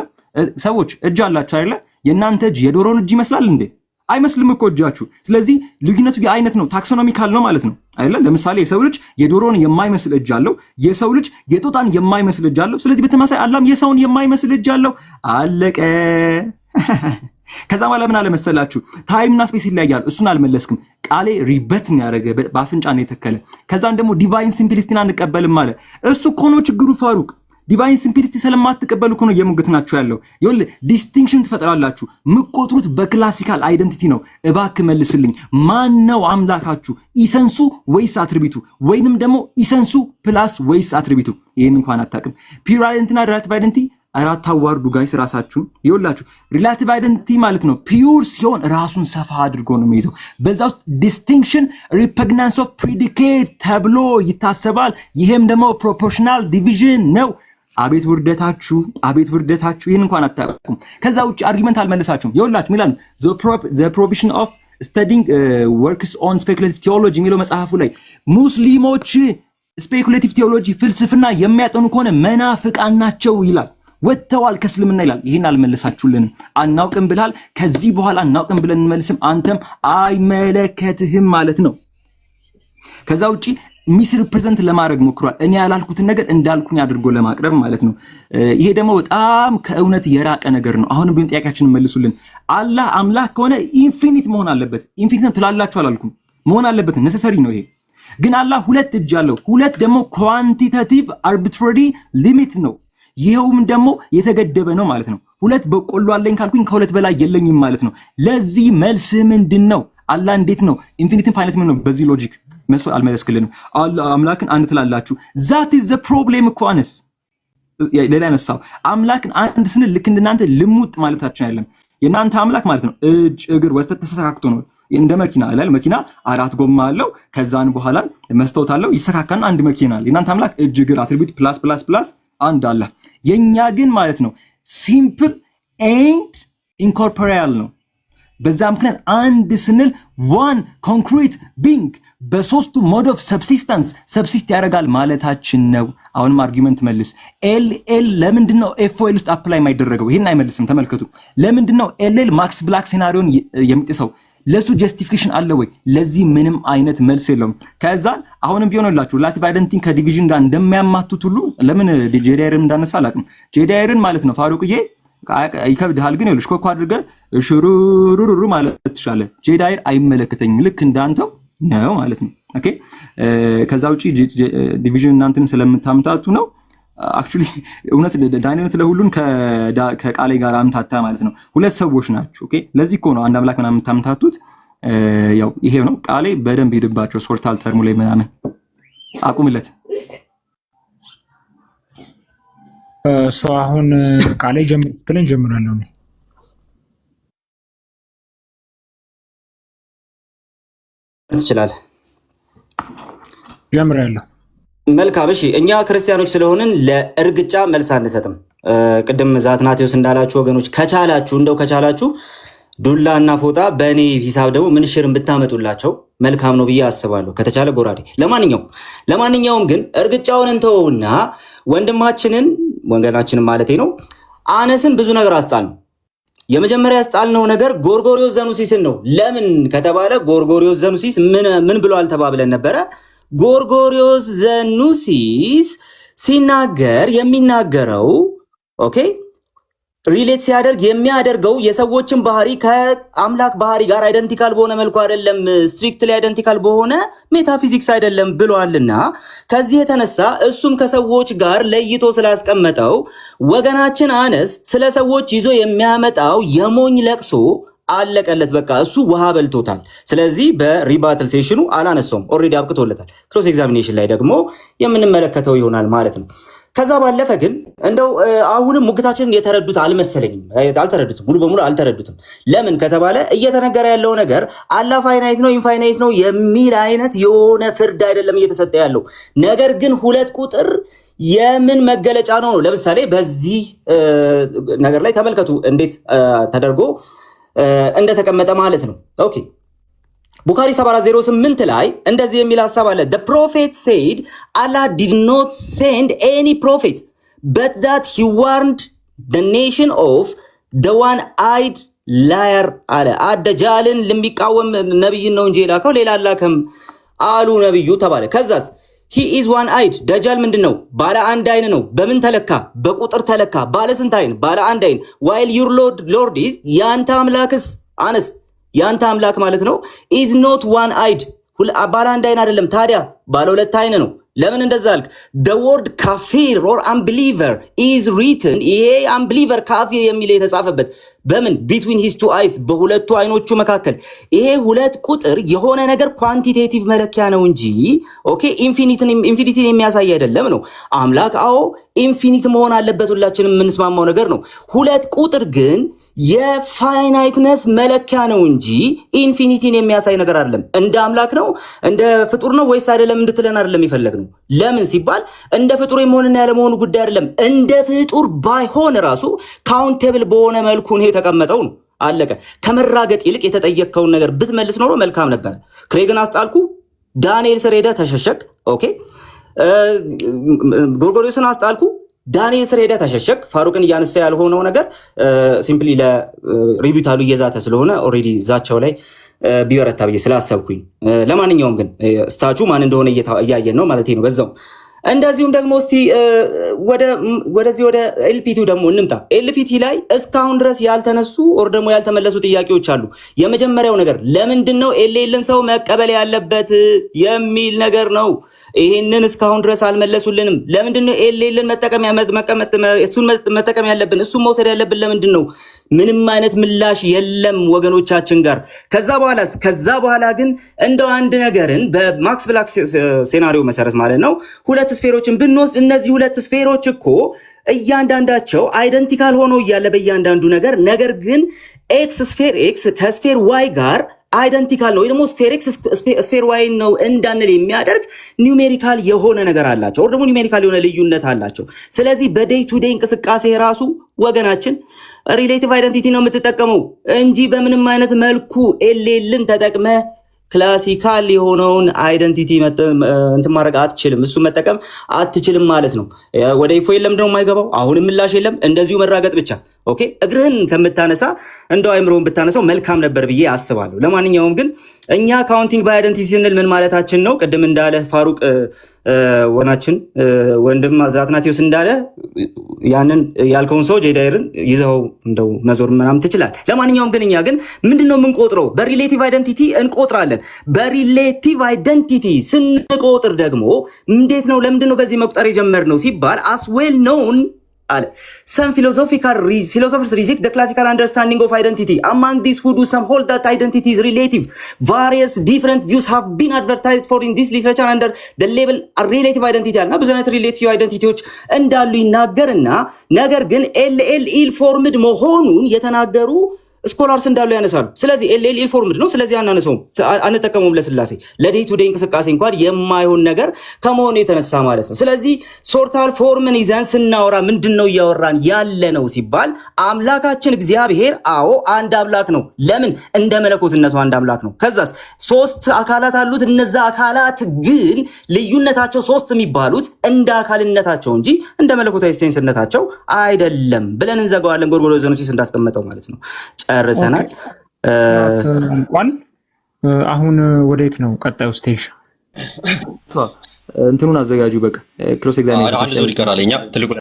ሰዎች እጅ አላችሁ አይደለ? የእናንተ እጅ የዶሮን እጅ ይመስላል እንዴ? አይመስልም እኮ እጃችሁ። ስለዚህ ልዩነቱ የአይነት ነው፣ ታክሶኖሚካል ነው ማለት ነው አይደለ? ለምሳሌ የሰው ልጅ የዶሮን የማይመስል እጅ አለው፣ የሰው ልጅ የጦጣን የማይመስል እጅ አለው። ስለዚህ በተመሳሳይ አላህም የሰውን የማይመስል እጅ አለው። አለቀ። ከዛ በኋላ ምን አለ መሰላችሁ? ታይምና ስፔስ ይለያያል። እሱን አልመለስክም። ቃሌ ሪበት ነው ያደረገ፣ በአፍንጫ ነው የተከለ። ከዛን ደግሞ ዲቫይን ሲምፕሊሲቲን አንቀበልም አለ። እሱ እኮ ነው ችግሩ ፋሩቅ። ዲቫይን ሲምፕሊሲቲ ስለማትቀበሉ እኮ ነው የሙግትናችሁ ያለው። ይኸውልህ ዲስቲንክሽን ትፈጥራላችሁ። ምቆጥሩት በክላሲካል አይደንቲቲ ነው። እባክህ መልስልኝ። ማን ነው አምላካችሁ? ኢሰንሱ ወይስ አትሪቢቱ? ወይንም ደግሞ ኢሰንሱ ፕላስ ወይስ አትሪቢቱ? ይሄን እንኳን አታውቅም። ፒዩር አይደንቲቲና ሪላቲቭ አይደንቲቲ አራት አዋርዱ ጋይስ ራሳችሁን። ይኸውላችሁ ሪላቲቭ አይደንቲቲ ማለት ነው ፒዩር ሲሆን ራሱን ሰፋ አድርጎ ነው የሚይዘው። በዛ ውስጥ ዲስቲንክሽን ሪፐግናንስ ኦፍ ፕሪዲኬት ተብሎ ይታሰባል። ይሄም ደግሞ ፕሮፖርሽናል ዲቪዥን ነው። አቤት ውርደታችሁ፣ አቤት ውርደታችሁ። ይሄን እንኳን አታውቁም። ከዛ ውጪ አርጊመንት አልመለሳችሁም። ይኸውላችሁ ሚላን ዘ ፕሮቪዥን ኦፍ ስተዲንግ ወርክስ ኦን ስፔኩሌቲቭ ቴዎሎጂ የሚለው መጽሐፉ ላይ ሙስሊሞች ስፔኩሌቲቭ ቴዎሎጂ ፍልስፍና የሚያጠኑ ከሆነ መናፍቃን ናቸው ይላል። ወጥተዋል ከእስልምና ይላል። ይሄን አልመለሳችሁልንም። አናውቅም ብላል። ከዚህ በኋላ አናውቅም ብለን እንመልስም። አንተም አይመለከትህም ማለት ነው። ከዛ ውጪ ሚስ ሪፕሬዘንት ለማድረግ ሞክሯል። እኔ ያላልኩትን ነገር እንዳልኩኝ አድርጎ ለማቅረብ ማለት ነው። ይሄ ደግሞ በጣም ከእውነት የራቀ ነገር ነው። አሁንም ቢሆን ጥያቄያችንን መልሱልን። አላህ አምላክ ከሆነ ኢንፊኒት መሆን አለበት። ኢንፊኒት ነው ትላላችሁ አላልኩም። መሆን አለበት፣ ነሰሰሪ ነው ይሄ። ግን አላህ ሁለት እጅ አለው። ሁለት ደግሞ ኳንቲታቲቭ አርቢትራሪ ሊሚት ነው። ይሄውም ደግሞ የተገደበ ነው ማለት ነው። ሁለት በቆሎ አለኝ ካልኩኝ ከሁለት በላይ የለኝም ማለት ነው። ለዚህ መልስ ምንድን ነው? አላህ እንዴት ነው ኢንፊኒቲን ፋይናይት ነው? በዚህ ሎጂክ መልሱ አልመለስክልንም። አላህ አምላክን አንድ ትላላችሁ። ዛት ኢዝ ዘ ፕሮብሌም እኮ አነስ ሌላ ያነሳው አምላክን አንድ ስንል ልክ እንደናንተ ልሙጥ ማለታችን አይደለም። የናንተ አምላክ ማለት ነው እጅ እግር ወስተ ተስተካክቶ ነው እንደ መኪና አይደል? መኪና 4 ጎማ አለው፣ ከዛን በኋላ መስታወት አለው፣ ይሰካካና አንድ መኪና አለ። የናንተ አምላክ እጅ እግር አትሪቢዩት ፕላስ አንድ አለ። የኛ ግን ማለት ነው ሲምፕል ኤንድ ኢንኮርፖሪያል ነው። በዛ ምክንያት አንድ ስንል ዋን ኮንክሪት ቢንግ በሶስቱ ሞድ ኦፍ ሰብሲስት ያደርጋል ማለታችን ነው። አሁንም አርጊመንት መልስ። ኤል ለምንድነው ኤፍኦኤል ውስጥ አፕላይ የማይደረገው? ይሄን አይመልስም። ተመልከቱ። ለምንድነው ኤል ማክስ ብላክ ሴናሪዮን የሚጥሰው? ለሱ ጀስቲፊኬሽን አለ ወይ? ለዚህ ምንም አይነት መልስ የለውም። ከዛ አሁንም ቢሆንላችሁ ሪላቲቭ አይደንቲቲ ከዲቪዥን ጋር እንደሚያማቱት ሁሉ ለምን ጄዳይርን እንዳነሳ አላውቅም። ጄዳይርን ማለት ነው ፋሩቅዬ ይከብድሃል፣ ግን ይኸውልሽ ኮኮ አድርገህ ሽሩሩሩ ማለት ትችላለህ። ጄዳይር አይመለከተኝም ልክ እንዳንተው ነው ማለት ነው። ኦኬ ከዛ ውጪ ዲቪዥን እናንተን ስለምታምታቱ ነው። አክቹሊ እውነት ዳንኤል ለሁሉን ከቃሌ ጋር አምታታ ማለት ነው። ሁለት ሰዎች ናችሁ። ኦኬ ለዚህ እኮ ነው አንድ አምላክ ምናምን የምታምታቱት። ያው ይሄ ነው ቃሌ በደንብ ሄድባቸው ሶርታል ተርሙ ላይ ምናምን አቁምለት። ሰው አሁን ቃሌ ጀምር ስትለኝ ጀምራለሁ ነው ትችላለህ። ጀምራለሁ። መልካም እሺ፣ እኛ ክርስቲያኖች ስለሆንን ለእርግጫ መልስ አንሰጥም። ቅድም ዛትናቴዎስ እንዳላችሁ ወገኖች ከቻላችሁ ዱላና ፎጣ በእኔ ሂሳብ ደግሞ ምንሽርን ብታመጡላቸው መልካም ነው ብዬ አስባለሁ። ከተቻለ ጎራዴ። ለማንኛውም ግን እርግጫውን እንተውና ወንድማችንን ማለቴ ነው አነስን ብዙ ነገር አስጣልነው። የመጀመሪያ ያስጣልነው ነገር ጎርጎሪዮስ ዘኑሲስን ነው። ለምን ከተባለ ጎርጎሪዮስ ዘኑሲስ ምን ብሎ አልተባብለን ነበረ? ጎርጎሪዮስ ዘኑሲስ ሲናገር የሚናገረው ኦኬ ሪሌት ሲያደርግ የሚያደርገው የሰዎችን ባህሪ ከአምላክ ባህሪ ጋር አይደንቲካል በሆነ መልኩ አይደለም፣ ስትሪክትሊ አይደንቲካል በሆነ ሜታፊዚክስ አይደለም ብሏልና ከዚህ የተነሳ እሱም ከሰዎች ጋር ለይቶ ስላስቀመጠው ወገናችን አነስ ስለ ሰዎች ይዞ የሚያመጣው የሞኝ ለቅሶ አለቀለት። በቃ እሱ ውሃ በልቶታል። ስለዚህ በሪባትል ሴሽኑ አላነሳውም፣ ኦልሬዲ አብቅቶለታል። ክሮስ ኤግዛሚኔሽን ላይ ደግሞ የምንመለከተው ይሆናል ማለት ነው። ከዛ ባለፈ ግን እንደው አሁንም ሙግታችንን የተረዱት አልመሰለኝም። አልተረዱትም፣ ሙሉ በሙሉ አልተረዱትም። ለምን ከተባለ እየተነገረ ያለው ነገር አላህ ፋይናይት ነው ኢንፋይናይት ነው የሚል አይነት የሆነ ፍርድ አይደለም እየተሰጠ ያለው ነገር ግን ሁለት ቁጥር የምን መገለጫ ነው? ለምሳሌ በዚህ ነገር ላይ ተመልከቱ እንዴት ተደርጎ እንደተቀመጠ ማለት ነው። ኦኬ ቡኻሪ 7408 ላይ እንደዚህ የሚል ሐሳብ አለ። The prophet said Allah did not send any prophet but that he warned the nation of the one-eyed liar አለ። አደጃልን ለሚቃወም ነብይ ነው እንጂ ላከው ሌላ አላከም አሉ ነብዩ ተባለ። ከዛስ he is one-eyed ደጃል ምንድነው? ባለ አንድ አይን ነው። በምን ተለካ? በቁጥር ተለካ። ባለ ስንት አይን? ባለ አንድ አይን። while your lord is ያንተ አምላክስ አነስ ያንተ አምላክ ማለት ነው is not one-eyed ባለ አንድ አይን አይደለም። ታዲያ ባለ ሁለት አይን ነው። ለምን እንደዛ አልክ? the word kafir or unbeliever is written ይሄ unbeliever ካፊር የሚል የተጻፈበት በምን between his two eyes በሁለቱ አይኖቹ መካከል። ይሄ ሁለት ቁጥር የሆነ ነገር ኳንቲቴቲቭ መለኪያ ነው እንጂ ኦኬ ኢንፊኒቲን የሚያሳይ አይደለም ነው። አምላክ አዎ ኢንፊኒት መሆን አለበት፣ ሁላችንም የምንስማማው ነገር ነው። ሁለት ቁጥር ግን የፋይናይትነስ መለኪያ ነው እንጂ ኢንፊኒቲን የሚያሳይ ነገር አይደለም። እንደ አምላክ ነው እንደ ፍጡር ነው ወይስ አይደለም እንድትለን አይደለም የፈለግነው። ለምን ሲባል እንደ ፍጡር የመሆንና ያለመሆኑ ጉዳይ አይደለም። እንደ ፍጡር ባይሆን ራሱ ካውንቴብል በሆነ መልኩ ነው የተቀመጠው ነው። አለቀ። ከመራገጥ ይልቅ የተጠየቀውን ነገር ብትመልስ ኖሮ መልካም ነበር። ክሬግን አስጣልኩ፣ ዳንኤል ስር ሄደህ ተሸሸክ። ኦኬ ጎርጎሪዮስን አስጣልኩ፣ ዳንኤል ስር ሄደህ ተሸሸክ። ፋሩቅን እያነሳ ያልሆነው ነገር ሲምፕሊ ለሪቢታሉ እየዛተ ስለሆነ ኦልሬዲ ዛቻው ላይ ቢበረታ ብዬ ስላሰብኩኝ። ለማንኛውም ግን ስታቹ ማን እንደሆነ እያየን ነው ማለት ነው በዛው። እንደዚሁም ደግሞ እስቲ ወደዚህ ወደ ኤልፒቲው ደግሞ እንምጣ። ኤልፒቲ ላይ እስካሁን ድረስ ያልተነሱ ኦር ደግሞ ያልተመለሱ ጥያቄዎች አሉ። የመጀመሪያው ነገር ለምንድን ነው ኤልን ሰው መቀበል ያለበት የሚል ነገር ነው። ይሄንን እስካሁን ድረስ አልመለሱልንም። ለምንድን ነው ኤልኤልን እሱን መጠቀም ያለብን? እሱን መውሰድ ያለብን ለምንድን ነው? ምንም አይነት ምላሽ የለም ወገኖቻችን ጋር። ከዛ በኋላ ግን እንደው አንድ ነገርን በማክስ ብላክ ሴናሪዮ መሰረት ማለት ነው 2 ስፌሮችን ብንወስድ እነዚህ 2 ስፌሮች እኮ እያንዳንዳቸው አይደንቲካል ሆኖ እያለ በእያንዳንዱ ነገር ግን ኤክስ ስፌር ኤክስ ከስፌር ዋይ ጋር አይደንቲካል ነው ወይ ደግሞ ስፌር ኤክስ ስፌር ዋይ ነው እንዳንል የሚያደርግ ኒውሜሪካል የሆነ ነገር አላቸው፣ ወይ ደግሞ ኒውሜሪካል የሆነ ልዩነት አላቸው። ስለዚህ በዴይ ቱ ዴይ እንቅስቃሴ ራሱ ወገናችን ሪሌቲቭ አይደንቲቲ ነው የምትጠቀመው እንጂ በምንም አይነት መልኩ ኤልኤልን ተጠቅመ ክላሲካል የሆነውን አይደንቲቲ እንትን ማድረግ አትችልም። እሱ መጠቀም አትችልም ማለት ነው። ወደ ኢፎ የለም ደግሞ የማይገባው አሁንም ምላሽ የለም። እንደዚሁ መራገጥ ብቻ። ኦኬ እግርህን ከምታነሳ እንደው አይምሮን ብታነሳው መልካም ነበር ብዬ አስባለሁ። ለማንኛውም ግን እኛ ካውንቲንግ ባይ አይደንቲቲ ስንል ምን ማለታችን ነው? ቅድም እንዳለ ፋሩቅ ወናችን ወንድም አትናቴዎስ እንዳለ ያንን ያልከውን ሰው ጄዳይርን ይዘው እንደው መዞር ምናምን ትችላል። ለማንኛውም ግን እኛ ግን ምንድነው የምንቆጥረው? በሪሌቲቭ አይደንቲቲ እንቆጥራለን። በሪሌቲቭ አይደንቲቲ ስንቆጥር ደግሞ እንዴት ነው? ለምንድነው በዚህ መቁጠር የጀመርነው ሲባል as well known አለ some philosophers reject the classical understanding of identity. Among these who do some hold that identity is relative. Various different views have been advertised for in this literature under the label relative identity አለና ብዙ አይነት ሪሌቲቭ አይደንቲቲዎች እንዳሉ ይናገርና ነገር ግን ኤልኤል ኢል ፎርምድ መሆኑን የተናገሩ ስኮላርስ እንዳሉ ያነሳሉ። ስለዚህ ኤልኤል ኢንፎርምድ ነው፣ ስለዚህ አናነሳውም፣ አንጠቀመውም ለስላሴ ለዴይ ቱ ዴይ እንቅስቃሴ እንኳን የማይሆን ነገር ከመሆኑ የተነሳ ማለት ነው። ስለዚህ ሶርታል ፎርምን ይዘን ስናወራ ምንድነው እያወራን ያለ ነው ሲባል አምላካችን እግዚአብሔር አዎ አንድ አምላክ ነው። ለምን? እንደ መለኮትነቱ አንድ አምላክ ነው። ከዛስ 3 አካላት አሉት። እነዛ አካላት ግን ልዩነታቸው 3 የሚባሉት እንደ አካልነታቸው እንጂ እንደ መለኮታዊ ሴንስነታቸው አይደለም ብለን እንዘጋዋለን። ጎርጎርዮስ ዘኖሲስ እንዳስቀመጠው ማለት ነው። ጨርሰናል። እንኳን አሁን ወዴት ነው ቀጣዩ ስቴጅ? እንትኑን አዘጋጁ። በቃ ክሮስ ኤግዛሚኔሽን አንድ ዙር ይቀራል። እኛ ትልቁ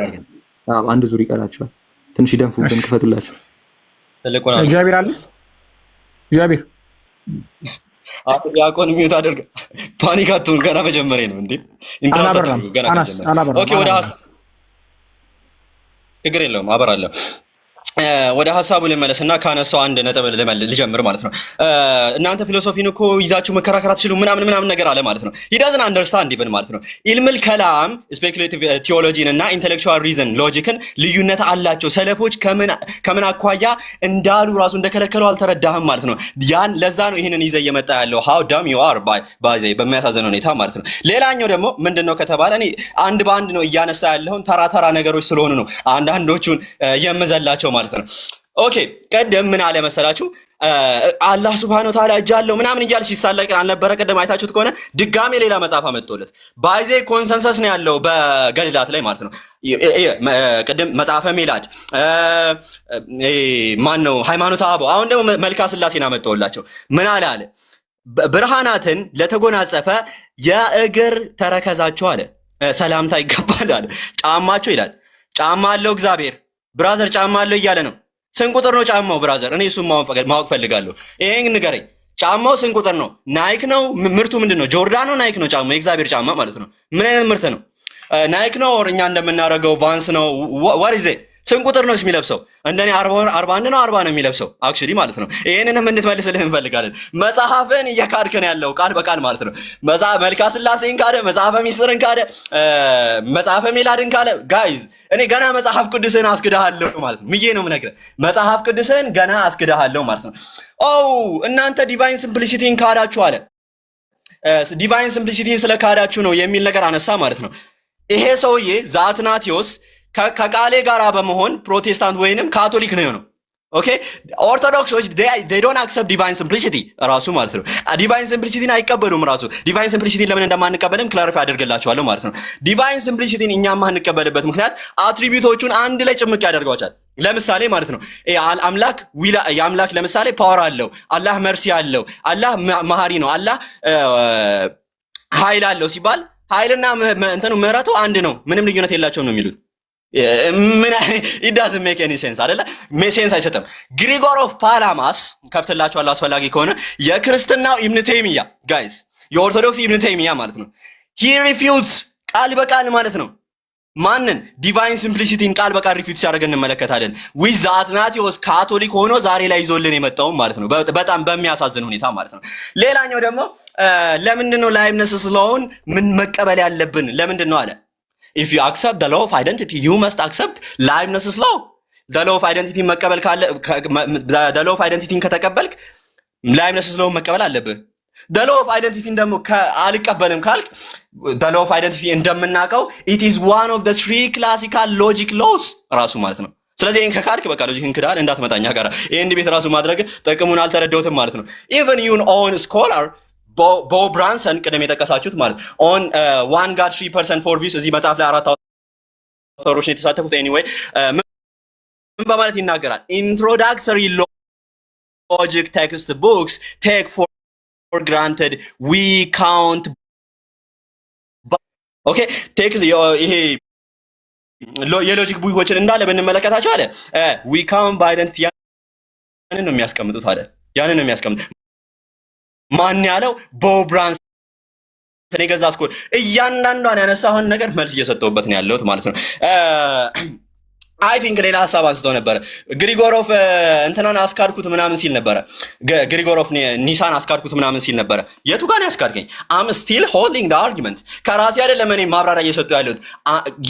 አንድ ዙር ይቀራቸዋል። ትንሽ ይደንፉብን፣ ክፈቱላቸው። ትልቁ ጃቢር አለ። ጃቢር ያቆን ሚውት አድርግ። ፓኒክ አትሁን። ገና መጀመሪያ ነው እንዴ? ኦኬ ወደ ችግር የለውም አበራለሁ። ወደ ሀሳቡ ልመለስና ካነሳው አንድ ነጥብ ልጀምር ማለት ነው። እናንተ ፊሎሶፊን እኮ ይዛችሁ መከራከር አትችሉ ምናምን ነገር አለ ማለት ነው። he doesn't understand even ማለት ነው። ኢልሙል ከላም ስፔኩሌቲቭ ቲዮሎጂን እና ኢንተሌክቹዋል ሪዝን ሎጂክን ልዩነት አላቸው። ሰለፎች ከምን አኳያ እንዳሉ ራሱ እንደከለከሉ አልተረዳህም ማለት ነው። ያን ለዛ ነው ይሄንን ይዘ እየመጣ ያለው how dumb you are by በሚያሳዝን ሁኔታ ማለት ነው። ሌላኛው ደግሞ ምንድነው ከተባለ እኔ አንድ በአንድ ነው እያነሳ ያለውን ተራ ነገሮች ስለሆኑ ነው አንዳንዶቹን የምዘላቸው ማለት ነው። ኦኬ ቀደም ምን አለ መሰላችሁ? አላህ Subhanahu Wa Ta'ala እጅ አለው ምናምን እያል ሲሳለቅ አልነበረ? ቀደም አይታችሁት ከሆነ ድጋሜ ሌላ መጽሐፍ አመጣለት። ባይዜ ኮንሰንሰስ ነው ያለው በገድላት ላይ ማለት ነው። ቀደም መጽሐፈ ሜላድ ማን ነው ሃይማኖተ አበው። አሁን ደግሞ መልካ ስላሴን አመጣውላቸው። ምን አለ ብርሃናትን ለተጎናጸፈ የእግር ተረከዛቸው አለ ሰላምታ ይገባል አለ። ጫማቸው ይላል ጫማ አለው እግዚአብሔር ብራዘር ጫማ አለው እያለ ነው። ስንት ቁጥር ነው ጫማው ብራዘር? እኔ እሱን ማወቅ ፈልጋለሁ። ይሄን ንገረኝ። ጫማው ስንት ቁጥር ነው? ናይክ ነው? ምርቱ ምንድነው? ጆርዳን ነው? ናይክ ነው? ጫማው የእግዚአብሔር ጫማ ማለት ነው። ምን አይነት ምርት ነው? ናይክ ነው? እኛ እንደምናደርገው ቫንስ ነው? what is it? ስንት ቁጥር ነው የሚለብሰው? እንደኔ 41 ነው 40 ነው የሚለብሰው አክቹሊ ማለት ነው። ይሄንንም እንድትመልስልህ እንፈልጋለን። መጽሐፍን እየካድከን ያለው ቃል በቃል ማለት ነው። መጽሐፍ መልካ ስላሴን ካደ፣ መጽሐፈ ሚስጥርን ካደ፣ መጽሐፈ ሜላድን ካለ ጋይዝ እኔ ገና መጽሐፍ ቅዱስን አስክዳሃለሁ ማለት ነው። ምዬ ነው የምነግርህ። መጽሐፍ ቅዱስን ገና አስክዳሃለሁ ማለት ነው። እናንተ ዲቫይን ሲምፕሊሲቲን ካዳችሁ አለ። ዲቫይን ሲምፕሊሲቲን ስለካዳችሁ ነው የሚል ነገር አነሳ ማለት ነው። ይሄ ሰውዬ ዛትናቴዎስ ከቃሌ ጋር በመሆን ፕሮቴስታንት ወይንም ካቶሊክ ነው ነው። ኦኬ ኦርቶዶክሶች they don't accept divine simplicity ራሱ ማለት ነው። ዲቫይን ሲምፕሊሲቲን አይቀበሉም ራሱ። ዲቫይን ሲምፕሊሲቲን ለምን እንደማንቀበልም ክላሪፋይ አደርግላችኋለሁ ማለት ነው። ዲቫይን ሲምፕሊሲቲን እኛ ማንቀበልበት ምክንያት አትሪቢዩቶቹን አንድ ላይ ጭምቅ ያደርጓቸዋል። ለምሳሌ ማለት ነው አምላክ የአምላክ ለምሳሌ ፓወር አለው፣ አላህ መርሲ አለው፣ አላህ መሐሪ ነው፣ አላህ ኃይል አለው ሲባል ኃይልና እንትኑ ምህረቱ አንድ ነው፣ ምንም ልዩነት የላቸውም ነው የሚሉት። ምን it doesn't make any sense አይደለ? ሴንስ አይሰጥም። ግሪጎር ኦፍ ፓላማስ ከፍትላችኋለሁ አስፈላጊ ከሆነ የክርስትናው ኢብኑ ተይሚያ ጋይስ፣ የኦርቶዶክስ ኢብኑ ተይሚያ ማለት ነው። ሂ ሪፊውትስ ቃል በቃል ማለት ነው። ማንን? ዲቫይን ሲምፕሊሲቲን ቃል በቃል ሪፊውት ሲያደርግ እንመለከታለን። ዊዝ አትናቴዎስ ካቶሊክ ሆኖ ዛሬ ላይ ይዞልን የመጣው ማለት ነው። በጣም በሚያሳዝን ሁኔታ ማለት ነው። ሌላኛው ደግሞ ለምንድን ነው ላይብነስ ሎውን ምን መቀበል ያለብን? ለምንድን ነው አለ if you accept the law of identity you must accept Leibniz's law. the law of identity መቀበል ካለ the law of identity ከተቀበልክ Leibniz's law መቀበል አለብህ። the law of identity ደግሞ አልቀበልም ካልክ the law of identity እንደምናውቀው it is one of the three classical logic laws ራሱ ማለት ነው። ስለዚህ ይሄን ከካልክ በቃ ሎጂክን ክዳል እንዳትመጣኛ ጋር ይሄን ቤት ራሱ ማድረግ ጥቅሙን አልተረዳሁትም ማለት ነው። even your own scholar ቦ ብራንሰን ቅድም የጠቀሳችሁት ማለት ኦን ዋን ጋድ 3% ፎር ቪውስ እዚህ መጽሐፍ ላይ 4 አውተሮች ነው የተሳተፉት። ኤኒዌይ ምን በማለት ይናገራል? ኢንትሮዳክተሪ ሎጂክ ቴክስት ቡክስ ቴክ ፎር ግራንትድ ዊ ካውንት ኦኬ ቴክስት ይሄ የሎጂክ ቡኮችን እንዳለ ብንመለከታቸው አለ ዊ ካውንት ባይ አይደንቲቲ ያንን ነው የሚያስቀምጡት አለ ያንን ነው የሚያስቀምጡት። ማን ያለው? ቦብ ብራንሰን የገዛ ስኮል እያንዳንዷን ያነሳውን ነገር መልስ እየሰጠሁበት ነው ያለሁት ማለት ነው። አይ ቲንክ ሌላ ሀሳብ አንስተው ነበረ። ግሪጎሮፍ እንትናን አስካድኩት ምናምን ሲል ነበረ። ግሪጎሮፍ ኒሳን አስካድኩት ምናምን ሲል ነበረ። የቱ ጋር ነው ያስካድከኝ? አም ስቲል ሆልዲንግ ዘ አርጊመንት። ከራሴ አይደለም እኔ ማብራሪያ እየሰጡ ያለሁት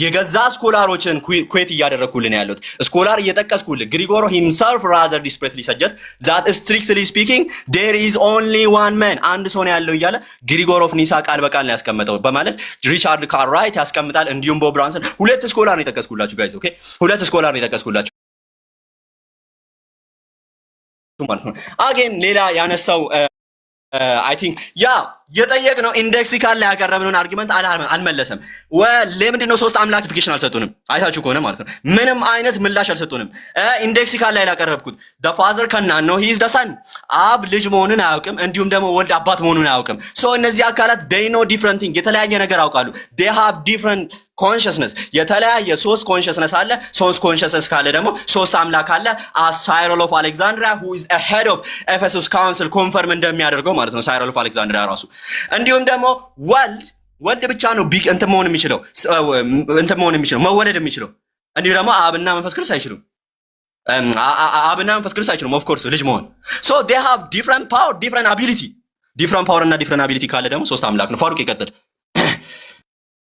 የገዛ ስኮላሮችን ኩዌት እያደረግኩልን ያለሁት ስኮላር እየጠቀስኩልህ። ግሪጎሮ ሂምሰልፍ ራዘር ዲስፕሬትሊ ሰጀስት ዛት ስትሪክትሊ ስፒኪንግ ዴር ኢዝ ኦንሊ ዋን ማን አንድ ሰው ነው ያለው እያለ ግሪጎሮፍ ኒሳ ቃል በቃል ነው ያስቀመጠው በማለት ሪቻርድ ካርራይት ያስቀምጣል። እንዲሁም ቦብ ብራንሰን ሁለት ስኮላር ነው የጠቀስኩላችሁ ጋይዝ ኦኬ ስኮላር ነው የጠቀስኩላችሁ ማለት ነው። አጌን ሌላ ያነሳው አይ ቲንክ ያ የጠየቅነው ኢንዴክሲካል ላይ ያቀረብነውን አርጊመንት አልመለሰም። ለምንድን ነው ሶስት አምላኪፊኬሽን አልሰጡንም? አይታችሁ ከሆነ ማለት ነው ምንም አይነት ምላሽ አልሰጡንም። ኢንዴክሲካል ላይ ያቀረብኩት the father cannot know he is the son አብ ልጅ መሆኑን አያውቅም፣ እንዲሁም ደግሞ ወልድ አባት መሆኑን አያውቅም። ሶ እነዚህ አካላት they know different thing የተለያየ ነገር ያውቃሉ። they have different consciousness የተለያየ ሶስት ኮንሽስነስ አለ። ሶስት ኮንሽስነስ ካለ ደግሞ ሶስት አምላክ አለ። ሳይሮል ኦፍ አሌክዛንድሪያ who is a head of Ephesus council ኮንፈርም እንደሚያደርገው ማለት ነው ሳይሮል ኦፍ አሌክዛንድሪያ ራሱ። እንዲሁም ደግሞ ወልድ ብቻ ነው ቢግ እንትን መሆን የሚችለው መወለድ የሚችለው። እንዲሁ ደግሞ አብና መንፈስ ቅዱስ አይችሉም። አብና መንፈስ ቅዱስ አይችሉም ኦፍ ኮርስ ልጅ መሆን። so they have different power different ability different power እና different ability ካለ ደግሞ ሶስት አምላክ ነው። ፋሩቅ ይቀጥል።